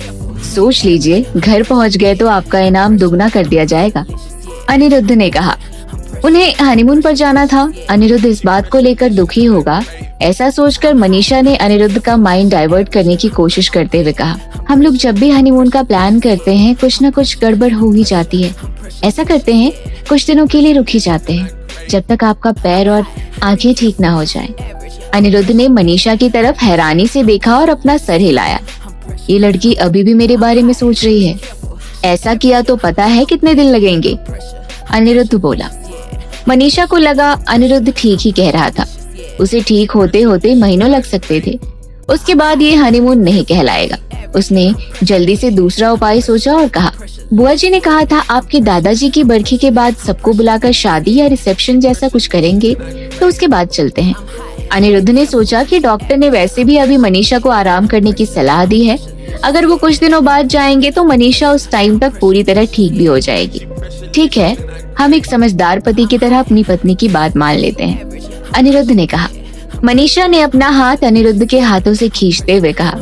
सोच लीजिए, घर पहुंच गए तो आपका इनाम दुगना कर दिया जाएगा, अनिरुद्ध ने कहा। उन्हें हनीमून पर जाना था। अनिरुद्ध इस बात को लेकर दुखी होगा, ऐसा सोचकर मनीषा ने अनिरुद्ध का माइंड डाइवर्ट करने की कोशिश करते हुए कहा, हम लोग जब भी हनीमून का प्लान करते हैं कुछ न कुछ गड़बड़ हो ही जाती है। ऐसा करते हैं, कुछ दिनों के लिए रुक ही जाते हैं, जब तक आपका पैर और आंखें ठीक ना हो जाएं। अनिरुद्ध ने मनीषा की तरफ हैरानी से देखा और अपना सर हिलाया। ये लड़की अभी भी मेरे बारे में सोच रही है। ऐसा किया तो पता है कितने दिन लगेंगे, अनिरुद्ध बोला। मनीषा को लगा अनिरुद्ध ठीक ही कह रहा था। उसे ठीक होते होते महीनों लग सकते थे। उसके बाद ये हनीमून नहीं कहलाएगा। उसने जल्दी से दूसरा उपाय सोचा और कहा, बुआ जी ने कहा था आपके दादाजी की बरखी के बाद सबको बुलाकर शादी या रिसेप्शन जैसा कुछ करेंगे, तो उसके बाद चलते हैं। अनिरुद्ध ने सोचा कि डॉक्टर ने वैसे भी अभी मनीषा को आराम करने की सलाह दी है। अगर वो कुछ दिनों बाद जाएंगे तो मनीषा उस टाइम तक पूरी तरह ठीक भी हो जाएगी। ठीक है, हम एक समझदार पति की तरह अपनी पत्नी की बात मान लेते हैं, अनिरुद्ध ने कहा। मनीषा ने अपना हाथ अनिरुद्ध के हाथों से खींचते हुए कहा,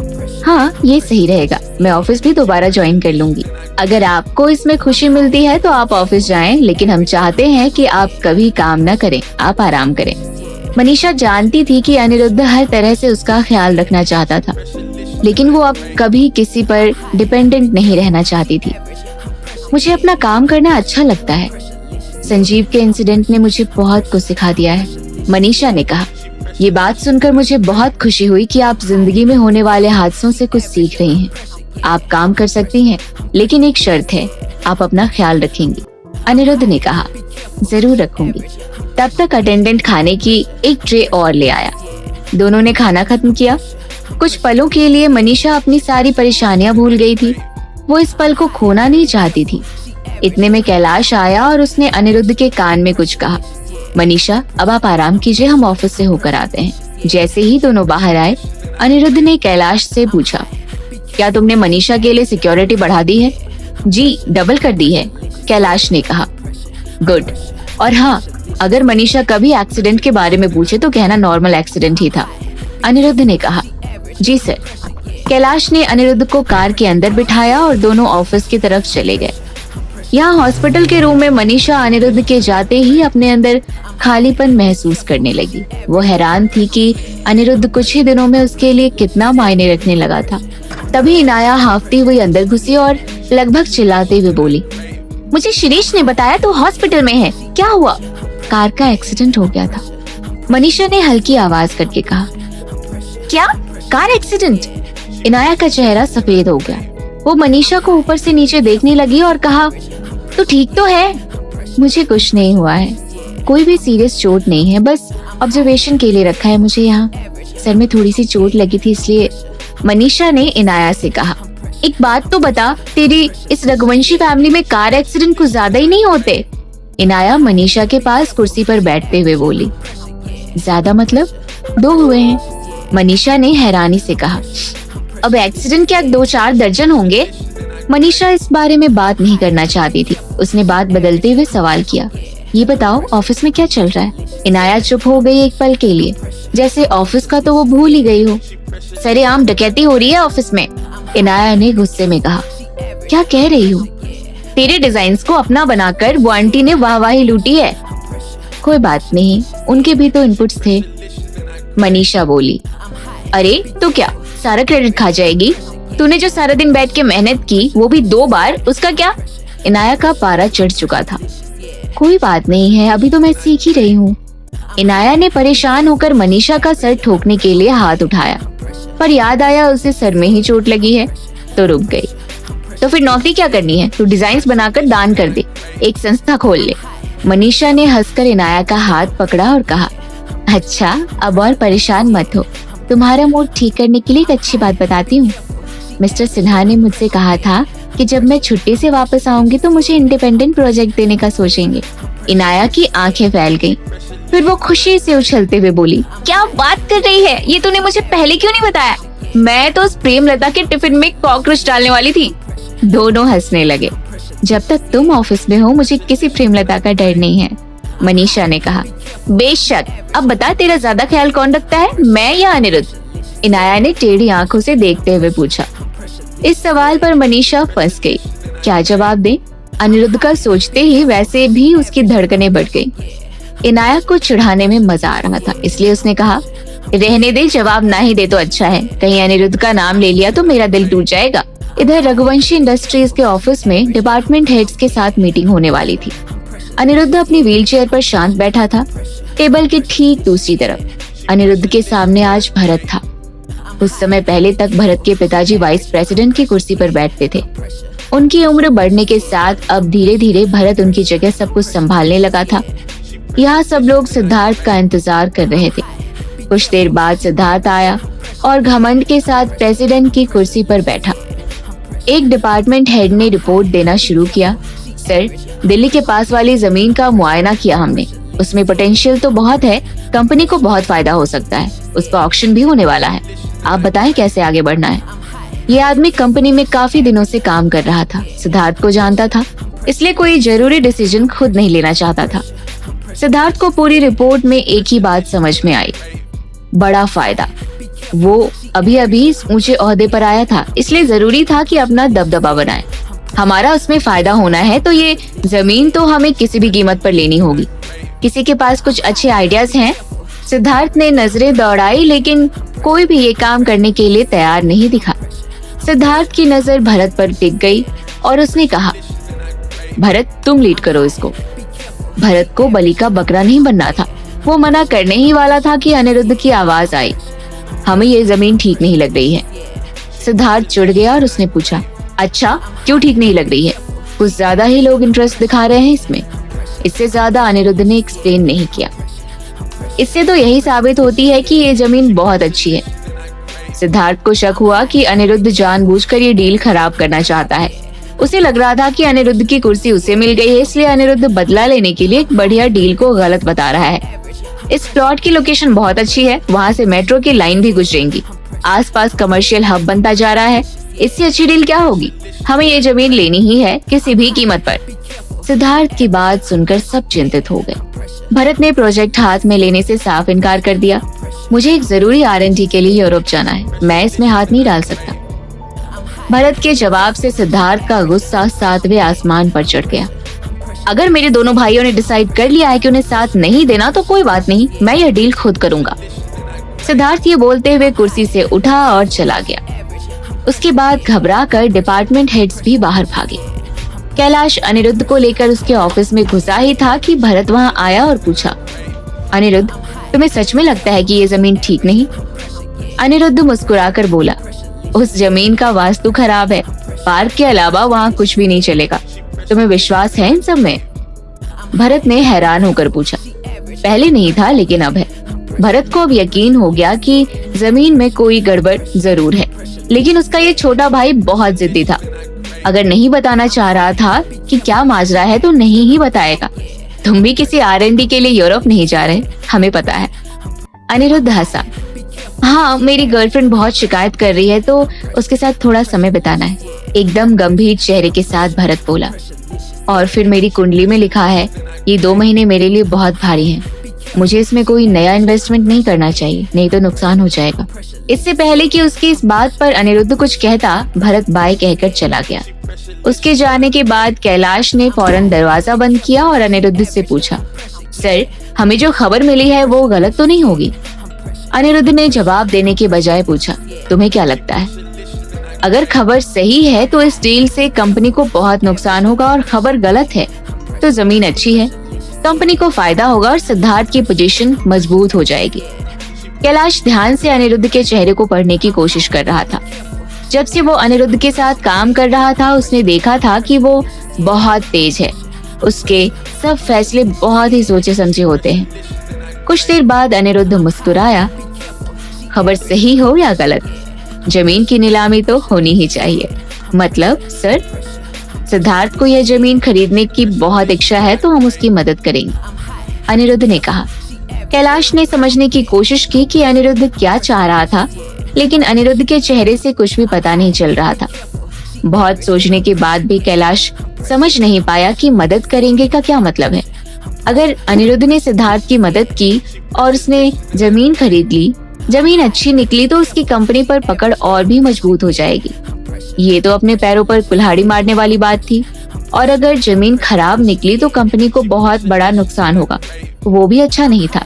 हाँ ये सही रहेगा, मैं ऑफिस भी दोबारा ज्वाइन कर लूंगी। अगर आपको इसमें खुशी मिलती है तो आप ऑफिस जाएं, लेकिन हम चाहते हैं कि आप कभी काम न करें, आप आराम करें। मनीषा जानती थी कि अनिरुद्ध हर तरह से उसका ख्याल रखना चाहता था, लेकिन वो अब कभी किसी पर डिपेंडेंट नहीं रहना चाहती थी। मुझे अपना काम करना अच्छा लगता है। संजीव के इंसिडेंट ने मुझे बहुत कुछ सिखा दिया है, मनीषा ने कहा। ये बात सुनकर मुझे बहुत खुशी हुई कि आप जिंदगी में होने वाले हादसों से कुछ सीख रही हैं। आप काम कर सकती हैं, लेकिन एक शर्त है, आप अपना ख्याल रखेंगी, अनिरुद्ध ने कहा। जरूर रखूंगी। तब तक अटेंडेंट खाने की एक ट्रे और ले आया। दोनों ने खाना खत्म किया। कुछ पलों के लिए मनीषा अपनी सारी परेशानियां भूल गई थी। वो इस पल को खोना नहीं चाहती थी। इतने में कैलाश आया और उसने अनिरुद्ध के कान में कुछ कहा। मनीषा, अब आप आराम कीजिए, हम ऑफिस से होकर आते हैं। जैसे ही दोनों बाहर आए, अनिरुद्ध ने कैलाश से पूछा, क्या तुमने मनीषा के लिए सिक्योरिटी बढ़ा दी है? जी, डबल कर दी है, कैलाश ने कहा। गुड। और हाँ, अगर मनीषा कभी एक्सीडेंट के बारे में पूछे तो कहना नॉर्मल एक्सीडेंट ही था, अनिरुद्ध ने कहा। जी सर। कैलाश ने अनिरुद्ध को कार के अंदर बिठाया और दोनों ऑफिस की तरफ चले गए। यहाँ हॉस्पिटल के रूम में मनीषा अनिरुद्ध के जाते ही अपने अंदर खालीपन महसूस करने लगी। वो हैरान थी कि अनिरुद्ध कुछ ही दिनों में उसके लिए कितना मायने रखने लगा था। तभी इनाया हाफती हुई अंदर घुसी और लगभग चिल्लाते हुए बोली, मुझे शिरीष ने बताया तू हॉस्पिटल में है, क्या हुआ? कार का एक्सीडेंट हो गया था, मनीषा ने हल्की आवाज करके कहा। क्या? Car accident? इनाया का चेहरा सफेद हो गया। वो मनीषा को ऊपर से नीचे देखने लगी और कहा, तू ठीक तो है? मुझे कुछ नहीं हुआ है, कोई भी सीरियस चोट नहीं है, बस ऑब्जर्वेशन के लिए रखा है मुझे यहाँ। सर में थोड़ी सी चोट लगी थी इसलिए, मनीषा ने इनाया से कहा। एक बात तो बता, तेरी इस रघुवंशी फैमिली में कार एक्सीडेंट कुछ ज्यादा ही नहीं होते? इनाया मनीषा के पास कुर्सी पर बैठते हुए बोली। ज्यादा मतलब? 2 हुए हैं, मनीषा ने हैरानी से कहा। अब एक्सीडेंट क्या 2-4 दर्जन होंगे? मनीषा इस बारे में बात नहीं करना चाहती थी। उसने बात बदलते हुए सवाल किया, ये बताओ ऑफिस में क्या चल रहा है? इनाया चुप हो गई एक पल के लिए, जैसे ऑफिस का तो वो भूल ही गई हो। सरेआम डकैती हो रही है ऑफिस में, इनाया ने गुस्से में कहा। क्या कह रही हो? तेरे डिजाइन्स को अपना बनाकर वो आंटी ने वाहवाही लूटी है। कोई बात नहीं, उनके भी तो इनपुट्स थे, मनीषा बोली। अरे तो क्या सारा क्रेडिट खा जाएगी? तूने जो सारा दिन बैठ के मेहनत की वो भी 2 बार, उसका क्या? इनाया का पारा चढ़ चुका था। कोई बात नहीं है, अभी तो मैं सीख ही रही हूँ। इनाया ने परेशान होकर मनीषा का सर ठोकने के लिए हाथ उठाया, पर याद आया उसे सर में ही चोट लगी है तो रुक गई। तो फिर नौकरी क्या करनी है? तू डिजाइन्स बनाकर दान कर दे, एक संस्था खोल ले। मनीषा ने हंसकर इनाया का हाथ पकड़ा और कहा, अच्छा अब और परेशान मत हो, तुम्हारा मूड ठीक करने के लिए एक अच्छी बात बताती हूँ। मिस्टर सिन्हा ने मुझसे कहा था कि जब मैं छुट्टी से वापस आऊंगी तो मुझे इंडिपेंडेंट प्रोजेक्ट देने का सोचेंगे। इनाया की आंखें फैल गईं। फिर वो खुशी से उछलते हुए बोली, क्या बात कर रही है? ये तूने मुझे पहले क्यों नहीं बताया? मैं तो उस प्रेमलता के टिफिन में कॉकरोच डालने वाली थी। दोनों हंसने लगे। जब तक तुम ऑफिस में हो मुझे किसी प्रेमलता का डर नहीं है, मनीषा ने कहा। बेशक, अब बता तेरा ज्यादा ख्याल कौन रखता है, मैं या अनिरुद्ध? इनाया ने टेढ़ी आंखों से देखते हुए पूछा। इस सवाल पर मनीषा फंस गई। क्या जवाब दे? अनिरुद्ध का सोचते ही वैसे भी उसकी धड़कनें बढ़ गई। इनाया को चिढ़ाने में मजा आ रहा था, इसलिए उसने कहा, रहने दे, जवाब ना ही दे तो अच्छा है, कहीं अनिरुद्ध का नाम ले लिया तो मेरा दिल टूट जाएगा। इधर रघुवंशी इंडस्ट्रीज के ऑफिस में डिपार्टमेंट हेड्स के साथ मीटिंग होने वाली थी। अनिरुद्ध अपनी व्हीलचेयर पर शांत बैठा था। टेबल के ठीक दूसरी तरफ अनिरुद्ध के सामने आज भरत था। कुछ समय पहले तक भरत के पिताजी वाइस प्रेसिडेंट की कुर्सी पर बैठते थे। उनकी उम्र बढ़ने के साथ अब धीरे धीरे भरत उनकी जगह सब कुछ संभालने लगा था। यहाँ सब लोग सिद्धार्थ का इंतजार कर रहे थे। कुछ देर बाद सिद्धार्थ आया और घमंड के साथ प्रेसिडेंट की कुर्सी पर बैठा। एक डिपार्टमेंट हेड ने रिपोर्ट देना शुरू किया। सर, दिल्ली के पास वाली जमीन का मुआयना किया हमने, उसमें पोटेंशियल तो बहुत है, कंपनी को बहुत फायदा हो सकता है, उसका ऑक्शन भी होने वाला है। आप बताएं कैसे आगे बढ़ना है? ये आदमी कंपनी में काफी दिनों से काम कर रहा था, सिद्धार्थ को जानता था, इसलिए कोई जरूरी डिसीजन खुद नहीं लेना चाहता था। सिद्धार्थ को पूरी रिपोर्ट में एक ही बात समझ में आई, बड़ा फायदा। वो अभी अभी इस ऊंचे ओहदे पर आया था, इसलिए जरूरी था कि अपना दबदबा बनाए। हमारा उसमें फायदा होना है तो ये जमीन तो हमें किसी भी कीमत पर लेनी होगी। किसी के पास कुछ अच्छे आइडियाज हैं? सिद्धार्थ ने नजरें दौड़ाई, लेकिन कोई भी ये काम करने के लिए तैयार नहीं दिखा। सिद्धार्थ की नजर भरत पर टिक गई और उसने कहा, भरत तुम लीड करो इसको। भरत को बलि का बकरा नहीं बनना था। वो मना करने ही वाला था कि अनिरुद्ध की आवाज आई, हमें ये जमीन ठीक नहीं लग रही है। सिद्धार्थ चिढ़ गया और उसने पूछा, अच्छा क्यों ठीक नहीं लग रही है? कुछ ज्यादा ही लोग इंटरेस्ट दिखा रहे हैं इसमें। इससे ज्यादा अनिरुद्ध ने एक्सप्लेन नहीं किया। इससे तो यही साबित होती है कि ये जमीन बहुत अच्छी है। सिद्धार्थ को शक हुआ कि अनिरुद्ध जानबूझकर ये डील खराब करना चाहता है। उसे लग रहा था कि अनिरुद्ध की कुर्सी उसे मिल गई है, इसलिए अनिरुद्ध बदला लेने के लिए एक बढ़िया डील को गलत बता रहा है। इस प्लॉट की लोकेशन बहुत अच्छी है, वहाँ से मेट्रो की लाइन भी गुजरेंगी। आसपास कमर्शियल हब बनता जा रहा है। इससे अच्छी डील क्या होगी? हमें ये जमीन लेनी ही है, किसी भी कीमत पर। सिद्धार्थ की बात सुनकर सब चिंतित हो गए। भरत ने प्रोजेक्ट हाथ में लेने से साफ इनकार कर दिया। मुझे एक जरूरी R&D के लिए यूरोप जाना है, मैं इसमें हाथ नहीं डाल सकता। भरत के जवाब से सिद्धार्थ का गुस्सा 7वें आसमान पर चढ़ गया। अगर मेरे दोनों भाइयों ने डिसाइड कर लिया है कि उन्हें साथ नहीं देना तो कोई बात नहीं, मैं यह डील खुद करूंगा। सिद्धार्थ ये बोलते हुए कुर्सी से उठा और चला गया। उसके बाद घबराकर डिपार्टमेंट हेड्स भी बाहर भागे। कैलाश अनिरुद्ध को लेकर उसके ऑफिस में घुसा ही था कि भरत वहां आया और पूछा, अनिरुद्ध, तुम्हें सच में लगता है कि ये जमीन ठीक नहीं? अनिरुद्ध मुस्कुराकर बोला, उस जमीन का वास्तु खराब है, पार्क के अलावा वहाँ कुछ भी नहीं चलेगा। तुम्हें विश्वास है इन सब में? भरत ने हैरान होकर पूछा। पहले नहीं था, लेकिन अब है। भरत को अब यकीन हो गया कि जमीन में कोई गड़बड़ जरूर है, लेकिन उसका ये छोटा भाई बहुत जिद्दी था। अगर नहीं बताना चाह रहा था कि क्या माजरा है तो नहीं ही बताएगा। तुम भी किसी R&D के लिए यूरोप नहीं जा रहे, हमें पता है। अनिरुद्ध हंसा। हाँ, मेरी गर्लफ्रेंड बहुत शिकायत कर रही है तो उसके साथ थोड़ा समय बिताना है, एकदम गंभीर चेहरे के साथ भरत बोला। और फिर मेरी कुंडली में लिखा है, ये 2 महीने मेरे लिए बहुत भारी हैं। मुझे इसमें कोई नया इन्वेस्टमेंट नहीं करना चाहिए, नहीं तो नुकसान हो जाएगा। इससे पहले कि उसकी इस बात पर अनिरुद्ध कुछ कहता, भरत बाय कहकर चला गया। उसके जाने के बाद कैलाश ने फौरन दरवाजा बंद किया और अनिरुद्ध से पूछा, सर, हमें जो खबर मिली है वो गलत तो नहीं होगी? अनिरुद्ध ने जवाब देने के बजाय पूछा, तुम्हें क्या लगता है? अगर खबर सही है तो इस डील से कंपनी को बहुत नुकसान होगा, और खबर गलत है तो जमीन अच्छी है, कंपनी को फायदा होगा और सिद्धार्थ की पोजीशन मजबूत हो जाएगी। कैलाश ध्यान से अनिरुद्ध के चेहरे को पढ़ने की कोशिश कर रहा था। जब से वो अनिरुद्ध के साथ काम कर रहा था, उसने देखा था कि वो बहुत तेज है। उसके सब फैसले बहुत ही सोचे समझे होते हैं। कुछ देर बाद अनिरुद्ध मुस्कुराया। खबर सही हो या गलत, जमीन की नीलामी तो होनी ही चाहिए। मतलब सर, सिद्धार्थ को यह जमीन खरीदने की बहुत इच्छा है तो हम उसकी मदद करेंगे, अनिरुद्ध ने कहा। कैलाश ने समझने की कोशिश की कि अनिरुद्ध क्या चाह रहा था, लेकिन अनिरुद्ध के चेहरे से कुछ भी पता नहीं चल रहा था। बहुत सोचने के बाद भी कैलाश समझ नहीं पाया कि मदद करेंगे का क्या मतलब है। अगर अनिरुद्ध ने सिद्धार्थ की मदद की और उसने जमीन खरीद ली, जमीन अच्छी निकली तो उसकी कंपनी पर पकड़ और भी मजबूत हो जाएगी। ये तो अपने पैरों पर कुल्हाड़ी मारने वाली बात थी। और अगर जमीन खराब निकली तो कंपनी को बहुत बड़ा नुकसान होगा, वो भी अच्छा नहीं था।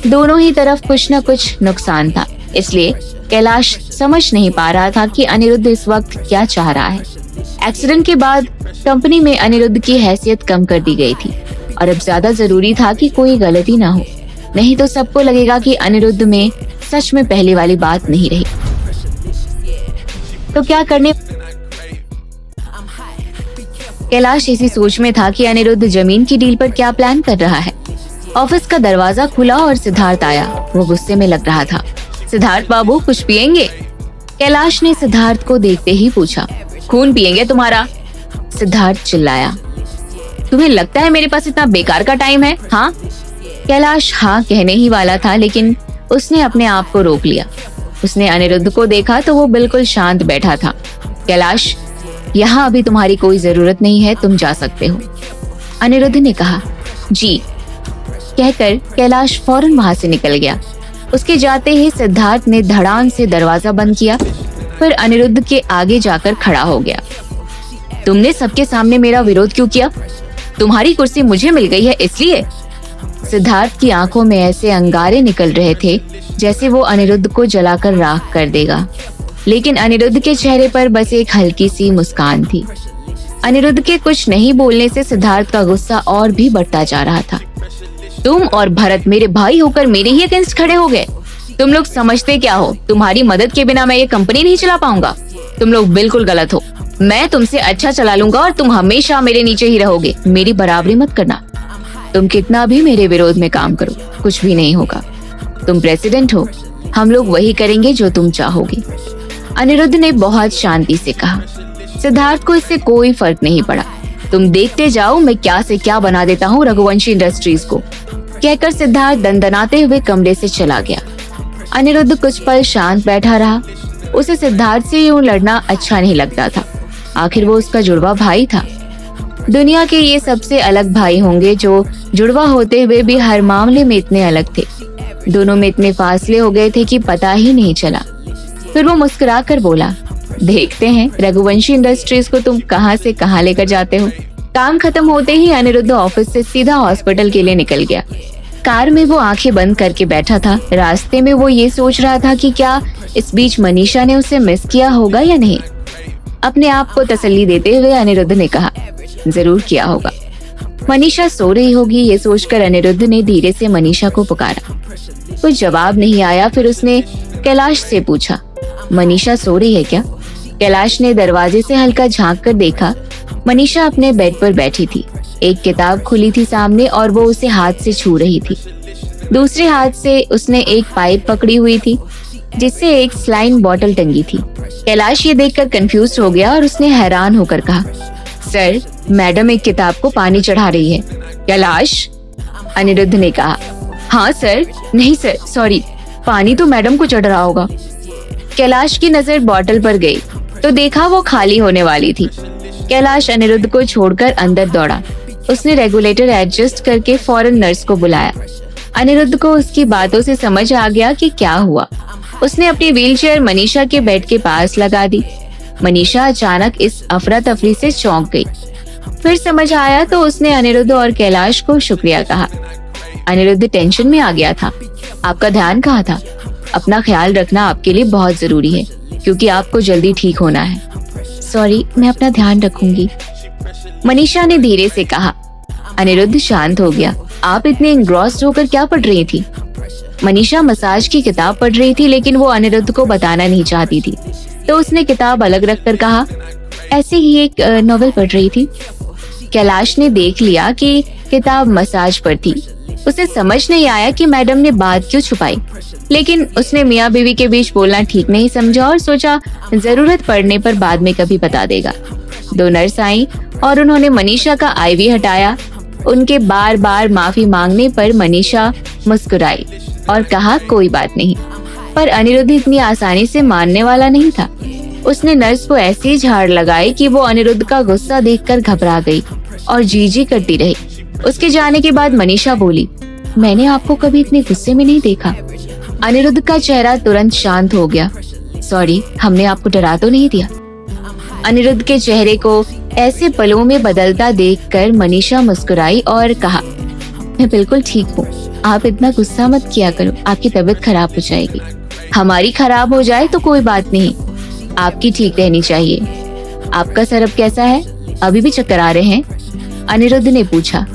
दोनों ही तरफ कुछ न कुछ नुकसान था। इसलिए कैलाश समझ नहीं पा रहा था कि अनिरुद्ध इस वक्त क्या चाह रहा है। एक्सीडेंट के बाद कंपनी में अनिरुद्ध की हैसियत कम कर दी गई थी और अब ज्यादा जरूरी था कि कोई गलती ना हो, नहीं तो सबको लगेगा कि अनिरुद्ध में सच में पहले वाली बात नहीं रही। तो क्या करने? कैलाश इसी सोच में था कि अनिरुद्ध जमीन की डील पर क्या प्लान कर रहा है। ऑफिस का दरवाजा खुला और सिद्धार्थ आया। वो गुस्से में लग रहा था। सिद्धार्थ बाबू, कुछ पियेंगे? कैलाश ने सिद्धार्थ को देखते ही पूछा। खून पियेंगे तुम्हारा? सिद्धार्थ चिल्लाया। तुम्हें लगता है मेरे पास इतना बेकार का टाइम है? हाँ? कैलाश हाँ कहने ही वाला था, लेकिन उसने अपने आप को रोक लिया। उसने अनिरुद्ध को देखा तो वो बिल्कुल शांत बैठा था। कैलाश, यहाँ अभी तुम्हारी कोई जरूरत नहीं है, तुम जा सकते हो, अनिरुद्ध ने कहा। जी कहकर कैलाश फौरन वहां से निकल गया। उसके जाते ही सिद्धार्थ ने धड़ाम से दरवाजा बंद किया, फिर अनिरुद्ध के आगे जाकर खड़ा हो गया। तुमने सबके सामने मेरा विरोध क्यों किया? तुम्हारी कुर्सी मुझे मिल गई है इसलिए? सिद्धार्थ की आंखों में ऐसे अंगारे निकल रहे थे जैसे वो अनिरुद्ध को जलाकर राख कर देगा, लेकिन अनिरुद्ध के चेहरे पर बस एक हल्की सी मुस्कान थी। अनिरुद्ध के कुछ नहीं बोलने से सिद्धार्थ का गुस्सा और भी बढ़ता जा रहा था। तुम और भरत मेरे भाई होकर मेरे ही अगेंस्ट खड़े हो गए। तुम लोग समझते क्या हो? तुम्हारी मदद के बिना मैं ये कंपनी नहीं चला पाऊंगा। तुम लोग बिल्कुल गलत हो। मैं तुमसे अच्छा चला लूंगा और तुम हमेशा मेरे नीचे ही रहोगे। मेरी बराबरी मत करना। तुम कितना भी मेरे विरोध में काम करो, कुछ भी नहीं होगा। तुम प्रेसिडेंट हो, हम लोग वही करेंगे जो तुम चाहोगे, अनिरुद्ध ने बहुत शांति से कहा। सिद्धार्थ को इससे कोई फर्क नहीं पड़ा। तुम देखते जाओ मैं क्या से क्या बना देता हूँ रघुवंशी इंडस्ट्रीज को, कहकर सिद्धार्थ दंदनाते हुए कमरे से चला गया। अनिरुद्ध कुछ पल शांत बैठा रहा, उसे सिद्धार्थ से यूं लड़ना अच्छा नहीं लगता था। आखिर वो उसका जुड़वा भाई था। दुनिया के ये सबसे अलग भाई होंगे जो जुड़वा होते हुए भी हर मामले में इतने अलग थे। दोनों में इतने फासले हो गए थे कि पता ही नहीं चला। फिर वो मुस्कुरा कर बोला, देखते हैं रघुवंशी इंडस्ट्रीज को तुम कहां से कहां लेकर जाते हो। काम खत्म होते ही अनिरुद्ध ऑफिस से सीधा हॉस्पिटल के लिए निकल गया। कार में वो आंखें बंद करके बैठा था। रास्ते में वो ये सोच रहा था कि क्या इस बीच मनीषा ने उसे मिस किया होगा या नहीं। अपने आप को तसल्ली देते हुए अनिरुद्ध ने कहा, जरूर किया होगा। मनीषा सो रही होगी ये सोचकर अनिरुद्ध ने धीरे से मनीषा को पुकारा। कुछ जवाब नहीं आया। फिर उसने कैलाश से पूछा, मनीषा सो रही है क्या? कैलाश ने दरवाजे से हल्का झांक कर देखा। मनीषा अपने बेड पर बैठी थी। एक किताब खुली थी सामने और वो उसे हाथ से छू रही थी। दूसरे हाथ से उसने एक पाइप पकड़ी हुई थी जिससे एक स्लाइन बॉटल टंगी थी। कैलाश ये देखकर कंफ्यूज हो गया और उसने हैरान होकर कहा, सर, मैडम एक किताब को पानी चढ़ा रही है। कैलाश, अनिरुद्ध ने कहा। हाँ सर, नहीं सर, सॉरी, पानी तो मैडम को चढ़ रहा होगा। कैलाश की नजर बॉटल पर गई तो देखा वो खाली होने वाली थी। कैलाश अनिरुद्ध को छोड़कर अंदर दौड़ा। उसने रेगुलेटर एडजस्ट करके फौरन नर्स को बुलाया। अनिरुद्ध को उसकी बातों से समझ आ गया कि क्या हुआ। उसने अपनी व्हीलचेयर मनीषा के बेड के पास लगा दी। मनीषा अचानक इस अफरा तफरी से चौंक गई। फिर समझ आया तो उसने अनिरुद्ध और कैलाश को शुक्रिया कहा। अनिरुद्ध टेंशन में आ गया था। आपका ध्यान कहाँ था? अपना ख्याल रखना आपके लिए बहुत जरूरी है क्योंकि आपको जल्दी ठीक होना है। सॉरी, मैं अपना ध्यान रखूंगी, मनीषा ने धीरे से कहा। अनिरुद्ध शांत हो गया। आप इतने इंग्रॉस्ड होकर क्या पढ़ रही थी? मनीषा मसाज की किताब पढ़ रही थी लेकिन वो अनिरुद्ध को बताना नहीं चाहती थी, तो उसने किताब अलग रखकर कहा, ऐसे ही एक नॉवेल पढ़ रही थी। कैलाश ने देख लिया कि किताब मसाज पर थी। उसे समझ नहीं आया कि मैडम ने बात क्यों छुपाई, लेकिन उसने मियाँ बीवी के बीच बोलना ठीक नहीं समझा और सोचा जरूरत पड़ने पर बाद में कभी बता देगा। दो नर्स आई और उन्होंने मनीषा का आईवी हटाया। उनके बार बार माफी मांगने पर मनीषा मुस्कुराई और कहा, कोई बात नहीं। पर अनिरुद्ध इतनी आसानी से मानने वाला नहीं था। उसने नर्स को ऐसी झाड़ लगाई कि वो अनिरुद्ध का गुस्सा देखकर घबरा गई और जी करती रही। उसके जाने के बाद मनीषा बोली, मैंने आपको कभी इतने गुस्से में नहीं देखा। अनिरुद्ध का चेहरा तुरंत शांत हो गया। सॉरी, हमने आपको डरा तो नहीं दिया? अनिरुद्ध के चेहरे को ऐसे पलों में बदलता देखकर मनीषा मुस्कुराई और कहा, मैं बिल्कुल ठीक हूँ। आप इतना गुस्सा मत किया करो, आपकी तबीयत खराब हो जाएगी। हमारी खराब हो जाए तो कोई बात नहीं, आपकी ठीक रहनी चाहिए। आपका सर अब कैसा है? अभी भी चक्कर आ रहे हैं? अनिरुद्ध ने पूछा।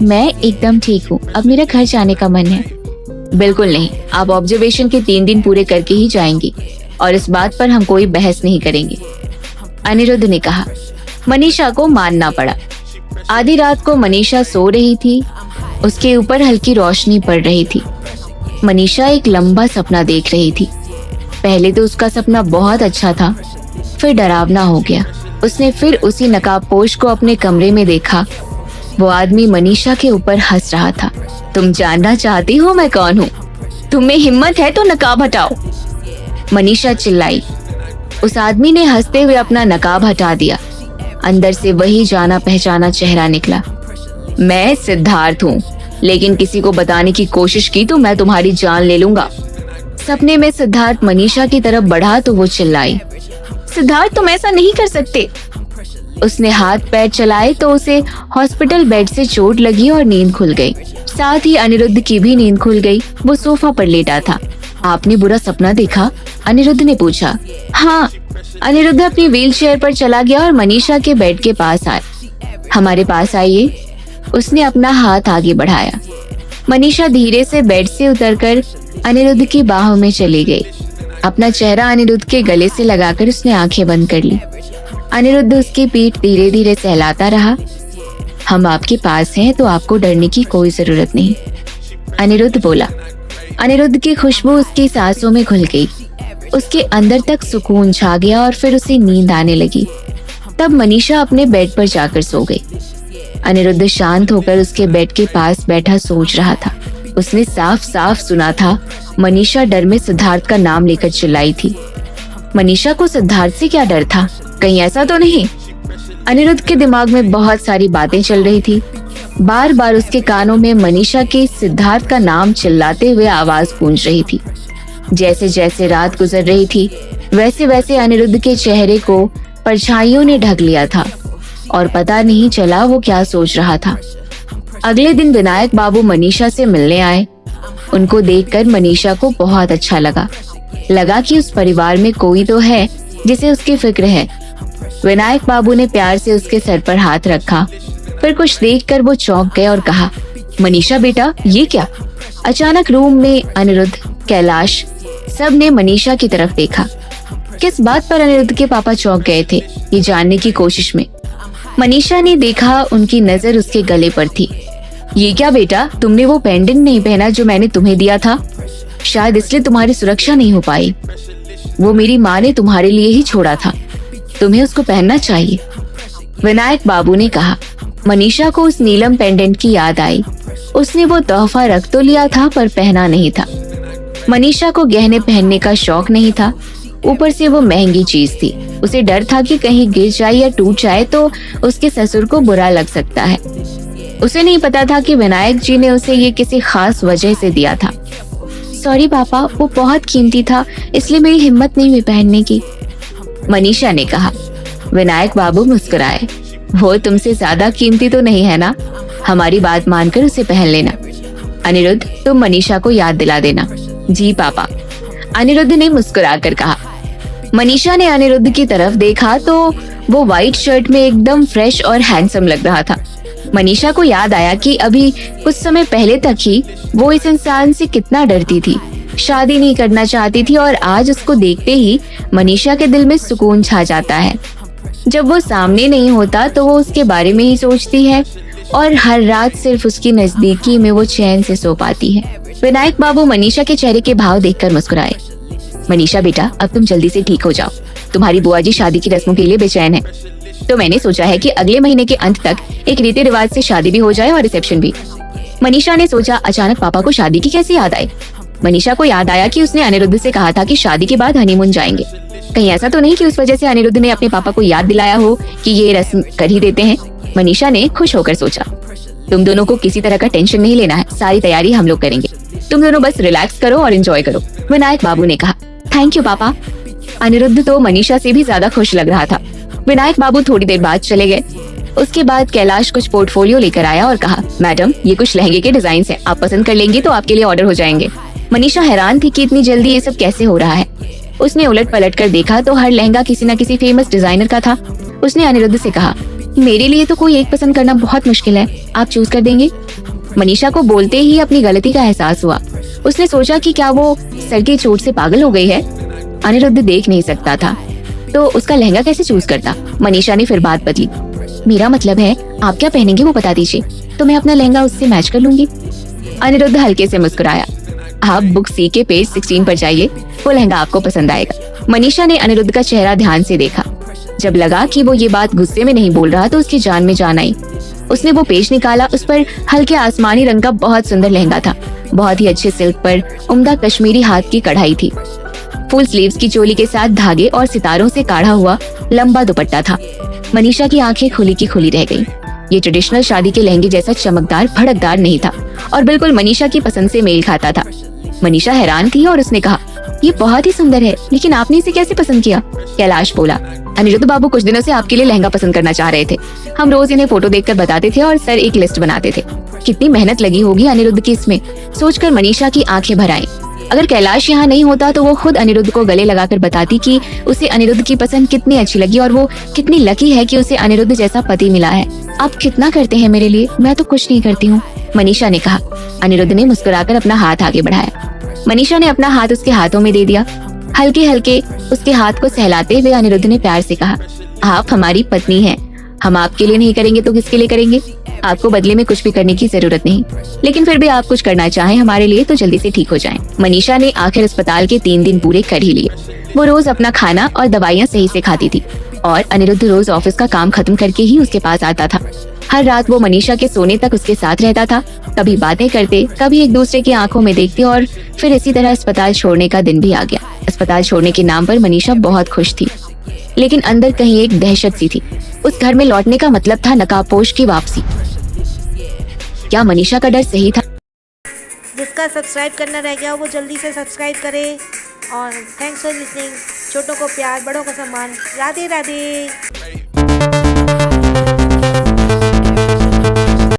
मैं एकदम ठीक हूँ, अब मेरा घर जाने का मन है। बिल्कुल नहीं, आप ऑब्जर्वेशन के 3 दिन पूरे करके ही जाएंगी और इस बात पर हम कोई बहस नहीं करेंगे, अनिरुद्ध ने कहा। मनीषा को मानना पड़ा। आधी रात को मनीषा सो रही थी। उसके ऊपर हल्की रोशनी पड़ रही थी। मनीषा एक लंबा सपना देख रही थी। पहले तो उसका सपना बहुत अच्छा था, फिर डरावना हो गया। उसने फिर उसी नकाबपोश को अपने कमरे में देखा। वो आदमी मनीषा के ऊपर हंस रहा था। तुम जानना चाहती हो मैं कौन हूँ? तुम्हें हिम्मत है तो नकाब हटाओ, मनीषा चिल्लाई। उस आदमी ने हंसते हुए अपना नकाब हटा दिया। अंदर से वही जाना पहचाना चेहरा निकला। मैं सिद्धार्थ हूँ, लेकिन किसी को बताने की कोशिश की तो मैं तुम्हारी जान ले लूंगा। सपने में सिद्धार्थ मनीषा की तरफ बढ़ा तो वो चिल्लाई, सिद्धार्थ तुम ऐसा नहीं कर सकते। उसने हाथ पैर चलाए तो उसे हॉस्पिटल बेड से चोट लगी और नींद खुल गई। साथ ही अनिरुद्ध की भी नींद खुल गई। वो सोफा पर लेटा था। आपने बुरा सपना देखा? अनिरुद्ध ने पूछा। हाँ। अनिरुद्ध अपनी व्हीलचेयर पर चला गया और मनीषा के बेड के पास आया। हमारे पास आइए, उसने अपना हाथ आगे बढ़ाया। मनीषा धीरे से बेड से उतरकर अनिरुद्ध की बाहों में चली गई। अपना चेहरा अनिरुद्ध के गले से लगाकर उसने आंखें बंद कर ली। अनिरुद्ध उसकी पीठ धीरे धीरे सहलाता रहा। हम आपके पास हैं तो आपको डरने की कोई जरूरत नहीं, अनिरुद्ध बोला। अनिरुद्ध की खुशबू उसकी सांसों में घुल गई। उसके अंदर तक सुकून छा गया और फिर उसे नींद आने लगी। तब मनीषा अपने बेड पर जाकर सो गई। अनिरुद्ध शांत होकर उसके बेड के पास बैठा सोच रहा था। उसने साफ साफ सुना था मनीषा डर में सिद्धार्थ का नाम लेकर चिल्लाई थी। मनीषा को सिद्धार्थ से क्या डर था, कहीं ऐसा तो नहीं। अनिरुद्ध के दिमाग में बहुत सारी बातें चल रही थी। बार बार उसके कानों में मनीषा के सिद्धार्थ का नाम चिल्लाते हुए आवाज गूंज रही थी। जैसे जैसे रात गुजर रही थी वैसे वैसे अनिरुद्ध के चेहरे को परछाइयों ने ढक लिया था और पता नहीं चला वो क्या सोच रहा था। अगले दिन विनायक बाबू मनीषा से मिलने आए। उनको देखकर मनीषा को बहुत अच्छा लगा कि उस परिवार में कोई तो है जिसे उसकी फिक्र है। विनायक बाबू ने प्यार से उसके सर पर हाथ रखा, फिर कुछ देखकर वो चौंक गए और कहा, मनीषा बेटा ये क्या? अचानक रूम में अनिरुद्ध, कैलाश सब ने मनीषा की तरफ देखा। किस बात पर अनिरुद्ध के पापा चौंक गए थे ये जानने की कोशिश में। मनीषा ने देखा उनकी नजर उसके गले पर थी। ये क्या बेटा, तुमने वो पेंडेंट नहीं पहना जो मैंने तुम्हें दिया था? शायद इसलिए तुम्हारी सुरक्षा नहीं हो पाई। वो मेरी माँ ने तुम्हारे लिए ही छोड़ा था, तुम्हें उसको पहनना चाहिए, विनायक बाबू ने कहा। मनीषा को उस नीलम पेंडेंट की याद आई। उसने वो तोहफा रख तो लिया था पर पहना नहीं था। मनीषा को गहने पहनने का शौक नहीं था, ऊपर से वो महंगी चीज थी। उसे डर था कि कहीं गिर जाए या टूट जाए तो उसके ससुर को बुरा लग सकता है। उसे नहीं पता था कि विनायक जी ने उसे ये किसी खास वजह से दिया था। सॉरी पापा, वो बहुत कीमती था इसलिए मेरी हिम्मत नहीं हुई पहनने की, मनीषा ने कहा। विनायक बाबू मुस्कुराए। वो तुमसे ज्यादा कीमती तो नहीं है ना, हमारी बात मानकर उसे पहन लेना। अनिरुद्ध, तुम मनीषा को याद दिला देना। जी पापा, अनिरुद्ध ने मुस्कुराकर कहा। मनीषा ने अनिरुद्ध की तरफ देखा तो वो व्हाइट शर्ट में एकदम फ्रेश और हैंडसम लग रहा था। मनीषा को याद आया कि अभी कुछ समय पहले तक ही वो इस इंसान से कितना डरती थी, शादी नहीं करना चाहती थी, और आज उसको देखते ही मनीषा के दिल में सुकून छा जाता है। जब वो सामने नहीं होता तो वो उसके बारे में ही सोचती है और हर रात सिर्फ उसकी नजदीकी में वो चैन से सो पाती है। विनायक बाबू मनीषा के चेहरे के भाव देखकर मुस्कुराए। मनीषा बेटा, अब तुम जल्दी से ठीक हो जाओ, तुम्हारी बुआ जी शादी की रस्मों के लिए बेचैन है, तो मैंने सोचा है कि अगले महीने के अंत तक एक रीति रिवाज से शादी भी हो जाए और रिसेप्शन भी। मनीषा ने सोचा, अचानक पापा को शादी की कैसे याद आई? मनीषा को याद आया कि उसने अनिरुद्ध से कहा था कि शादी के बाद हनीमून जाएंगे। कहीं ऐसा तो नहीं कि उस वजह से अनिरुद्ध ने अपने पापा को याद दिलाया हो कि ये रस्म कर ही देते हैं। मनीषा ने खुश होकर सोचा। तुम दोनों को किसी तरह का टेंशन नहीं लेना है, सारी तैयारी हम लोग करेंगे, तुम दोनों बस रिलैक्स करो और एंजॉय करो, विनायक बाबू ने कहा। थैंक यू पापा। अनिरुद्ध तो मनीषा से भी ज्यादा खुश लग रहा था। विनायक बाबू थोड़ी देर बाद चले गए। उसके बाद कैलाश कुछ पोर्टफोलियो लेकर आया और कहा, मैडम ये कुछ लहंगे के डिजाइन हैं, आप पसंद कर लेंगी तो आपके लिए ऑर्डर हो जाएंगे। मनीषा हैरान थी कि इतनी जल्दी ये सब कैसे हो रहा है। उसने उलट पलट कर देखा तो हर लहंगा किसी न किसी फेमस डिजाइनर का था। उसने अनिरुद्ध से कहा, मेरे लिए तो कोई एक पसंद करना बहुत मुश्किल है, आप चूज कर देंगे? मनीषा को बोलते ही अपनी गलती का एहसास हुआ। उसने सोचा कि क्या वो सर की चोट से पागल हो गई है। अनिरुद्ध देख नहीं सकता था तो उसका लहंगा कैसे चूज करता। मनीषा ने फिर बात बदली, मेरा मतलब है आप क्या पहनेंगे वो बता दीजिए, तो मैं अपना लहंगा उससे मैच कर लूंगी। अनिरुद्ध हल्के से मुस्कुराया। आप बुक सी के पेज 16 पर जाइए, वो लहंगा आपको पसंद आएगा। मनीषा ने अनिरुद्ध का चेहरा ध्यान से देखा। जब लगा कि वो ये बात गुस्से में नहीं बोल रहा तो उसकी जान में जान आई। उसने वो पेज निकाला, उस पर हल्के आसमानी रंग का बहुत सुंदर लहंगा था। बहुत ही अच्छे सिल्क पर उम्दा कश्मीरी हाथ की कढ़ाई थी। फुल स्लीव्स की चोली के साथ धागे और सितारों से काढ़ा हुआ लंबा दुपट्टा था। मनीषा की आंखें खुली की खुली रह गईं। ये ट्रेडिशनल शादी के लहंगे जैसा चमकदार भड़कदार नहीं था और बिल्कुल मनीषा की पसंद से मेल खाता था। मनीषा हैरान थी और उसने कहा, ये बहुत ही सुंदर है, लेकिन आपने इसे कैसे पसंद किया? कैलाश बोला, अनिरुद्ध बाबू कुछ दिनों से आपके लिए लहंगा पसंद करना चाह रहे थे। हम रोज इन्हें फोटो देखकर बताते थे और सर एक लिस्ट बनाते थे। कितनी मेहनत लगी होगी अनिरुद्ध की इसमें, सोचकर मनीषा की आंखें भर आईं। अगर कैलाश यहाँ नहीं होता तो वो खुद अनिरुद्ध को गले लगाकर बताती कि उसे अनिरुद्ध की पसंद कितनी अच्छी लगी और वो कितनी लकी है कि उसे अनिरुद्ध जैसा पति मिला है। आप कितना करते हैं मेरे लिए, मैं तो कुछ नहीं करती हूँ, मनीषा ने कहा। अनिरुद्ध ने मुस्कुराकर अपना हाथ आगे बढ़ाया। मनीषा ने अपना हाथ उसके हाथों में दे दिया। हल्के हल्के उसके हाथ को सहलाते हुए अनिरुद्ध ने प्यार से कहा, आप हमारी पत्नी हैं, हम आपके लिए नहीं करेंगे तो किसके लिए करेंगे? आपको बदले में कुछ भी करने की जरूरत नहीं, लेकिन फिर भी आप कुछ करना चाहें हमारे लिए तो जल्दी से ठीक हो जाएं। मनीषा ने आखिर अस्पताल के 3 दिन पूरे कर ही लिए। वो रोज अपना खाना और दवाइयाँ सही से खाती थी और अनिरुद्ध रोज ऑफिस का काम खत्म करके ही उसके पास आता था। हर रात वो मनीषा के सोने तक उसके साथ रहता था। कभी बातें करते, कभी एक दूसरे की आंखों में देखते, और फिर इसी तरह अस्पताल छोड़ने का दिन भी आ गया। अस्पताल छोड़ने के नाम पर मनीषा बहुत खुश थी, लेकिन अंदर कहीं एक दहशत सी थी। उस घर में लौटने का मतलब था नकाबपोश की वापसी। क्या मनीषा का डर सही था? जिसका सब्सक्राइब करना रह गया वो जल्दी से सब्सक्राइब करे। और थैंक्स फॉर लिसनिंग। छोटों को प्यार, बड़ों को सम्मान। राधे राधे।